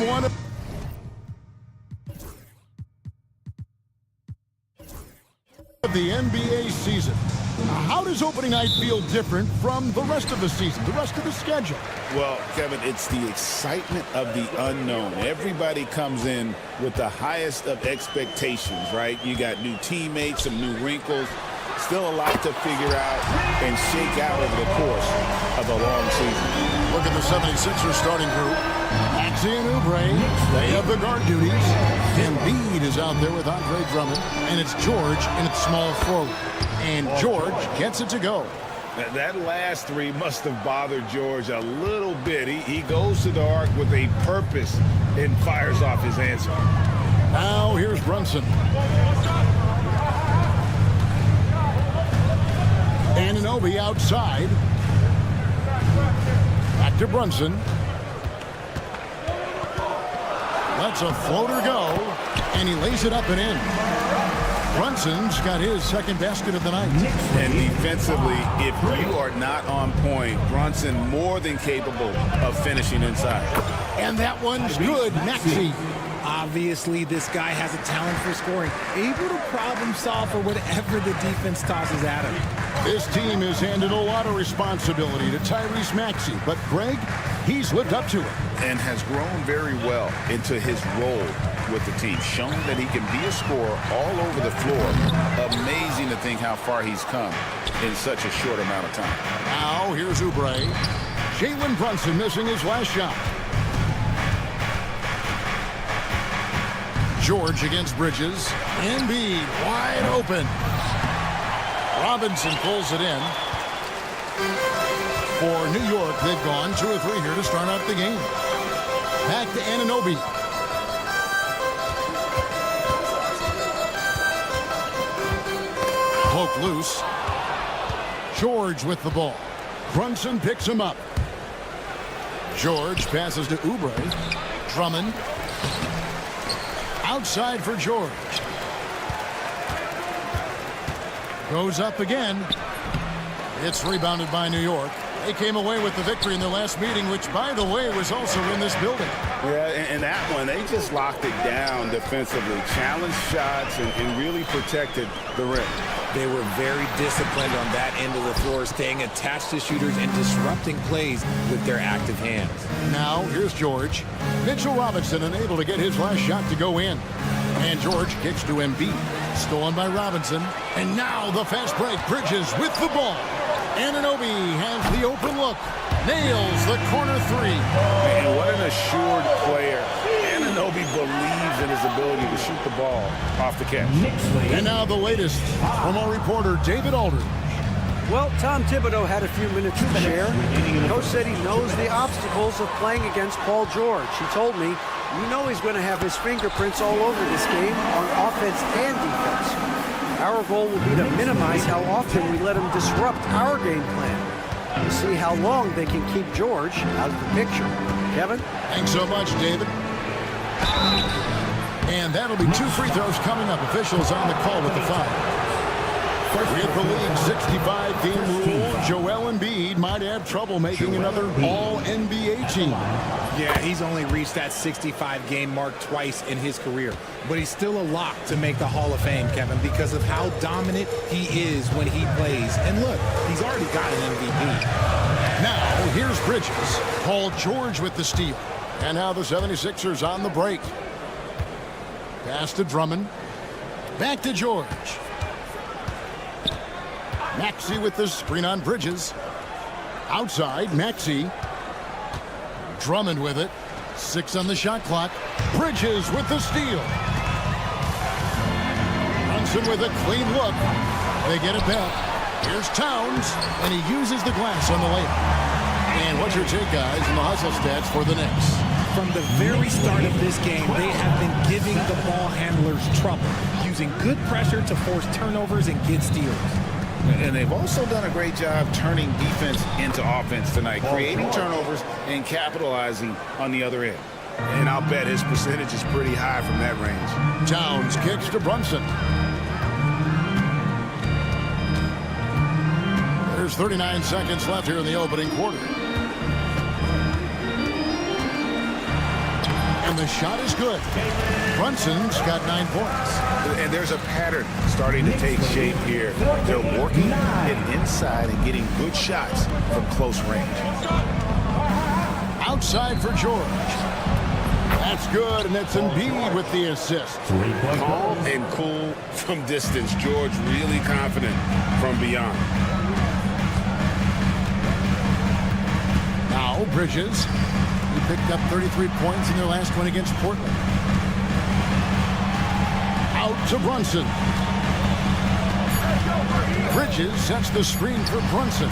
One of the NBA season. How does opening night feel different from the rest of the season, the rest of the schedule? Well, Kevin, it's the excitement of the unknown. Everybody comes in with the highest of expectations, right? You got new teammates, some new wrinkles. Still a lot to figure out and shake out over the course of a long season. Look at the 76ers starting group. Maxey and Oubre, they have the guard duties. Embiid is out there with Andre Drummond, and it's George in its small forward. And George gets it to go. That last three must have bothered George a little bit. He goes to the arc with a purpose and fires off his answer. Now here's Brunson. Anunoby outside. Back to Brunson. Lets a floater go, and he lays it up and in. Brunson's got his second basket of the night. And defensively, if you are not on point, Brunson more than capable of finishing inside. And that one's good, Maxey. Obviously, this guy has a talent for scoring, able to problem solve for whatever the defense tosses at him. This team has handed a lot of responsibility to Tyrese Maxey, but Greg, he's lived up to it. And has grown very well into his role with the team, shown that he can be a scorer all over the floor. Amazing to think how far he's come in such a short amount of time. Now, here's Oubre. Jalen Brunson missing his last shot. George against Bridges. Embiid wide open. Robinson pulls it in. For New York, they've gone 2 or 3 here to start out the game. Back to Anunoby. Poke loose. George with the ball. Brunson picks him up. George passes to Oubre. Drummond. Outside for George. Goes up again. It's rebounded by New York. They came away with the victory in their last meeting, which, by the way, was also in this building. Yeah, and that one, they just locked it down defensively, challenged shots, and really protected the rim. They were very disciplined on that end of the floor, staying attached to shooters and disrupting plays with their active hands. Now, here's George. Mitchell Robinson unable to get his last shot to go in. And George kicks to Embiid. Stolen by Robinson. And now the fast break. Bridges with the ball. Anunoby has the open look. Nails the corner three. And what an assured player. Anunoby believes in his ability to shoot the ball off the catch. And now the latest from our reporter, David Aldridge. Well, Tom Thibodeau had a few minutes to share. Coach said he knows the obstacles of playing against Paul George. He told me, you know he's going to have his fingerprints all over this game on offense and defense. Our goal will be to minimize how often we let him disrupt our game plan. We'll see how long they can keep George out of the picture. Kevin? Thanks so much, David. And that'll be 2 free throws coming up. Officials on the call with the foul. With the league's 65-game rule, Joel Embiid might have trouble making another All-NBA team. Yeah, he's only reached that 65-game mark twice in his career. But he's still a lock to make the Hall of Fame, Kevin, because of how dominant he is when he plays. And look, he's already got an MVP. Now, here's Bridges. Paul George with the steal. And now the 76ers on the break. Pass to Drummond. Back to George. Maxey with the screen on Bridges. Outside, Maxey. Drummond with it. 6 on the shot clock. Bridges with the steal. Brunson with a clean look. They get it back. Here's Towns, and he uses the glass on the layup. And what's your take, guys, in the hustle stats for the Knicks? From the very start of this game, they have been giving the ball handlers trouble, using good pressure to force turnovers and get steals. And they've also done a great job turning defense into offense tonight, creating turnovers and capitalizing on the other end. And I'll bet his percentage is pretty high from that range. Towns kicks to Brunson. There's 39 seconds left here in the opening quarter. And the shot is good. Brunson's got 9 points. And there's a pattern starting to take shape here. They're working, getting inside, and getting good shots from close range. Outside for George. That's good, and it's Embiid with the assist. Calm and cool from distance. George really confident from beyond. Now Bridges. He picked up 33 points in their last one against Portland. Out to Brunson. Bridges sets the screen for Brunson.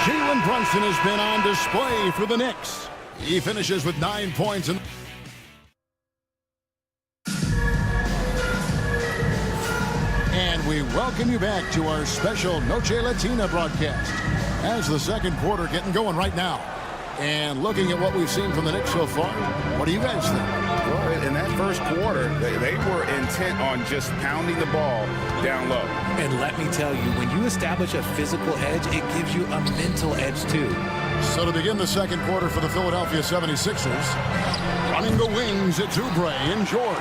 Jalen Brunson has been on display for the Knicks. He finishes with 9 points. And we welcome you back to our special Noche Latina broadcast. As the second quarter getting going right now. And looking at what we've seen from the Knicks so far, what do you guys think? Well, in that first quarter, they were intent on just pounding the ball down low. And let me tell you, when you establish a physical edge, it gives you a mental edge too. So to begin the second quarter for the Philadelphia 76ers, running the wings, it's Oubre and George.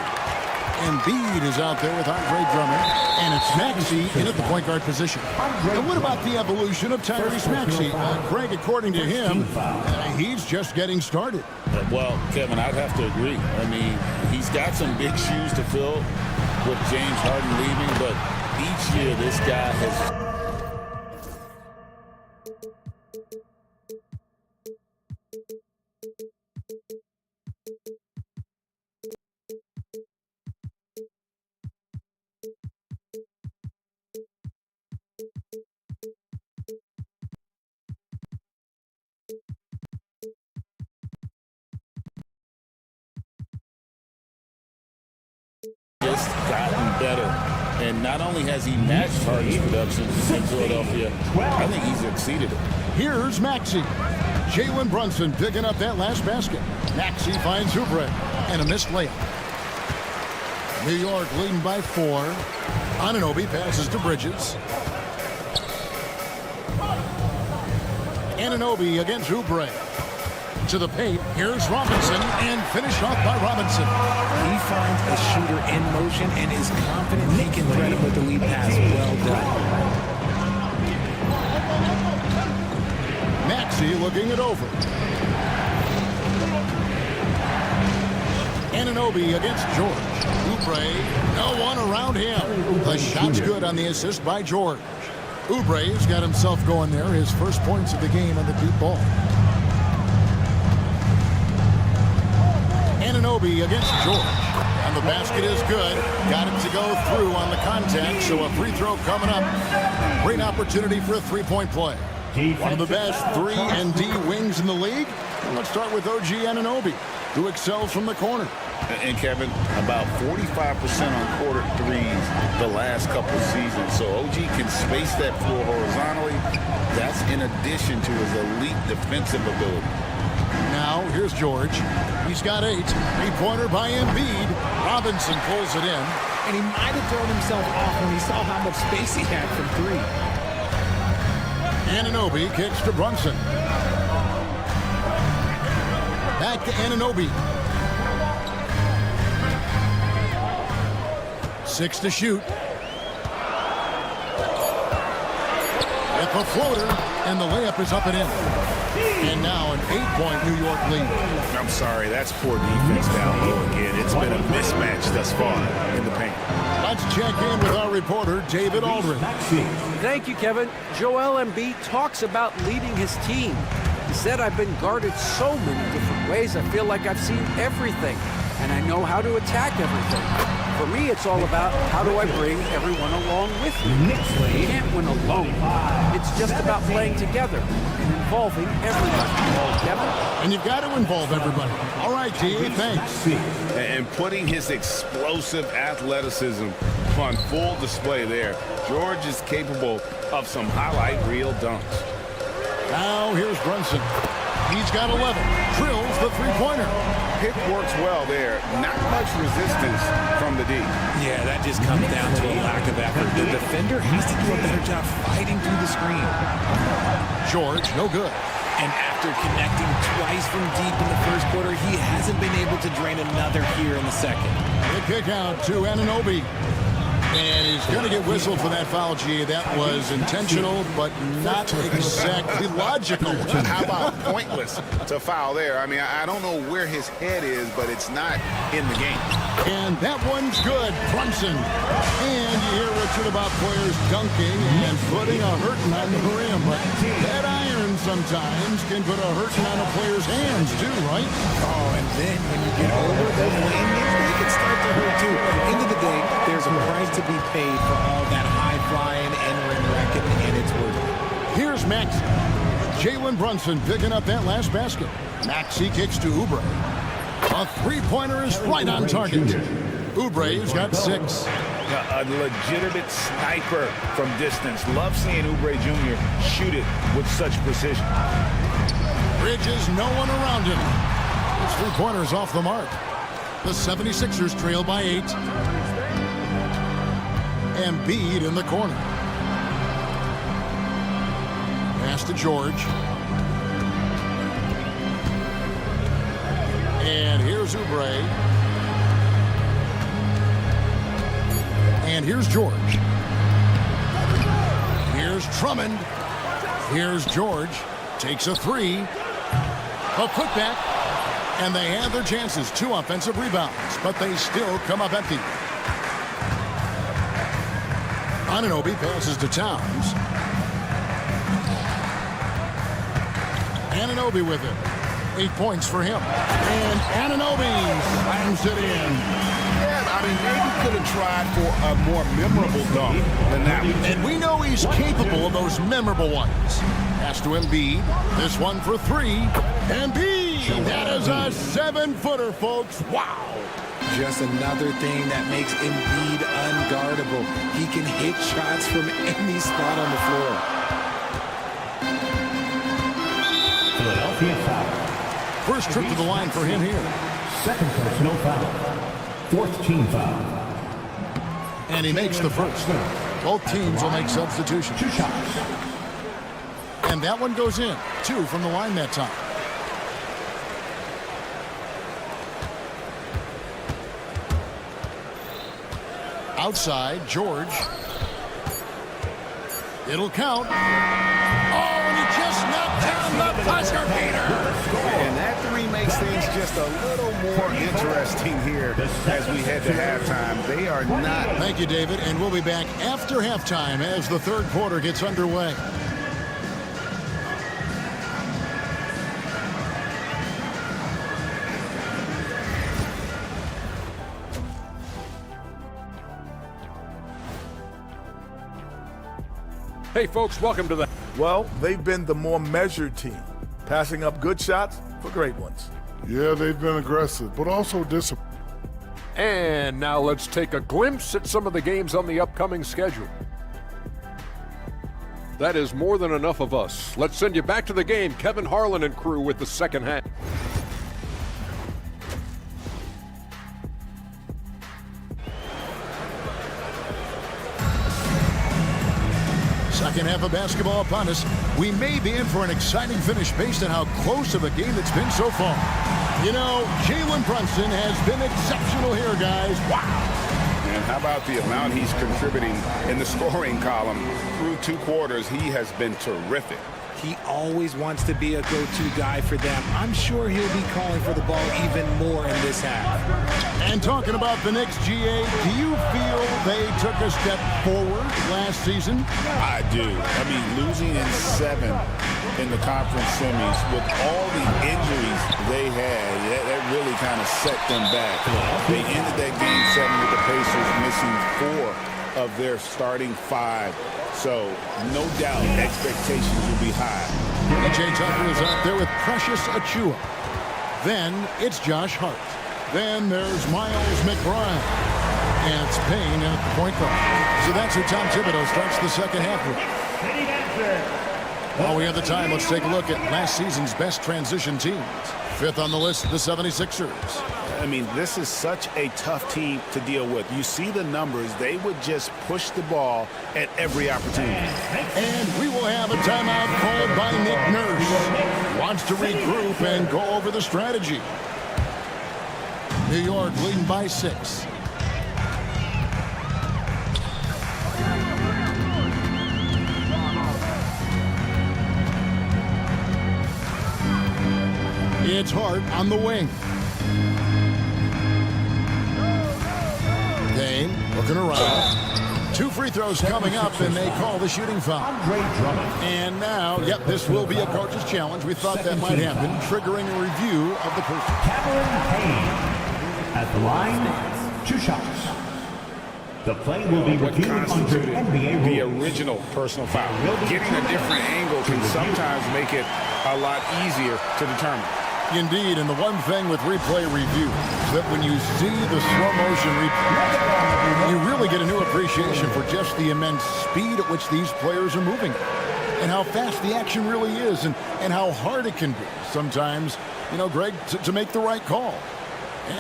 Embiid is out there with Andre Drummond, and it's Maxey in at the point guard position. And what about the evolution of Tyrese Maxey? Greg, according to him, he's just getting started. Well, Kevin, I'd have to agree. I mean, he's got some big shoes to fill with James Harden leaving, but each year this guy has... gotten better, and not only has he matched Harden's production in Philadelphia, I think he's exceeded it. Here's Maxey. Jalen Brunson picking up that last basket. Maxey finds Oubre and a missed layup. New York leading by 4. Anunoby passes to Bridges. Anunoby against Oubre. To the paint, here's Robinson, and finished off by Robinson. He finds a shooter in motion and is confident he can thread him with the lead pass. Well done. Maxey looking it over. Anunoby against George. Oubre, no one around him. The shot's good on the assist by George. Oubre's got himself going there, his first points of the game on the deep ball. Anunoby against George. And the basket is good. Got it to go through on the contact, so a free throw coming up. Great opportunity for a three-point play. One of the best 3 and D wings in the league. And let's start with OG Anunoby, who excels from the corner. And Kevin, about 45% on quarter threes the last couple of seasons. So OG can space that floor horizontally. That's in addition to his elite defensive ability. Now, here's George. He's got 8. Three-pointer by Embiid. Robinson pulls it in. And he might have thrown himself off when he saw how much space he had from 3. Anunoby kicks to Brunson. Back to Anunoby. 6 to shoot. With the floater, and the layup is up and in. And now an 8-point New York lead. I'm sorry, that's poor defense down low again. It's been a mismatch thus far in the paint. Let's check in with our reporter, David Aldridge. Thank you, Kevin. Joel Embiid talks about leading his team. He said, I've been guarded so many different ways. I feel like I've seen everything, and I know how to attack everything. For me, it's all about how do I bring everyone along with me. You can't win alone. It's just about playing together and involving everybody. Kevin? And you've got to involve everybody. All right, T.A., thanks. And putting his explosive athleticism on full display there. George is capable of some highlight reel dunks. Now here's Brunson. He's got 11. Drills the three-pointer. Pick works well there. Not much resistance from the D. Yeah, that just comes down to a lack of effort. The defender has to do a better job fighting through the screen. George, no good. And after connecting twice from deep in the first quarter, he hasn't been able to drain another here in the second. The kick out to Anunoby. And he's going to get whistled for that foul, G. That was intentional, but not exactly logical. How about pointless to foul there? I mean, I don't know where his head is, but it's not in the game. And that one's good. Brunson. And you hear Richard about players dunking and putting a hurting on the rim. But that iron sometimes can put a hurting on a player's hands, too, right? Oh, and then when you get older, those landings, they can start to hurt, too. End of the day, there's a price to be paid for all that high-flying and rim wrecking, and it's worth it. Here's Maxey. Jalen Brunson picking up that last basket. Maxey kicks to Oubre. A three-pointer is right on target. Oubre's got 6. A legitimate sniper from distance. Love seeing Oubre Jr. shoot it with such precision. Bridges, no one around him. His three-pointer's off the mark. The 76ers trail by 8. Embiid in the corner. Pass to George. And here's Oubre. And here's George. Here's Drummond. Here's George. Takes a 3. A putback. And they have their chances. 2 offensive rebounds. But they still come up empty. Anunoby passes to Towns. Anunoby with it. 8 points for him. And Anunoby slams it in. Yeah, I mean, maybe could have tried for a more memorable dunk than that one. And we know he's capable of those memorable ones. Pass to Embiid. This one for 3. Embiid! That is a 7-footer, folks. Wow! Just another thing that makes Embiid unguardable. He can hit shots from any spot on the floor. Philadelphia foul. First trip to the line for him here. Second personal foul. 4th team foul. And he makes the first. Both teams will make substitutions. 2 shots. And that one goes in. 2 from the line that time. Outside, George. It'll count. Oh, and he just knocked down the buzzer beater. And that three makes things just a little more interesting here as we head to halftime. They are not. Thank you, David. And we'll be back after halftime as the third quarter gets underway. Hey, folks, welcome to the... Well, they've been the more measured team, passing up good shots for great ones. Yeah, they've been aggressive, but also disciplined. And now let's take a glimpse at some of the games on the upcoming schedule. That is more than enough of us. Let's send you back to the game. Kevin Harlan and crew with the second half. Second half of basketball upon us. We may be in for an exciting finish based on how close of a game it's been so far. You know, Jalen Brunson has been exceptional here, guys. Wow. And how about the amount he's contributing in the scoring column? Through 2 quarters, he has been terrific. He always wants to be a go-to guy for them. I'm sure he'll be calling for the ball even more in this half. And talking about the Knicks, GA, do you feel they took a step forward last season? I do. I mean, losing in 7 in the conference semis with all the injuries they had, that really kind of set them back. They ended that game 7 with the Pacers missing 4 of their starting 5. So, no doubt, expectations will be high. PJ Tucker is out there with Precious Achiuwa. Then it's Josh Hart. Then there's Miles McBride. And it's Payne at the point guard. So that's who Tom Thibodeau starts the second half with. While we have the time, let's take a look at last season's best transition teams. 5th on the list, the 76ers. I mean, this is such a tough team to deal with. You see the numbers. They would just push the ball at every opportunity. And we will have a timeout called by Nick Nurse. Wants to regroup and go over the strategy. New York leading by 6. It's Hart on the wing. Dane looking around. 2 free throws coming up, and they call the shooting foul. And now, yep, this will be a coach's challenge. We thought that might happen, triggering a review of the person. Cameron Payne at the line, 2 shots. The play will be reviewed under NBA rules. The original personal foul. Getting a different angle can sometimes make it a lot easier to determine. Indeed, and the one thing with replay review is that when you see the slow motion replay, you really get a new appreciation for just the immense speed at which these players are moving and how fast the action really is and how hard it can be sometimes, you know, Greg, to make the right call.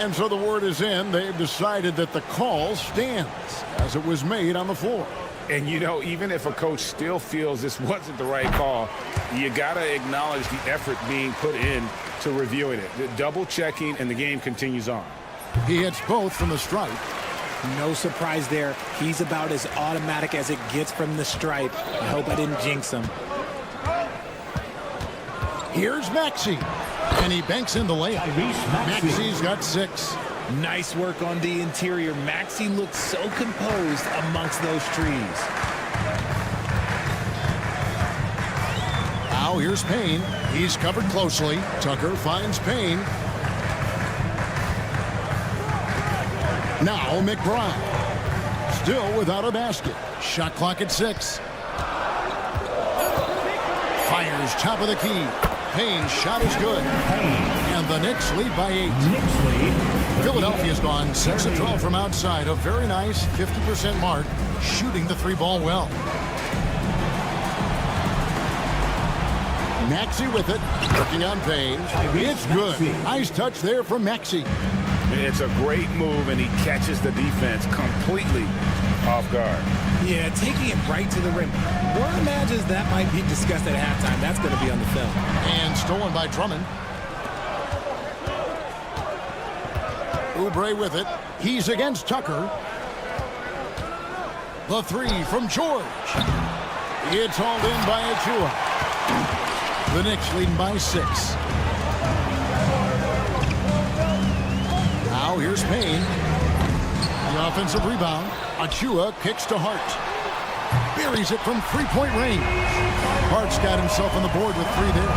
And so the word is in. They've decided that the call stands as it was made on the floor. And, you know, even if a coach still feels this wasn't the right call, you got to acknowledge the effort being put in to reviewing it. The double checking, and the game continues on. He hits both from the stripe. No surprise there. He's about as automatic as it gets from the stripe. I hope I didn't jinx him. Here's Maxey. And he banks in the layup. Maxey's got 6. Nice work on the interior. Maxey looks so composed amongst those trees. Now here's Payne. He's covered closely. Tucker finds Payne. Now McBride. Still without a basket. Shot clock at 6. Fires top of the key. Payne's shot is good. And the Knicks lead by 8. Philadelphia's gone 6 of 12 from outside. A very nice 50% mark. Shooting the 3-ball well. Maxey with it. Working on Payne. It's good. Nice touch there from Maxey. It's a great move, and he catches the defense completely off guard. Yeah, taking it right to the rim. Word imagines that might be discussed at halftime. That's going to be on the film. And stolen by Drummond. Oubre with it. He's against Tucker. The three from George. It's hauled in by Achua. The Knicks leading by 6. Now here's Payne. The offensive rebound. Achua kicks to Hart. Buries it from three-point range. Hart's got himself on the board with 3 there.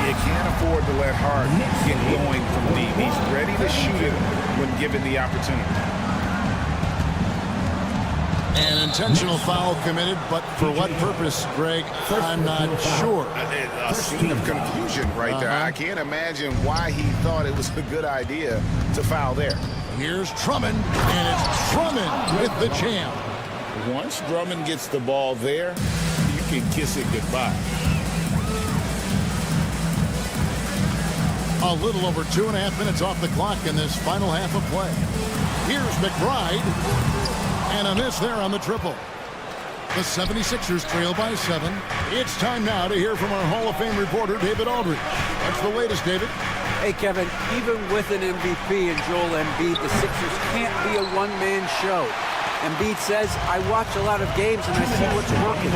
You can't afford to let Hart get going from deep. He's ready to shoot it when given the opportunity. An intentional foul committed, but for what purpose, Greg, I'm not sure. A scene of confusion right there. I can't imagine why he thought it was a good idea to foul there. Here's Drummond, and it's Drummond with the jam. Once Drummond gets the ball there, you can kiss it goodbye. A little over 2.5 minutes off the clock in this final half of play. Here's McBride, and a miss there on the triple. The 76ers trail by 7. It's time now to hear from our Hall of Fame reporter, David Aldridge. What's the latest, David? Hey, Kevin, even with an MVP and Joel Embiid, the Sixers can't be a one-man show. Embiid says, I watch a lot of games and I see what's working.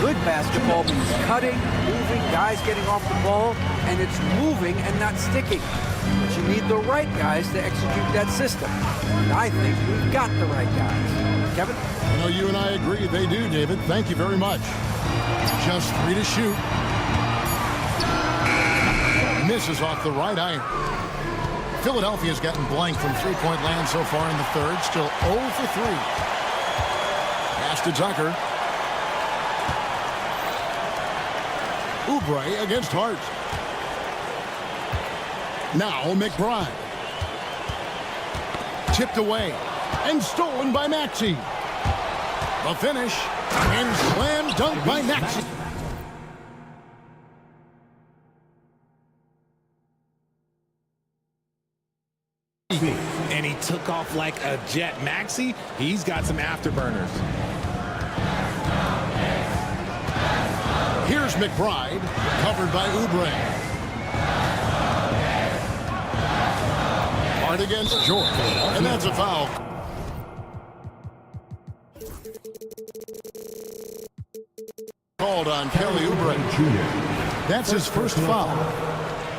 Good basketball means cutting, moving, guys getting off the ball, and it's moving and not sticking. But you need the right guys to execute that system. And I think we've got the right guys. Kevin? Well, you and I agree they do, David. Thank you very much. Just 3 to shoot. Misses off the right iron. Philadelphia's gotten blank from three-point land so far in the third. Still 0 for 3. Pass to Tucker. Oubre against Hart. Now McBride. Tipped away and stolen by Maxey. The finish and slam dunk by Maxey. And he took off like a jet. Maxey, he's got some afterburners. Here's McBride, covered by Oubre. Hard against George, and that's a foul. Called on Kelly Oubre. That's his first foul.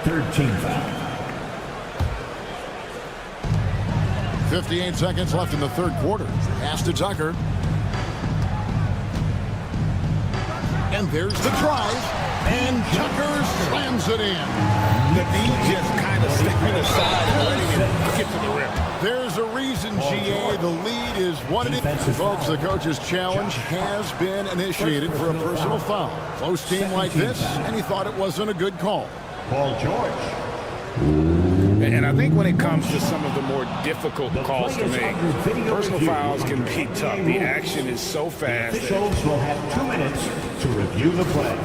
Third team foul. 58 seconds left in the third quarter. Pass to Tucker. And there's the drive. And Tucker slams it in. The D just kind of stepping aside and letting it get to the rim. There's a reason, GA. The lead is what it is. Folks, the coach's challenge has been initiated for a personal foul. Close team like this, and he thought it wasn't a good call. Paul George. And I think when it comes to some of the more difficult calls to make, personal fouls can be tough. The action is so fast. Officials will have 2 minutes to review the play.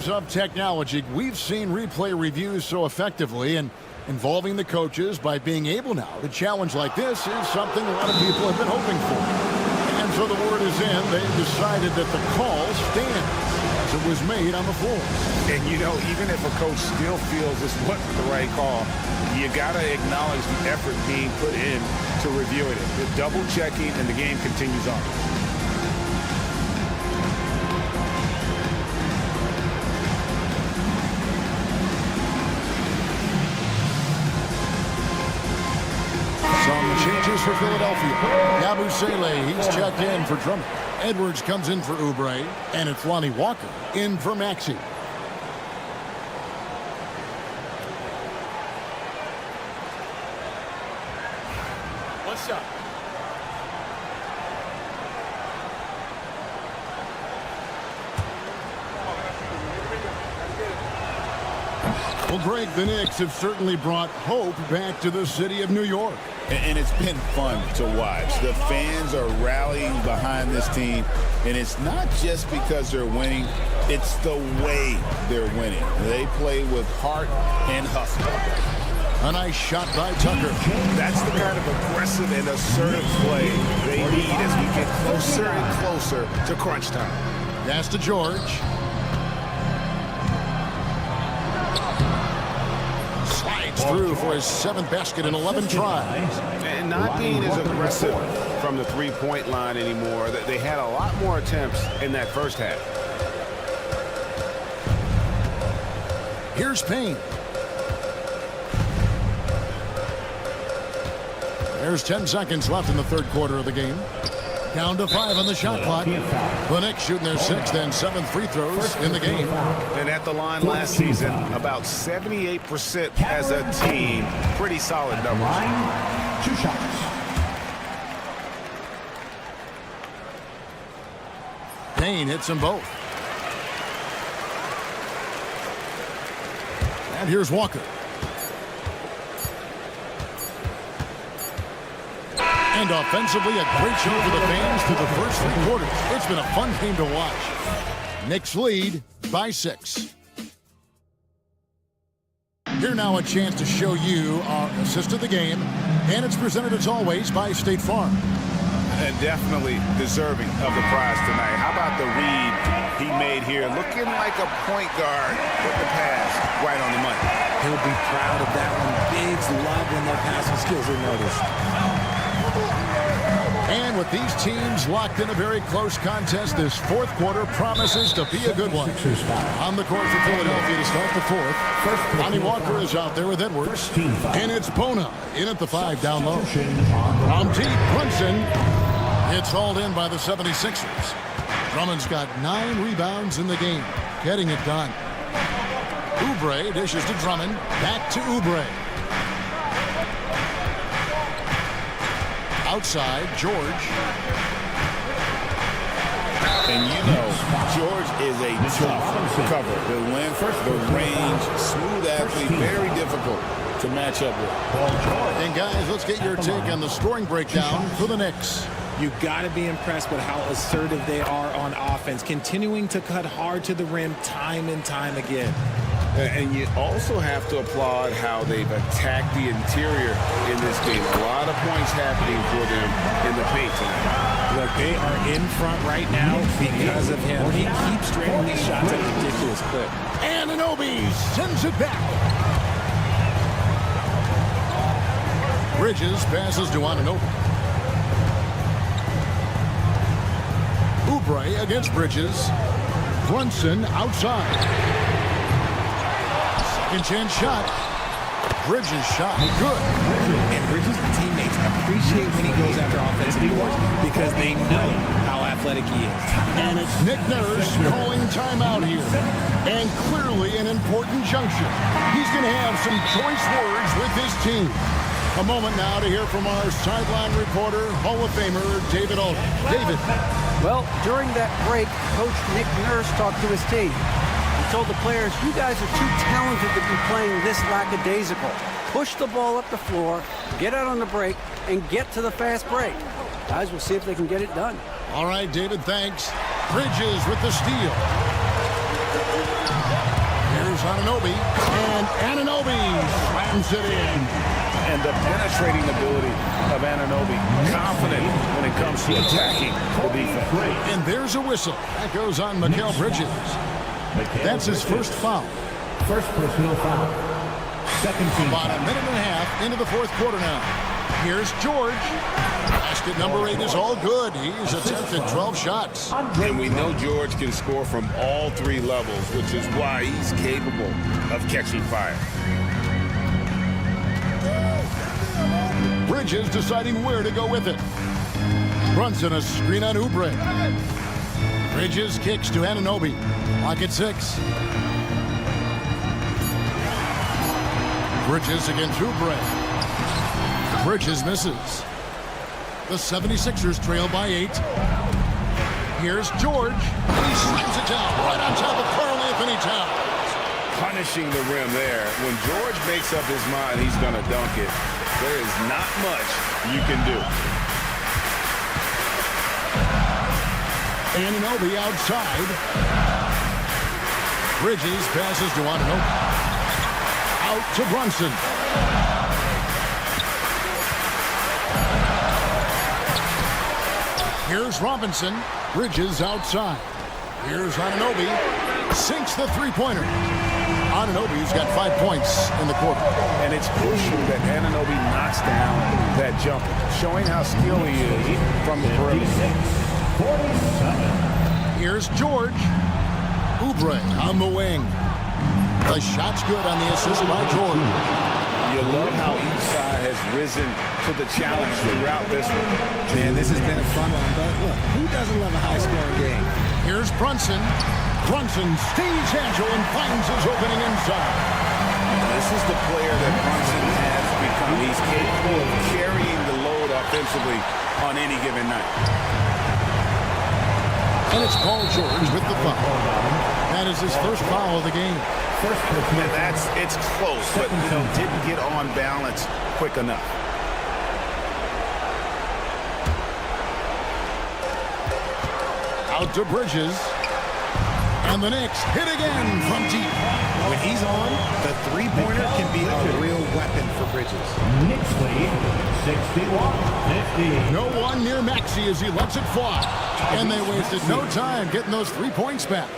Of technology, we've seen replay reviews so effectively, and involving the coaches by being able now to challenge like this is something a lot of people have been hoping for. And so the word is in. They've decided that the call stands. It was made on the floor. And you know, even if a coach still feels this wasn't the right call, you got to acknowledge the effort being put in to reviewing it. The double checking, and the game continues on. Some changes for Philadelphia. Yabusele, he's checked in for Drummond. Edwards comes in for Oubre, and it's Lonnie Walker in for Maxey. What's up? Well, Greg, the Knicks have certainly brought hope back to the city of New York. And it's been fun to watch. The fans are rallying behind this team, and it's not just because they're winning, it's the way they're winning. They play with heart and hustle. A nice shot by Tucker. That's the kind of aggressive and assertive play they need as we get closer and closer to crunch time. Pass to George. Slides through for his 7th basket in 11 tries. And not being as aggressive from the three-point line anymore. They had a lot more attempts in that first half. Here's Payne. There's 10 seconds left in the third quarter of the game. Down to 5 on the shot clock. The Knicks shooting their 6th and 7th free throws in the game. And at the line last season, about 78% as a team. Pretty solid numbers. 2 shots. Payne hits them both. And here's Walker. And offensively, a great show for the fans through the first 3 quarters. It's been a fun game to watch. Knicks lead by 6. Here now a chance to show you our assist of the game. And it's presented as always by State Farm. And definitely deserving of the prize tonight. How about the read he made here? Looking like a point guard with the pass right on the money. He'll be proud of that one. Bigs love when their passing skills are noticed. And with these teams locked in a very close contest, this 4th quarter promises to be a good one. On the court for Philadelphia to start the 4th. Lonnie Walker is out there with Edwards. And it's Bona in at the 5 down low. From deep, Brunson. It's hauled in by the 76ers. Drummond's got 9 rebounds in the game, getting it done. Oubre dishes to Drummond. Back to Oubre. Outside, George. And you know, George is a tough cover. The length, the range, smooth athlete, very difficult to match up with. And guys, let's get your take on the scoring breakdown for the Knicks. You got to be impressed with how assertive they are on offense, continuing to cut hard to the rim time and time again. And you also have to applaud how they've attacked the interior in this game. A lot of points happening for them in the paint tonight. Look, they are in front right now because of him. He keeps draining these shots at a ridiculous clip. Anunoby sends it back. Bridges passes to Anunoby. Oubre against Bridges. Brunson outside. Second chance shot. Bridges shot. Good. And Bridges' teammates appreciate when he goes after offensive boards because they know how athletic he is. And it's Nick Nurse calling timeout here. And clearly an important junction. He's going to have some choice words with his team. A moment now to hear from our sideline reporter, Hall of Famer David Alden. David. Well, during that break, Coach Nick Nurse talked to his team. He told the players, you guys are too talented to be playing this lackadaisical. Push the ball up the floor, get out on the break, and get to the fast break. Guys, we'll see if they can get it done. All right, David, thanks. Bridges with the steal. Here's Anunoby, and Anunoby slams it in. And the penetrating ability of Anunoby, confident when it comes to attacking the defense. And there's a whistle. That goes on Mikal Bridges. That's his first foul. First personal foul. Second team. About a minute and a half into the 4th quarter now. Here's George. Basket number 8 is all good. He's attempted 12 shots. And we know George can score from all 3 levels, which is why he's capable of catching fire. Bridges deciding where to go with it. Brunson a screen on Oubre. Bridges kicks to Anunoby. Lock at 6. Bridges against Oubre. Bridges misses. The 76ers trail by 8. Here's George. He slams it down right on top of Karl Anthony Towns. Punishing the rim there. When George makes up his mind he's going to dunk it, there is not much you can do. Anunoby outside. Bridges passes to Anunoby. Out to Brunson. Here's Robinson. Bridges outside. Here's Anunoby. Sinks the three-pointer. Anunoby's got 5 points in the quarter. And it's crucial that Anunoby knocks down that jumper, showing how skilled he is from the perimeter. Here's George. Oubre on the wing. The shot's good on the assist by George. You love how each side has risen to the challenge throughout this one. Man, this has been a fun one, but look, who doesn't love a high-scoring game? Here's Brunson. Brunson stays agile and finds his opening inside. This is the player that Brunson has become. He's capable of carrying the load offensively on any given night. And it's Paul George with the foul. That is his first foul of the game. And it's close, but didn't get on balance quick enough. Out to Bridges. And the Knicks hit again from deep. When he's on, the three-pointer can be a real weapon for Bridges. Knicks lead 61-50. No one near Maxey as he lets it fly. And they wasted no time getting those 3 points back.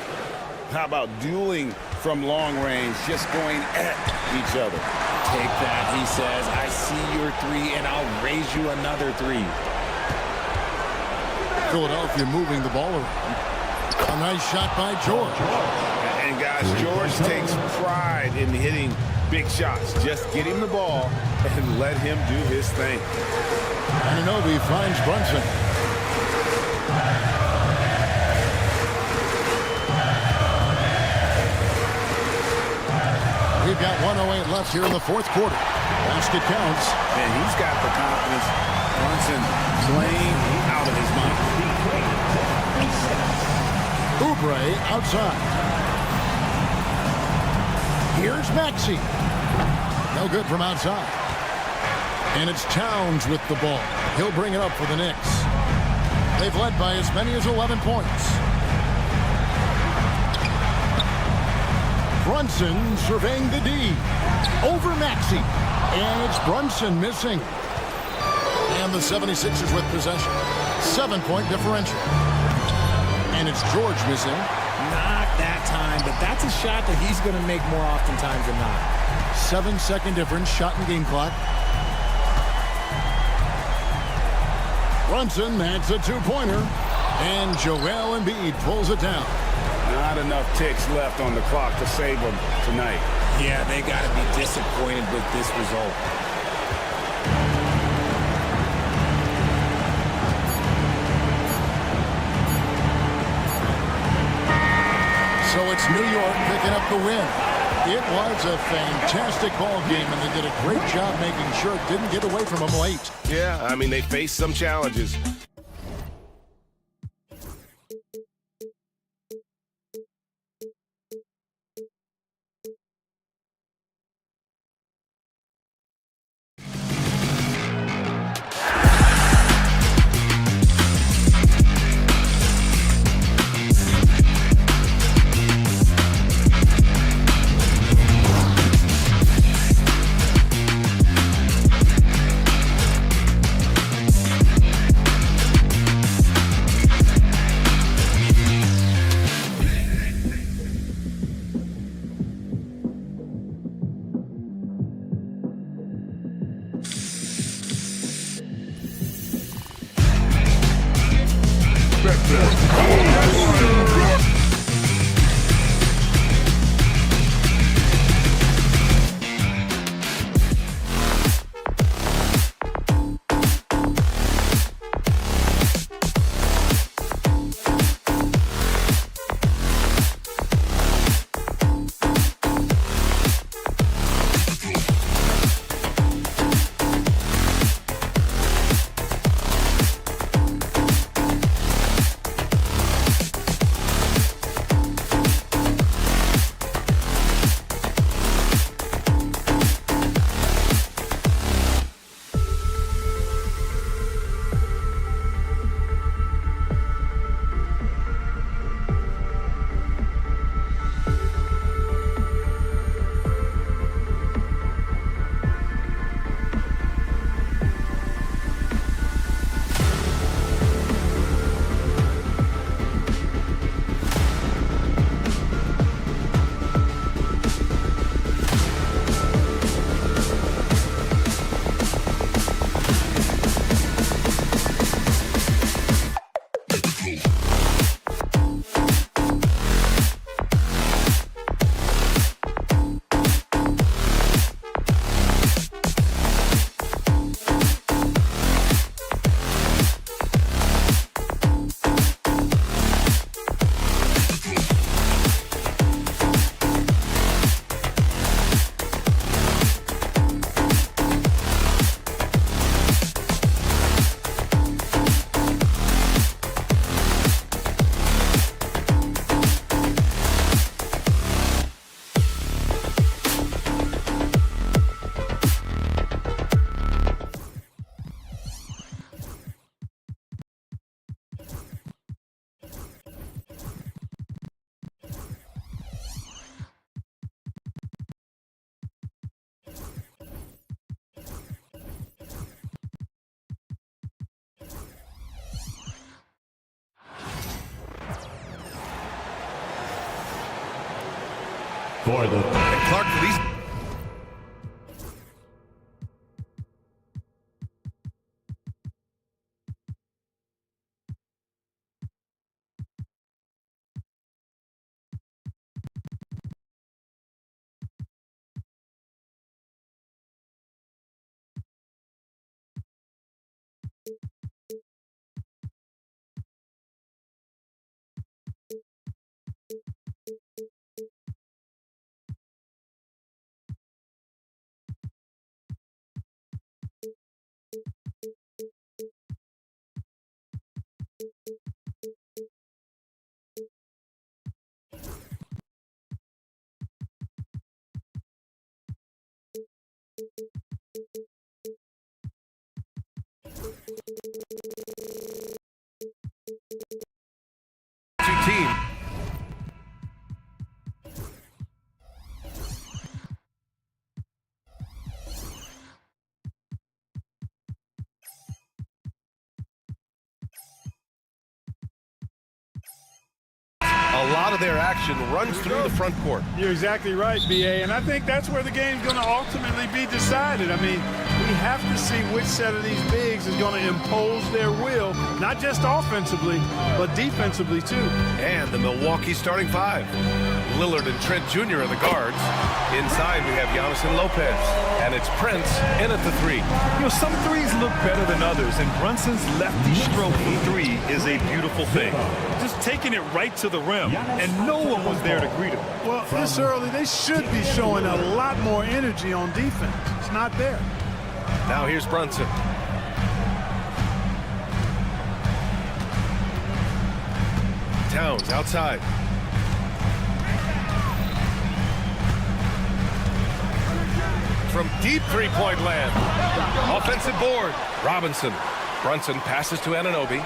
How about dueling from long range, just going at each other? Take that, he says. I see your three, and I'll raise you another three. Philadelphia moving the ball around. A nice shot by George. And guys, George takes pride in hitting big shots. Just get him the ball and let him do his thing. Anunoby finds Brunson. We've got 1:08 left here in the fourth quarter. Basket counts. And he's got the confidence. Brunson playing out of his mind. Oubre outside. Here's Maxey. No good from outside. And it's Towns with the ball. He'll bring it up for the Knicks. They've led by as many as 11 points. Brunson surveying the D. Over Maxey. And it's Brunson missing. And the 76ers with possession. 7-point differential. And it's George missing. Not that time, but that's a shot that he's going to make more oftentimes than not. 7-second difference, shot and game clock. Brunson adds a 2-pointer. And Joel Embiid pulls it down. Not enough ticks left on the clock to save them tonight. Yeah, they got to be disappointed with this result. So it's New York picking up the win. It was a fantastic ball game, and they did a great job making sure it didn't get away from them late. Yeah, I mean, they faced some challenges. For the And Clark for these. Team. A lot of their action runs through the front court. You're exactly right, B.A., and I think that's where the game's going to ultimately be decided. I mean, we have to see which set of these bigs is going to impose their will, not just offensively, but defensively, too. And the Milwaukee starting five. Lillard and Trent Jr. are the guards. Inside, we have Giannis and Lopez. And it's Prince in at the three. You know, some threes look better than others, and Brunson's lefty stroke from three is a beautiful thing. Just taking it right to the rim, and no one was there to greet him. Well, this early, they should be showing a lot more energy on defense. It's not there. Now here's Brunson. Towns outside. From deep three-point land. Offensive board. Robinson. Brunson passes to Anunoby.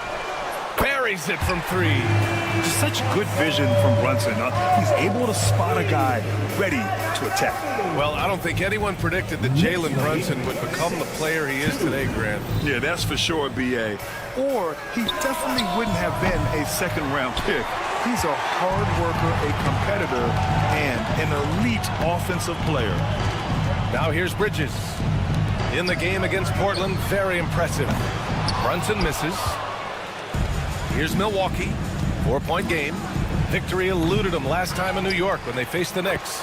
Buries it from three. Just such good vision from Brunson. He's able to spot a guy ready to attack. Well, I don't think anyone predicted that Jalen Brunson would become the player he is today, Grant. Yeah, that's for sure, B.A. Or he definitely wouldn't have been a second-round pick. He's a hard worker, a competitor, and an elite offensive player. Now here's Bridges. In the game against Portland, very impressive. Brunson misses. Here's Milwaukee. 4-point game. Victory eluded them last time in New York when they faced the Knicks.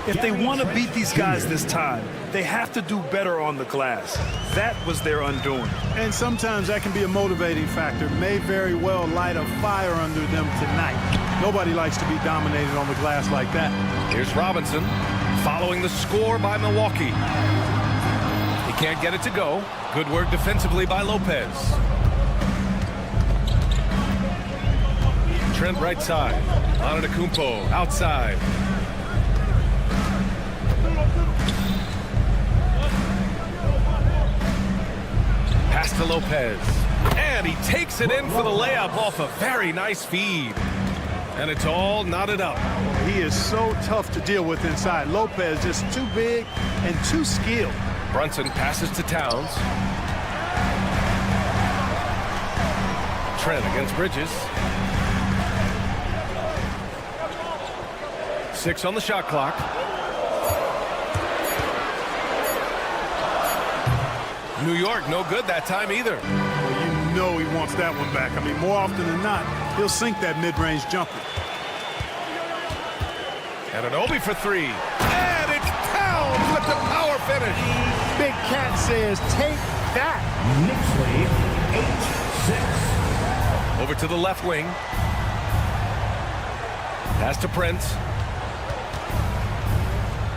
If they want to beat these guys this time, they have to do better on the glass. That was their undoing. And sometimes that can be a motivating factor. May very well light a fire under them tonight. Nobody likes to be dominated on the glass like that. Here's Robinson following the score by Milwaukee. He can't get it to go. Good work defensively by Lopez. Trent right side. Antetokounmpo outside. Pass to Lopez. And he takes it in for the layup off a very nice feed. And it's all knotted up. He is so tough to deal with inside. Lopez just too big and too skilled. Brunson passes to Towns. Trent against Bridges. 6 on the shot clock. New York, no good that time either. Well, you know he wants that one back. I mean, more often than not, he'll sink that mid-range jumper. Anunoby for three. And it's Towns with the power finish. Big Cat says, take that. Knicks lead 8-6. Over to the left wing. Pass to Prince.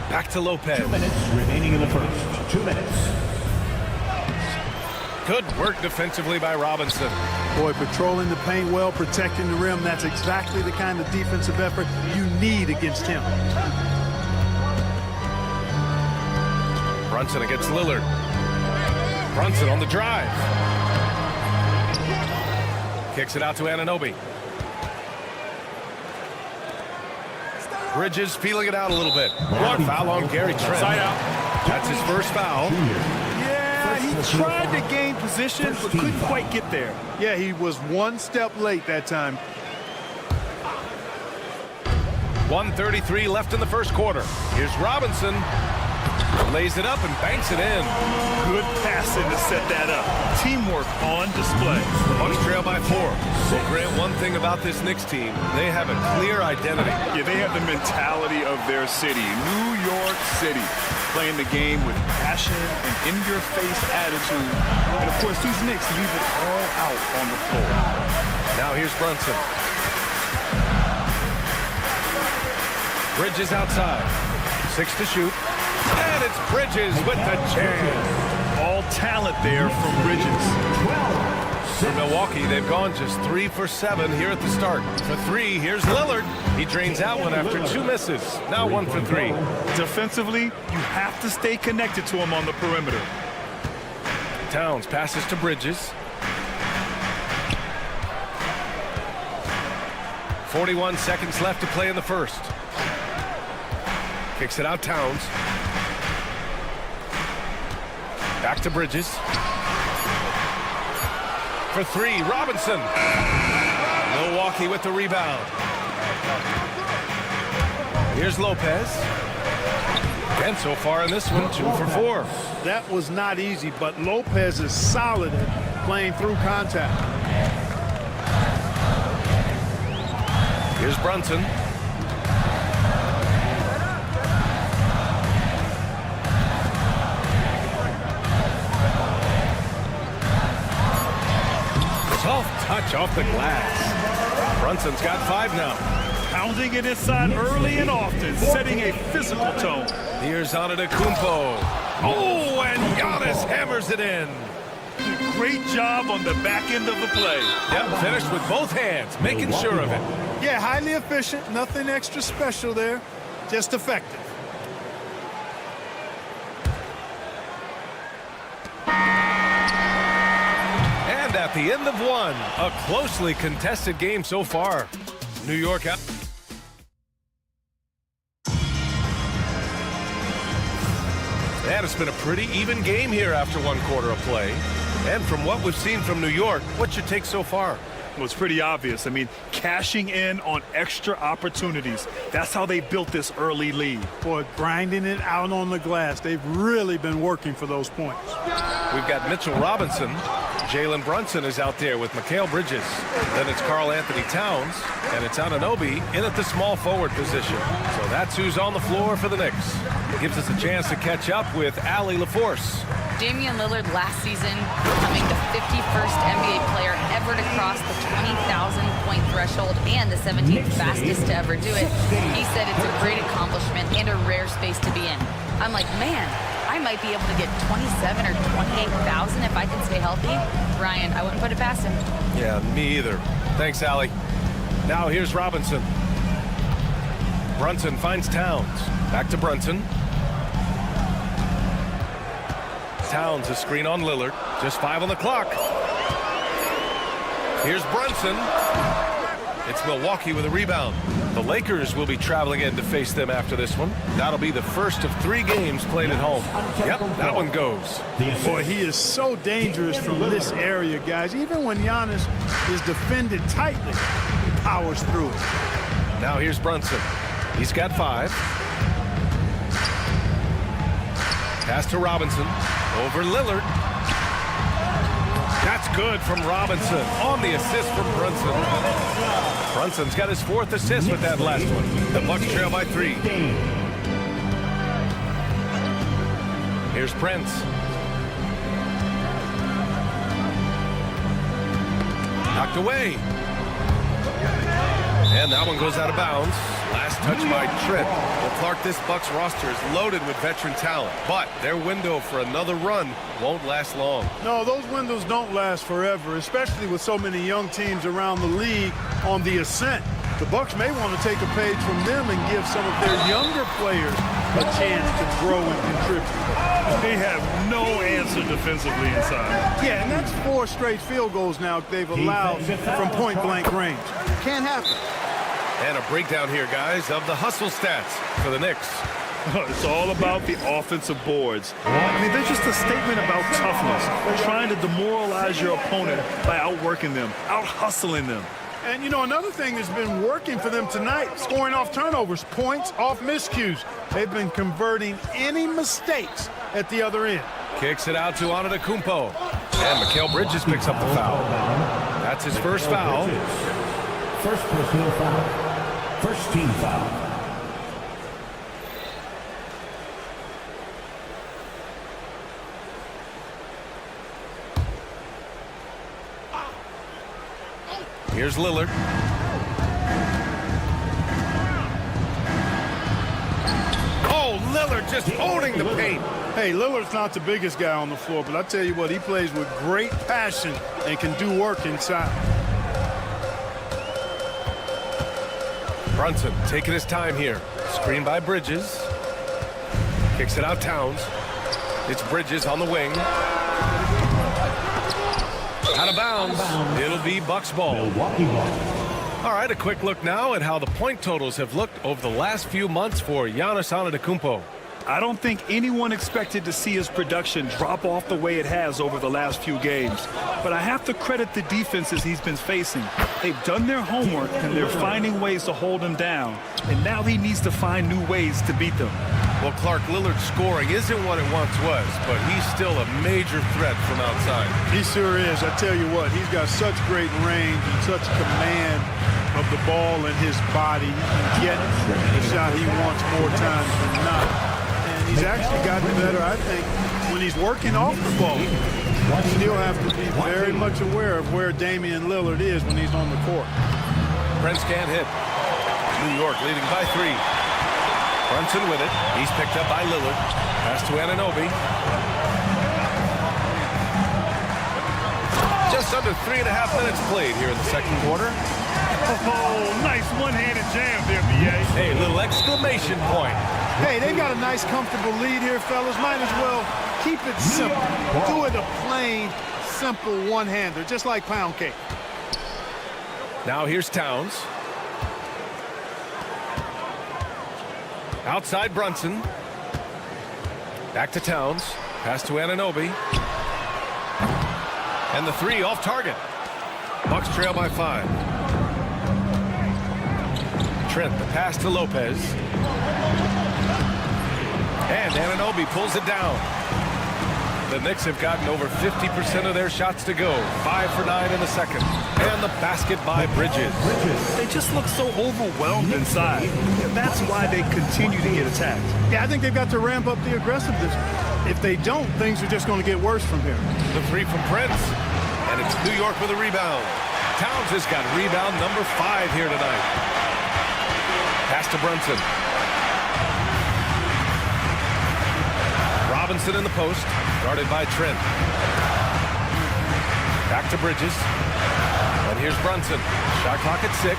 Back to Lopez. 2 minutes remaining in the first. 2 minutes. Good work defensively by Robinson. Boy, patrolling the paint well, protecting the rim. That's exactly the kind of defensive effort you need against him. Brunson against Lillard. Brunson on the drive. Kicks it out to Anunoby. Bridges feeling it out a little bit. One foul on Gary Trent. Side out. That's his first foul. He tried to gain position, but couldn't quite get there. Yeah, he was one step late that time. 1:33 left in the first quarter. Here's Robinson. Lays it up and banks it in. Good passing to set that up. Teamwork on display. Bucks trail by 4. So, Grant, one thing about this Knicks team, they have a clear identity. Yeah, they have the mentality of their city, New York City, playing the game with passion and in-your-face attitude. And, of course, these Knicks leave it all out on the floor. Now here's Brunson. Bridges outside. 6 to shoot. And it's Bridges with the jam. All talent there from Bridges. For Milwaukee, they've gone just 3 for 7 here at the start. For 3, here's Lillard. He drains out one after 2 misses. Now 1 for 3. Defensively, you have to stay connected to him on the perimeter. Towns passes to Bridges. 41 seconds left to play in the first. Kicks it out, Towns. Back to Bridges. For 3, Robinson. Milwaukee with the rebound. Here's Lopez. And so far in this one, 2 for 4. That was not easy, but Lopez is solid at playing through contact. Here's Brunson. Soft touch off the glass. Brunson's got 5 now. Pounding it inside early and often, setting a physical tone. Here's Antetokounmpo. Oh, and Giannis hammers it in. Great job on the back end of the play. Yep, finished with both hands, making sure of it. Yeah, highly efficient. Nothing extra special there. Just effective. And at the end of 1, a closely contested game so far. New York out. And it's been a pretty even game here after 1 quarter of play. And from what we've seen from New York, what's your take so far? Well, it's pretty obvious. I mean, cashing in on extra opportunities. That's how they built this early lead. Boy, grinding it out on the glass. They've really been working for those points. We've got Mitchell Robinson. Jalen Brunson is out there with Mikal Bridges. Then it's Karl Anthony Towns. And it's Anunoby in at the small forward position. So that's who's on the floor for the Knicks. It gives us a chance to catch up with Allie LaForce. Damian Lillard last season becoming the 51st NBA player ever to cross the 20,000-point threshold and the 17th fastest to ever do it. He said it's a great accomplishment and a rare space to be in. I'm like, man, I might be able to get 27 or 28,000 if I can stay healthy. Ryan, I wouldn't put it past him. Yeah, me either. Thanks, Allie. Now here's Robinson. Brunson finds Towns. Back to Brunson. Towns, a screen on Lillard. Just 5 on the clock. Here's Brunson. It's Milwaukee with a rebound. The Lakers will be traveling in to face them after this one. That'll be the first of 3 games played at home. Yep, that one goes. Boy, he is so dangerous from this area, guys. Even when Giannis is defended tightly, he powers through it. Now here's Brunson. He's got 5. Pass to Robinson. Over Lillard. That's good from Robinson on the assist from Brunson. Brunson's got his 4th assist with that last one. The Bucks trail by 3. Here's Prince. Knocked away. And that one goes out of bounds. Last touch by Trent. Well, Clark, this Bucks roster is loaded with veteran talent, but their window for another run won't last long. No, those windows don't last forever, especially with so many young teams around the league on the ascent. The Bucks may want to take a page from them and give some of their younger players a chance to grow and contribute. They have no answer defensively inside. Yeah, and that's 4 straight field goals now they've allowed from point-blank range. Can't happen. And a breakdown here, guys, of the hustle stats for the Knicks. It's all about the offensive boards. I mean, they're just a statement about toughness, trying to demoralize your opponent by outworking them, out-hustling them. And, you know, another thing that's been working for them tonight, scoring off turnovers, points off miscues. They've been converting any mistakes at the other end. Kicks it out to Antetokounmpo. And Mikal Bridges picks up the foul. That's his first foul. First personal foul. First team foul. Here's Lillard. Oh, Lillard just owning the paint. Hey, Lillard's not the biggest guy on the floor, but I tell you what, he plays with great passion and can do work inside. Brunson taking his time here. Screen by Bridges. Kicks it out Towns. It's Bridges on the wing. Out of bounds. It'll be Bucks ball. Milwaukee ball. All right, a quick look now at how the point totals have looked over the last few months for Giannis Antetokounmpo. I don't think anyone expected to see his production drop off the way it has over the last few games. But I have to credit the defenses he's been facing. They've done their homework, and they're finding ways to hold him down. And now he needs to find new ways to beat them. Well, Clark, Lillard's scoring isn't what it once was, but he's still a major threat from outside. He sure is. I tell you what, he's got such great range and such command of the ball in his body. He can get the shot he wants more times than not. And he's actually gotten better, I think, when he's working off the ball. You still have to be very much aware of where Damian Lillard is when he's on the court. Prince can't hit. New York leading by 3. Brunson with it. He's picked up by Lillard. Pass to Anunoby. Just under 3.5 minutes played here in the second quarter. Oh, nice one-handed jam there, B.A. Hey, little exclamation point. Hey, they got a nice, comfortable lead here, fellas. Might as well keep it simple. Do it a plain, simple one-hander, just like pound cake. Now here's Towns. Outside Brunson. Back to Towns. Pass to Anunoby. And the 3 off target. Bucks trail by 5. Trent, the pass to Lopez. And Anunoby pulls it down. The Knicks have gotten over 50% of their shots to go. 5 for 9 in the second. And the basket by Bridges. They just look so overwhelmed inside. And that's why they continue to get attacked. Yeah, I think they've got to ramp up the aggressiveness. If they don't, things are just going to get worse from here. The 3 from Prince. And it's New York with a rebound. Towns has got rebound number 5 here tonight. Pass to Brunson. Robinson in the post. Guarded by Trent. Back to Bridges. And here's Brunson. Shot clock at 6.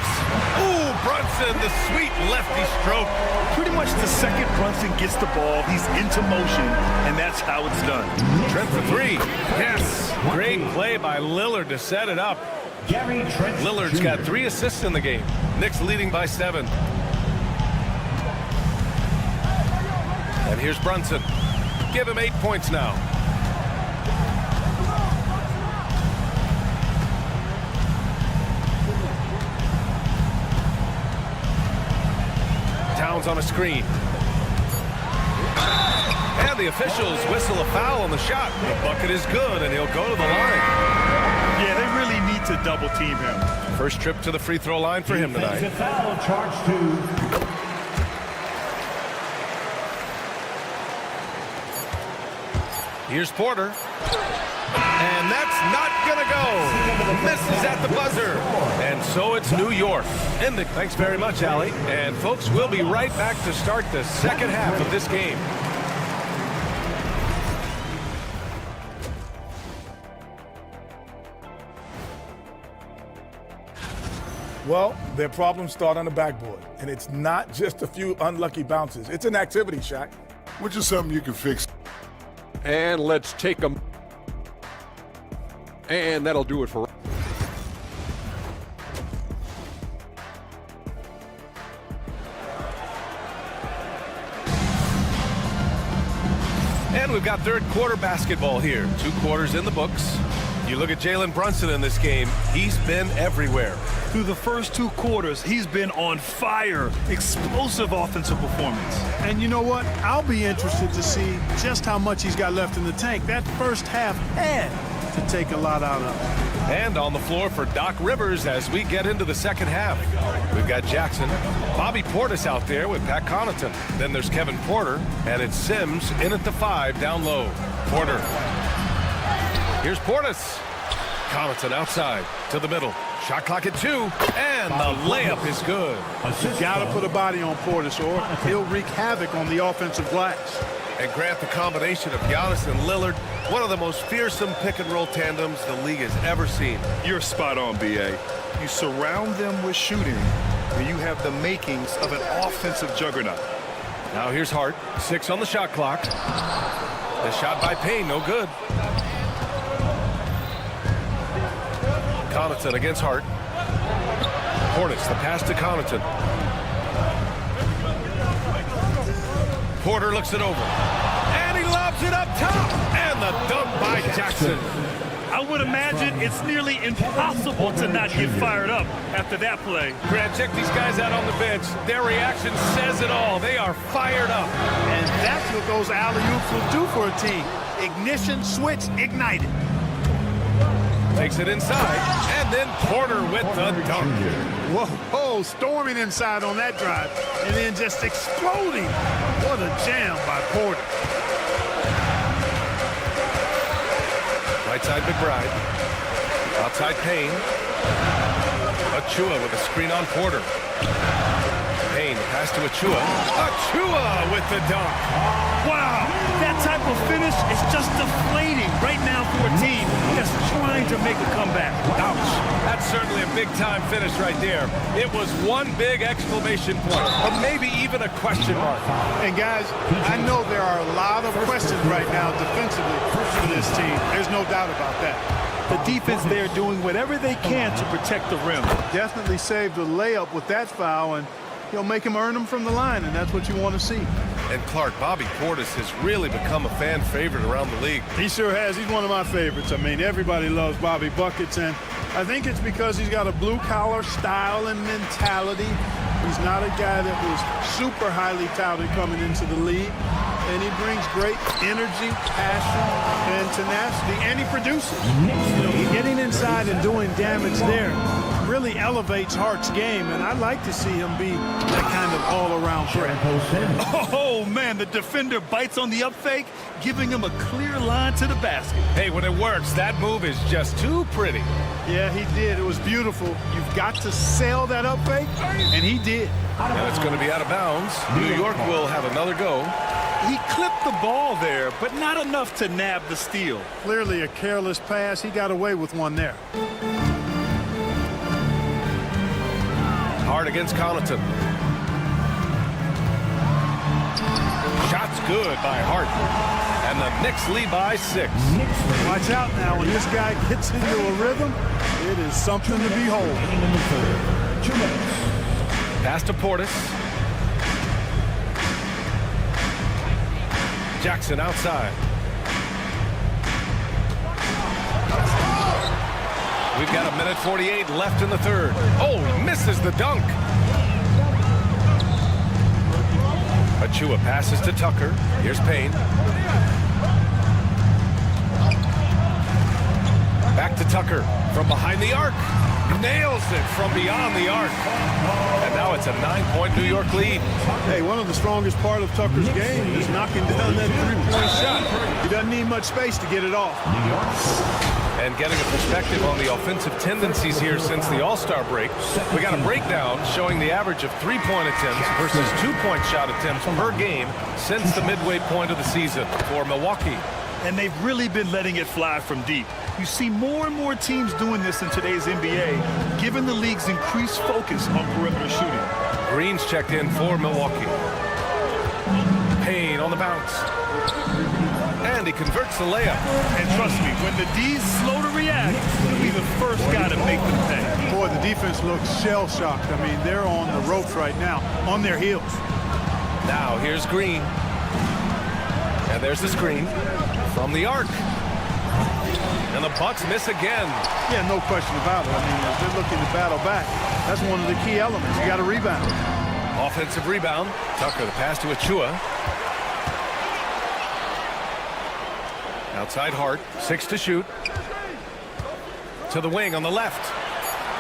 Ooh, Brunson, the sweet lefty stroke. Pretty much the second Brunson gets the ball, he's into motion, and that's how it's done. Trent for 3. Yes. Great play by Lillard to set it up. Lillard's got 3 assists in the game. Knicks leading by 7. And here's Brunson. Give him 8 points now. Towns on a screen. And the officials whistle a foul on the shot. The bucket is good, and he'll go to the line. Yeah, they really need to double team him. First trip to the free throw line for him tonight. Foul charge to. Here's Porter. And that's not going to go. Misses at the buzzer. And so it's New York. Thanks very much, Allie. And folks, we'll be right back to start the second half of this game. Well, their problems start on the backboard. And it's not just a few unlucky bounces. It's an activity, Shaq. Which is something you can fix. And let's take them. And that'll do it for. And we've got third quarter basketball here. 2 quarters in the books. You look at Jalen Brunson in this game, he's been everywhere. Through the first 2 quarters, he's been on fire. Explosive offensive performance. And you know what? I'll be interested to see just how much he's got left in the tank. That first half had to take a lot out of him. And on the floor for Doc Rivers as we get into the second half. We've got Jackson, Bobby Portis out there with Pat Connaughton. Then there's Kevin Porter, and it's Sims in at the 5 down low. Porter. Here's Portis. Connaughton outside to the middle. Shot clock at 2, and the layup is good. You got to put a body on Portis or he'll wreak havoc on the offensive glass. And Grant, the combination of Giannis and Lillard, one of the most fearsome pick-and-roll tandems the league has ever seen. You're spot on, B.A. You surround them with shooting, and you have the makings of an offensive juggernaut. Now here's Hart, 6 on the shot clock. The shot by Payne, no good. Connaughton against Hart. Portis, the pass to Connaughton. Porter looks it over. And he lobs it up top. And the dunk by Jackson. I would imagine it's nearly impossible to not get fired up after that play. Grant, check these guys out on the bench. Their reaction says it all. They are fired up. And that's what those alley-oops will do for a team. Ignition, switch, ignited. Takes it inside, and then Porter with the dunk. Whoa, storming inside on that drive, and then just exploding. What a jam by Porter. Right side McBride. Outside Payne. Achua with a screen on Porter. Payne, pass to Achua. Achua with the dunk. Wow, that type of finish is just deflating right now for a team that's trying to make a comeback. Ouch. That's certainly a big-time finish right there. It was one big exclamation point, or maybe even a question mark. And guys, I know there are a lot of questions right now defensively for this team. There's no doubt about that. The defense there doing whatever they can to protect the rim. Definitely saved the layup with that foul, and he'll make him earn them from the line, and that's what you want to see. And Clark, Bobby Portis has really become a fan favorite around the league. He sure has. He's one of my favorites. I mean, everybody loves Bobby Buckets, and I think it's because he's got a blue-collar style and mentality. He's not a guy that was super highly touted coming into the league, and he brings great energy, passion, and tenacity, and he produces. Getting inside and doing damage there really elevates Hart's game, and I'd like to see him be that kind of all-around threat. Oh, man, the defender bites on the up fake, giving him a clear line to the basket. Hey, when it works, that move is just too pretty. Yeah, he did. It was beautiful. You've got to sell that up fake, and he did. And it's going to be out of bounds. New York will have another go. He clipped the ball there, but not enough to nab the steal. Clearly a careless pass. He got away with one there. Hart against Connaughton. Shot's good by Hart. And the Knicks lead by 6. Watch out now. When this guy gets into a rhythm, it is something to behold. Pass to Portis. Jackson outside. We've got 1:48 left in the third. Oh, he misses the dunk. Achua passes to Tucker. Here's Payne. Back to Tucker from behind the arc. Nails it from beyond the arc. And now it's a 9-point New York lead. Hey, one of the strongest part of Tucker's game is knocking down that three-point shot. He doesn't need much space to get it off. And getting a perspective on the offensive tendencies here since the All-Star break, we got a breakdown showing the average of 3-point attempts versus 2-point shot attempts per game since the midway point of the season for Milwaukee. And they've really been letting it fly from deep. You see more and more teams doing this in today's NBA, given the league's increased focus on perimeter shooting. Green's checked in for Milwaukee. Payne on the bounce. And he converts the layup. And trust me, when the D's slow to react, he'll be the first guy to make them pay. Boy, the defense looks shell-shocked. I mean, they're on the ropes right now, on their heels. Now here's Green. And there's the screen from the arc. And the Bucks miss again. Yeah, no question about it. I mean, if they're looking to battle back, that's one of the key elements. You got to rebound. Offensive rebound. Tucker, the pass to Achua. Outside Hart, 6 to shoot. To the wing on the left.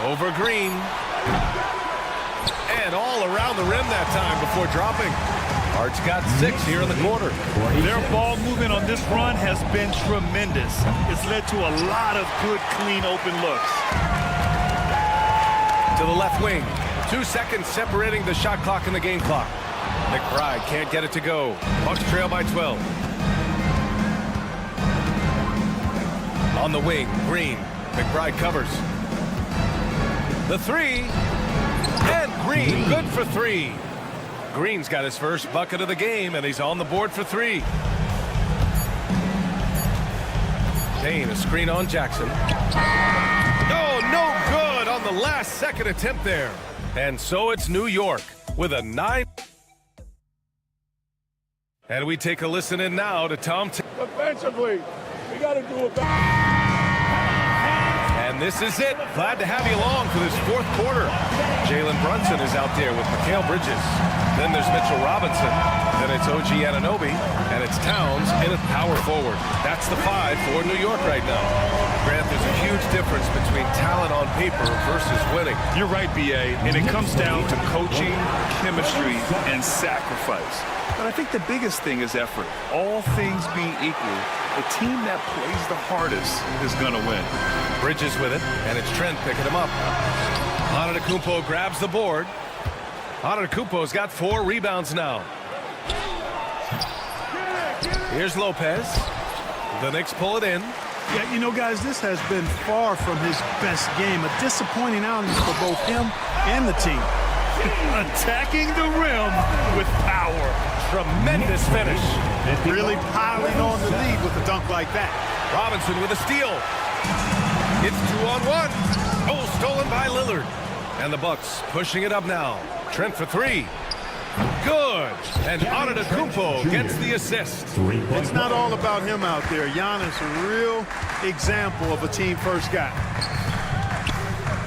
Over Green. And all around the rim that time before dropping. Hart's got 6 here in the quarter. Their ball movement on this run has been tremendous. It's led to a lot of good, clean, open looks. To the left wing. 2 seconds separating the shot clock and the game clock. McBride can't get it to go. Bucks trail by 12. On the wing, Green. McBride covers. The 3. And Green, good for 3. Green's got his first bucket of the game, and he's on the board for 3. Payne, a screen on Jackson. Oh, no good on the last second attempt there. And so it's New York with a 9. And we take a listen in now to Tom. Defensively, we got to do it better. And this is it. Glad to have you along for this 4th quarter. Jalen Brunson is out there with Mikal Bridges. Then there's Mitchell Robinson. Then it's OG Anunoby. And it's Towns in at power forward. That's the 5 for New York right now. Grant, there's a huge difference between talent on paper versus winning. You're right, B.A., and it comes down to coaching, chemistry, and sacrifice. But I think the biggest thing is effort. All things being equal, the team that plays the hardest is going to win. Bridges with it, and it's Trent picking him up. Antetokounmpo grabs the board. Antetokounmpo's got 4 rebounds now. Here's Lopez. The Knicks pull it in. Yeah, you know, guys, this has been far from his best game. A disappointing outing for both him and the team. Attacking the rim with power. Tremendous finish. Really piling on the lead with a dunk like that. Robinson with a steal. It's 2-on-1. Oh, stolen by Lillard. And the Bucks pushing it up now. Trent for 3. Good. And Antetokounmpo gets the assist. It's not all about him out there. Giannis, a real example of a team-first guy.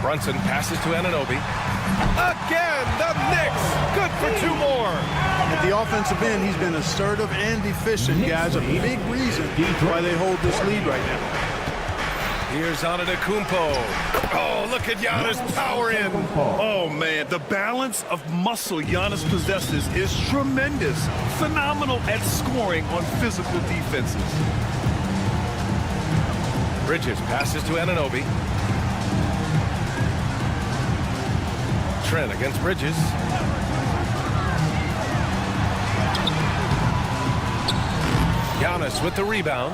Brunson passes to Anunoby. Again, the Knicks. Good for 2 more. At the offensive end, he's been assertive and efficient, guys. A big reason why they hold this lead right now. Here's Antetokounmpo. Oh, look at Giannis power in. Oh, man, the balance of muscle Giannis possesses is tremendous. Phenomenal at scoring on physical defenses. Bridges passes to Anunoby. Trent against Bridges. Giannis with the rebound.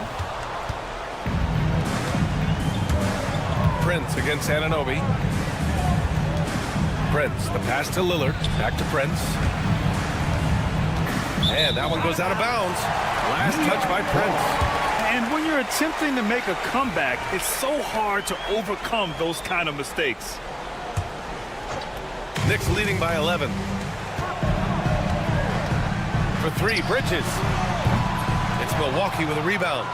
Prince against Anunoby. Prince, the pass to Lillard. Back to Prince. And that one goes out of bounds. Last touch by Prince. And when you're attempting to make a comeback, it's so hard to overcome those kind of mistakes. Knicks leading by 11. For 3, Bridges. It's Milwaukee with a rebound.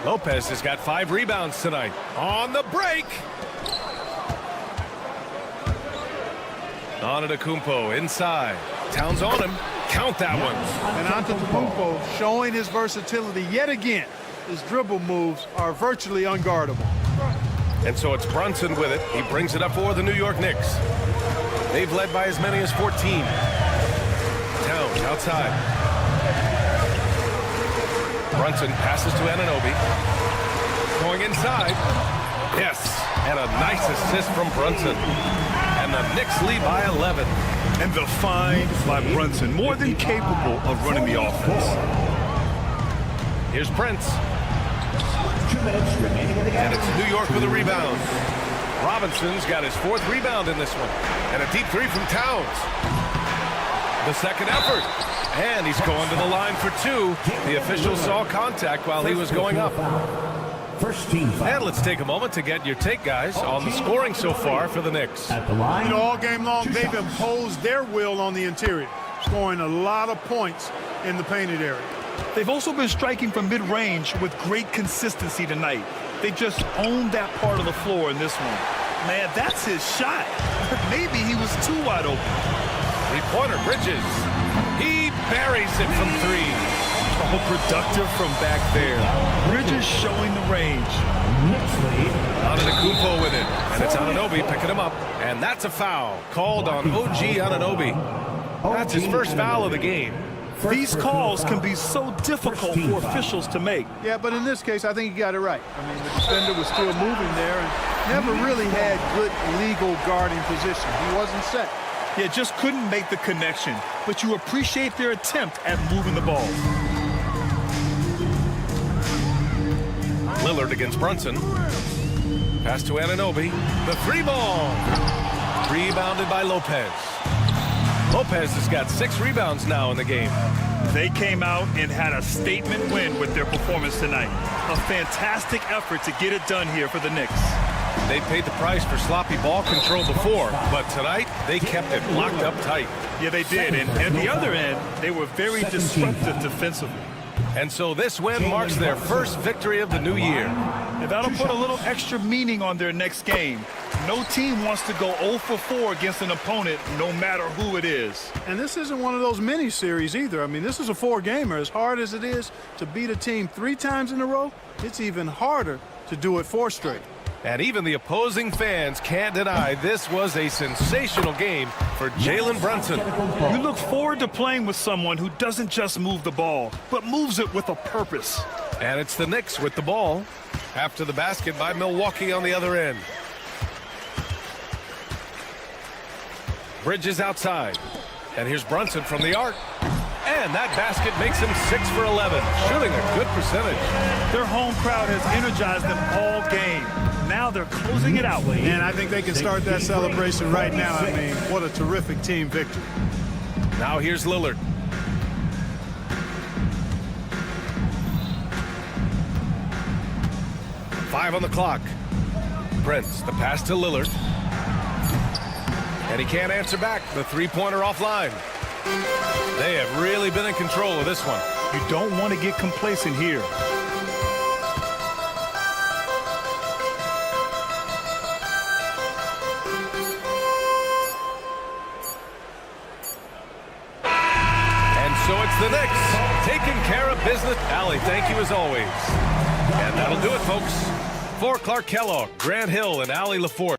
Lopez has got 5 rebounds tonight. On the break. Antetokounmpo inside. Towns on him. Count that one. And Antetokounmpo showing his versatility yet again. His dribble moves are virtually unguardable. And so it's Brunson with it. He brings it up for the New York Knicks. They've led by as many as 14. Towns outside. Brunson passes to Anunoby. Going inside. Yes. And a nice assist from Brunson. And the Knicks lead by 11. And the find by Brunson, more than capable of running the offense. Here's Prince. And it's New York with a rebound. Robinson's got his 4th rebound in this one. And a deep 3 from Towns. The second effort. And he's going to the line for 2. The official saw contact while he was going up. First team foul. And let's take a moment to get your take, guys, on the scoring so far for the Knicks. At the line, you know, all game long, they've imposed their will on the interior, scoring a lot of points in the painted area. They've also been striking from mid-range with great consistency tonight. They just owned that part of the floor in this one. Man, that's his shot. Maybe he was too wide open. Three-pointer, Bridges. He buries it from three. Oh, productive from back there. Bridges showing the range. Antetokounmpo with it. And it's Anunoby picking him up. And that's a foul called on OG Anunoby. That's his first foul of the game. These calls can be so difficult for officials to make. Yeah, but in this case, I think he got it right. I mean, the defender was still moving there and never really had good legal guarding position. He wasn't set. Yeah, just couldn't make the connection. But you appreciate their attempt at moving the ball. Lillard against Brunson. Pass to Anunoby. The three ball. Rebounded by Lopez. Lopez has got 6 rebounds now in the game. They came out and had a statement win with their performance tonight. A fantastic effort to get it done here for the Knicks. They paid the price for sloppy ball control before, but tonight they kept it locked up tight. Yeah, they did. And at the other end, they were very disruptive defensively. And so this win marks their first victory of the new year. And that'll put a little extra meaning on their next game. No team wants to go 0 for 4 against an opponent, no matter who it is. And this isn't one of those mini series either. I mean, this is a 4-gamer. As hard as it is to beat a team 3 times in a row, it's even harder to do it 4 straight. And even the opposing fans can't deny this was a sensational game for Jalen Brunson. You look forward to playing with someone who doesn't just move the ball, but moves it with a purpose. And it's the Knicks with the ball after the basket by Milwaukee on the other end. Bridges outside. And here's Brunson from the arc. And that basket makes him 6 for 11, shooting a good percentage. Their home crowd has energized them all game. Now they're closing it out. And I think they can start that celebration right now. I mean, what a terrific team victory. Now here's Lillard. Five on the clock. Prince, the pass to Lillard. And he can't answer back. The three-pointer offline. They have really been in control of this one. You don't want to get complacent here. And so it's the Knicks taking care of business. Allie, thank you as always. And that'll do it, folks. For Clark Kellogg, Grant Hill, and Allie LaForce.